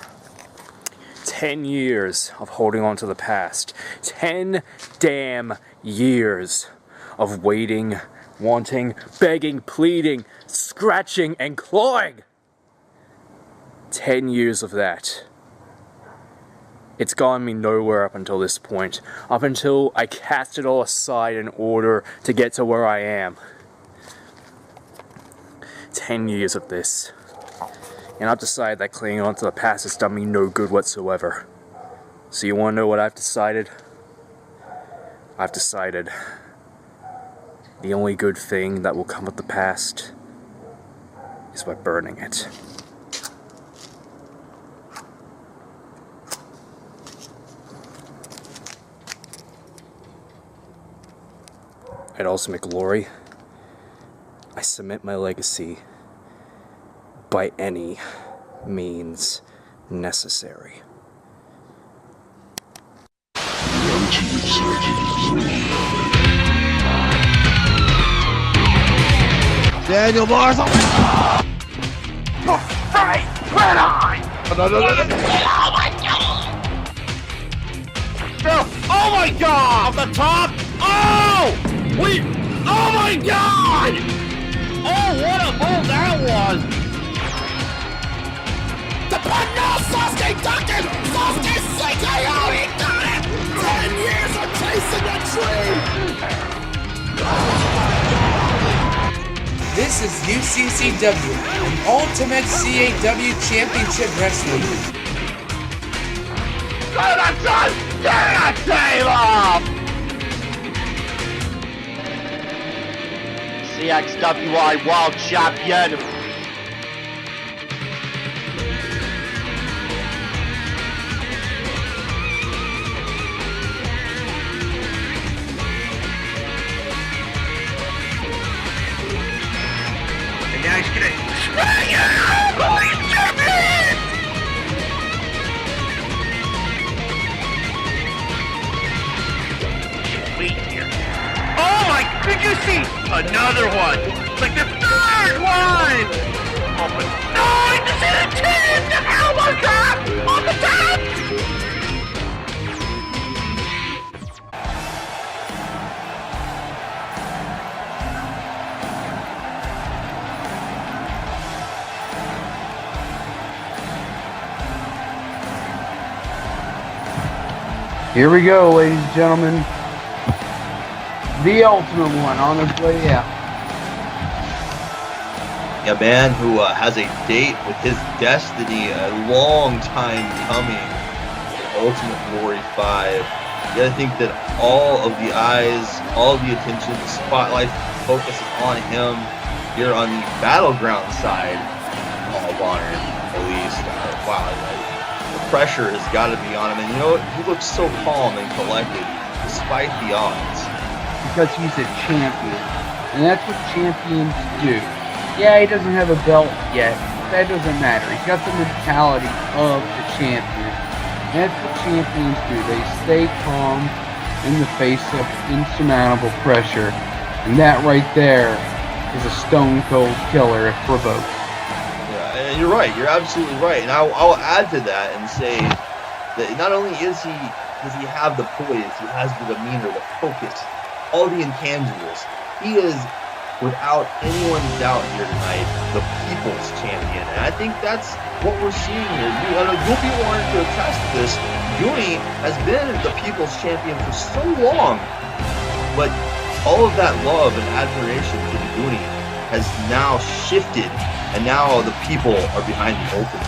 10 years of holding on to the past. 10 damn years of waiting, wanting, begging, pleading, scratching, and clawing. 10 years of that. It's gotten me nowhere up until this point. Up until I cast it all aside in order to get to where I am. 10 years of this. And I've decided that clinging on to the past has done me no good whatsoever. So you want to know what I've decided? I've decided the only good thing that will come of the past is by burning it. At Ultimate Glory, I submit my legacy by any means necessary. Daniel Mars. Oh my God! Oh my God! Off the top! Oh! Wait! Oh my God! Oh, what a move that was! The button now, Sasuke ducking! Sasuke sinking! Oh, he got it! 10 years of chasing the tree! This is UCCW, Ultimate CAW Championship Wrestling. Get a table! CXWI World Champion. And now he's gonna swing it! Police champion! Wait here. Oh my, did you see? Another one! Like the third one! Oh my, no! I just hit a 10! The elbow drop! On the top! Here we go, ladies and gentlemen. The ultimate one on its way out. A man who has a date with his destiny, a long time coming. Ultimate Glory 5. You gotta think that all of the eyes, all of the attention, the spotlight focus is on him here on the Battleground side of honor, at least. Wow, the pressure has got to be on him. And you know what? He looks so calm and collected despite the odds. Because he's a champion. And that's what champions do. Yeah, he doesn't have a belt yet. That doesn't matter. He's got the mentality of the champion. That's what champions do. They stay calm in the face of insurmountable pressure. And that right there is a stone cold killer if provoked. Yeah, and you're right. You're absolutely right. And I'll add to that and say that not only does he have the poise, he has the demeanor, the focus, all the intangibles. He is, without anyone's doubt here tonight, the people's champion. And I think that's what we're seeing here. You'll be wanting to attest to this. Goonie has been the people's champion for so long, but all of that love and admiration for the Goonie has now shifted, and now the people are behind the Ultimate.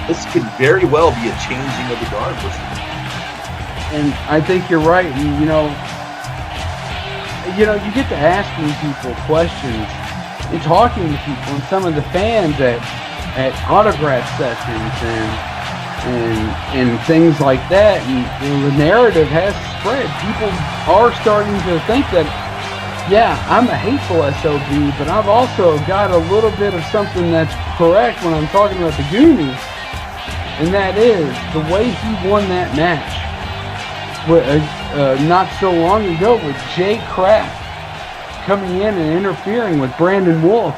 This could very well be a changing of the guard for sure. And I think you're right. And, you get to asking people questions and talking to people, and some of the fans at autograph sessions and things like that, and the narrative has spread. People are starting to think that, yeah, I'm a hateful SOB, but I've also got a little bit of something that's correct when I'm talking about the Goonie, and that is the way he won that match not so long ago with Krack coming in and interfering with Brandon Wolfe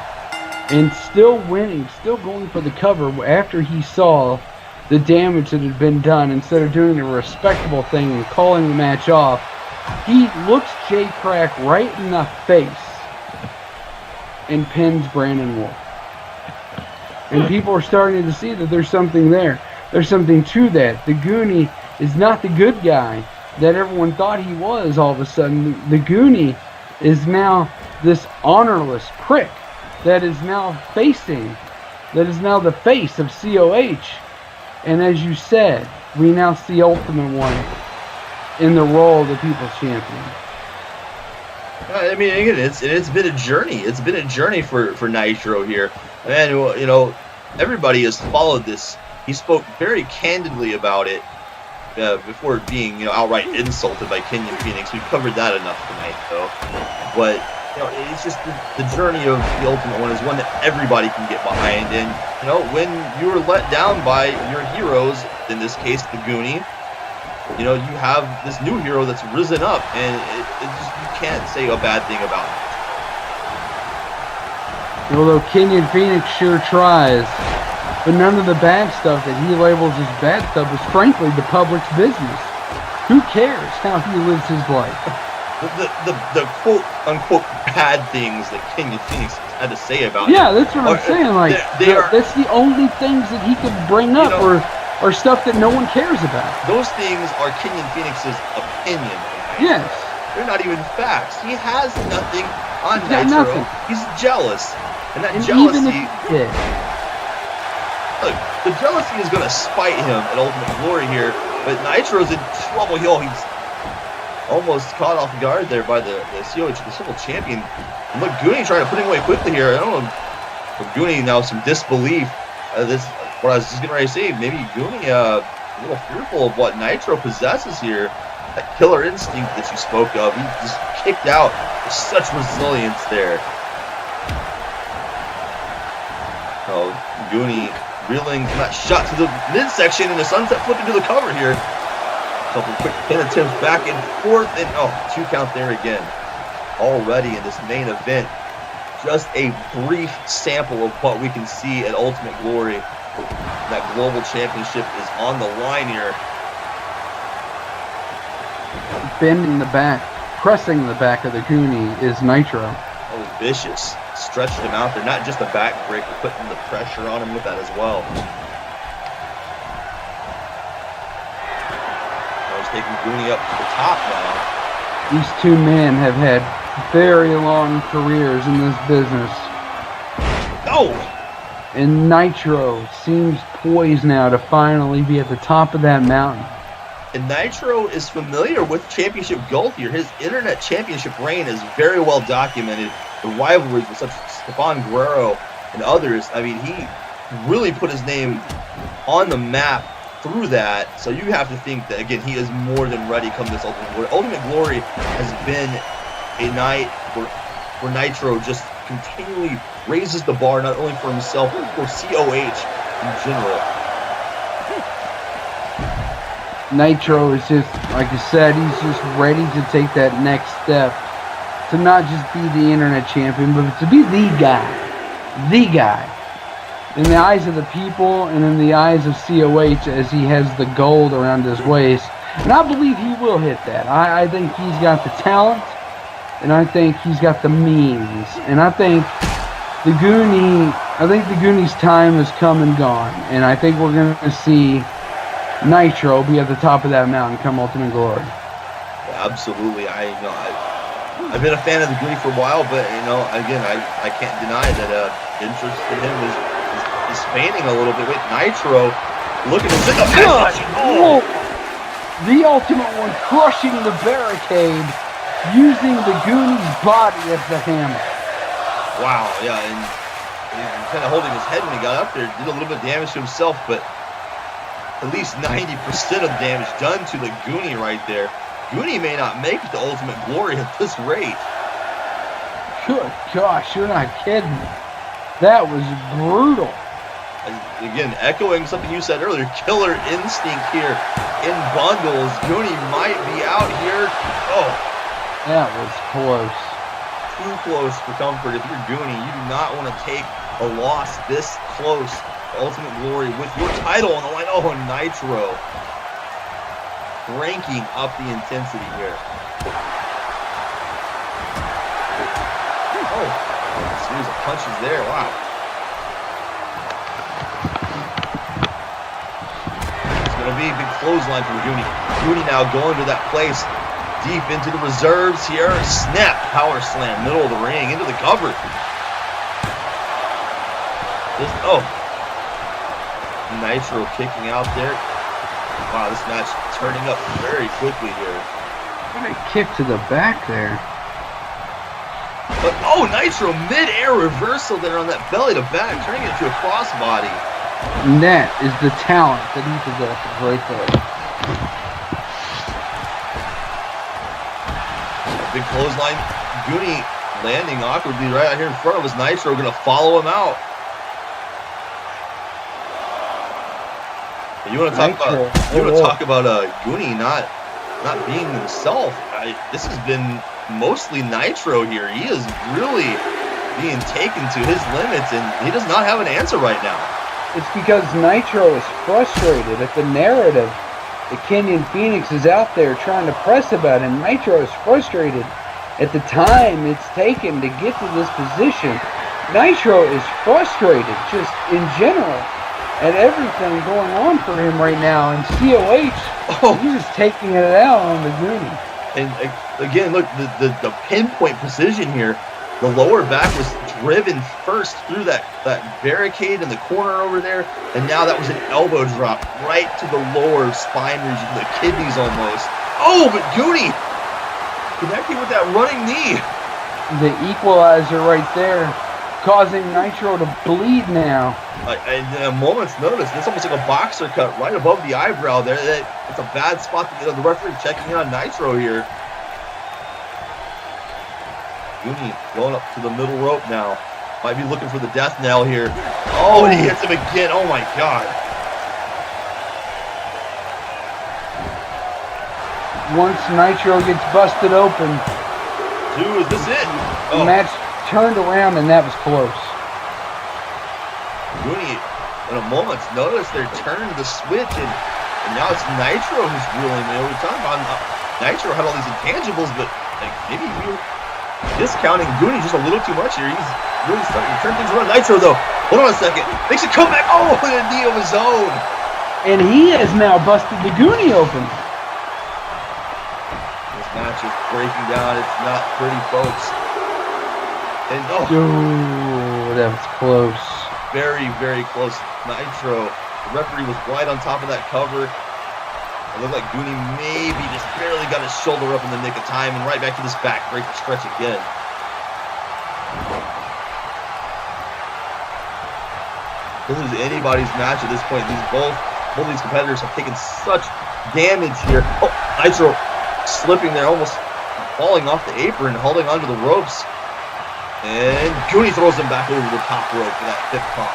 and still winning, still going for the cover after he saw the damage that had been done. Instead of doing the respectable thing and calling the match off, he looks Krack right in the face and pins Brandon Wolfe. And people are starting to see that there's something there. There's something to that. The Goonie is not the good guy that everyone thought he was all of a sudden. The Goonie is now this honorless prick that is now the face of COH. And as you said, we now see Ultimate One in the role of the People's Champion. I mean, again, it's been a journey. It's been a journey for Nitro here. And, everybody has followed this. He spoke very candidly about it before being, outright insulted by Kenyon Fenix. We covered that enough tonight, though. But, it's just the journey of the Ultimate One is one that everybody can get behind. And, when you are let down by your heroes, in this case, the Goonie, you have this new hero that's risen up, and you can't say a bad thing about it. Although Kenyon Fenix sure tries, but none of the bad stuff that he labels as bad stuff is frankly the public's business. Who cares how he lives his life? The quote unquote bad things that Kenyon Fenix had to say about him. Yeah, that's what I'm saying. Like that's the only things that he could bring up or stuff that no one cares about. Those things are Kenyon Fenix's opinion. Yes. They're not even facts. He has nothing on Nitro. Nothing. He's jealous. And that jealousy... Look, the jealousy is going to spite him at Ultimate Glory here, but Nitro's in trouble. He's almost caught off guard there by the COH, the civil champion. And look, Goonie trying to put him away quickly here. I don't know. For Goonie now some disbelief. What I was just getting ready to say, maybe Goonie a little fearful of what Nitro possesses here. That killer instinct that you spoke of, he just kicked out with such resilience there. Oh, Goonie reeling from that shot to the midsection and the sunset flip into the cover here. A couple quick pin attempts back and forth, and 2 count there again. Already in this main event, just a brief sample of what we can see at Ultimate Glory. That global championship is on the line here. Bending the back, pressing the back of the Goonie is Nitro. Oh, vicious. Stretched him out there. Not just a back breaker, putting the pressure on him with that as well. He's taking Goonie up to the top now. These two men have had very long careers in this business. Oh! And Nitro seems poised now to finally be at the top of that mountain. And Nitro is familiar with championship gold here. His internet championship reign is very well documented. The rivalries with such Stefan, Guerrero, and others. I mean, he really put his name on the map through that. So you have to think that, again, he is more than ready come this Ultimate Glory. Ultimate Glory has been a night where Nitro just continually raises the bar, not only for himself, but for COH in general. Nitro is just, like I said, he's just ready to take that next step. To not just be the internet champion, but to be the guy. The guy. In the eyes of the people and in the eyes of COH, as he has the gold around his waist. And I believe he will hit that. I think he's got the talent. And I think he's got the means. And I think the Goonies' time has come and gone. And I think we're going to see Nitro be at the top of that mountain come Ultimate Glory. Yeah, absolutely. I've been a fan of the Goonie for a while, but again, I can't deny that interest in him is fading a little bit. Wait, Nitro looking to send a message. Oh! The Ultimate One crushing the barricade, using the Goonies' body as the hammer. Wow, yeah, and he's kind of holding his head when he got up there. Did a little bit of damage to himself, but at least 90% of the damage done to the Goonie right there. Goonie may not make it to Ultimate Glory at this rate. Good gosh, you're not kidding. That was brutal. Again, echoing something you said earlier, killer instinct here in bundles. Goonie might be out here. Oh. That was close. Too close for comfort. If you're Goonie, you do not want to take a loss this close. Ultimate Glory with your title on the line. Oh, Nitro. Cranking up the intensity here. Oh, a series of punches there. Wow. It's going to be a big clothesline from Goonie. Goonie now going to that place deep into the reserves here. Snap. Power slam. Middle of the ring. Into the cover. Nitro kicking out there. Wow, this match turning up very quickly here. What a kick to the back there. But Nitro mid-air reversal there on that belly to back, turning it into a crossbody. And that is the talent that he possesses right there. Big clothesline. Goonie landing awkwardly right out here in front of us. Nitro going to follow him out. You want to talk about Goonie not being himself? This has been mostly Nitro here. He is really being taken to his limits, and he does not have an answer right now. It's because Nitro is frustrated at the narrative that Kenyon Fenix is out there trying to press about him. Nitro is frustrated at the time it's taken to get to this position. Nitro is frustrated just in general at everything going on for him right now, and COH, he's just taking it out on the Goonie. And again, look, the pinpoint precision here. The lower back was driven first through that barricade in the corner over there, and now that was an elbow drop right to the lower spine region, the kidneys almost. Oh, but Goonie connecting with that running knee. The equalizer right there, causing Nitro to bleed now. In a moment's notice, it's almost like a boxer cut right above the eyebrow there. It's a bad spot to get the referee checking in on Nitro here. Goonie going up to the middle rope now. Might be looking for the death knell here. Oh, and he hits him again. Oh my God. Once Nitro gets busted open, dude, is this it? The match turned around, and that was close. Goonie, in a moment's notice, they're turning the switch, and now it's Nitro who's ruling. We were talking about Nitro had all these intangibles, but maybe we were discounting Goonie just a little too much here. He's really starting to turn things around. Nitro, though, hold on a second, makes a comeback. Oh, with a knee of his own. And he has now busted the Goonie open. This match is breaking down. It's not pretty, folks. And Ooh, that was close. Very, very close. Nitro, the referee was right on top of that cover. It looked like Goonie maybe just barely got his shoulder up in the nick of time, and right back to this backbreaker stretch again. This is anybody's match at this point. Both of these competitors have taken such damage here. Oh, Nitro slipping there, almost falling off the apron, holding onto the ropes. And Goonie throws him back over the top rope for that fifth pop.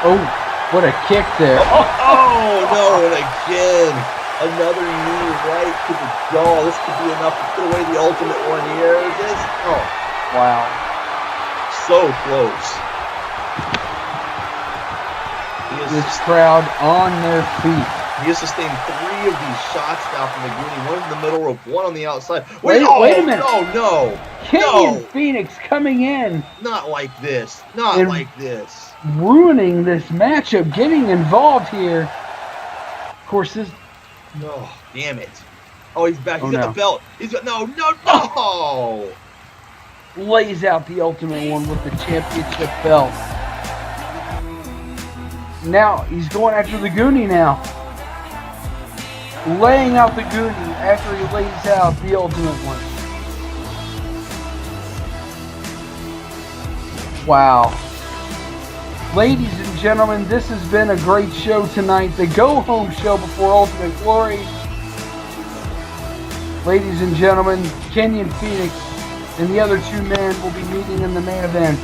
Oh, what a kick there. Oh no, and again, another knee right to the jaw. This could be enough to put away the ultimate one here. Wow. So close. This crowd on their feet. He has sustained 3 of these shots now from the Goonie. One in the middle rope, one on the outside. Wait a minute. No. Kenyon Fenix coming in. Not like this. Not like this. Ruining this matchup, getting involved here. Of course, this... No, damn it. Oh, he's back. He's Oh, got no. the belt. He's got... No. Lays out the ultimate one with the championship belt. Now, he's going after the Goonie now. Laying out the Goonie after he lays out the ultimate one. Wow. Ladies and gentlemen, this has been a great show tonight. The go-home show before Ultimate Glory. Ladies and gentlemen, Kenyon Fenix and the other 2 men will be meeting in the main event.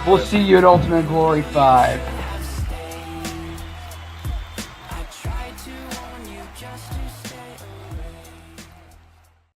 We'll see you at Ultimate Glory 5.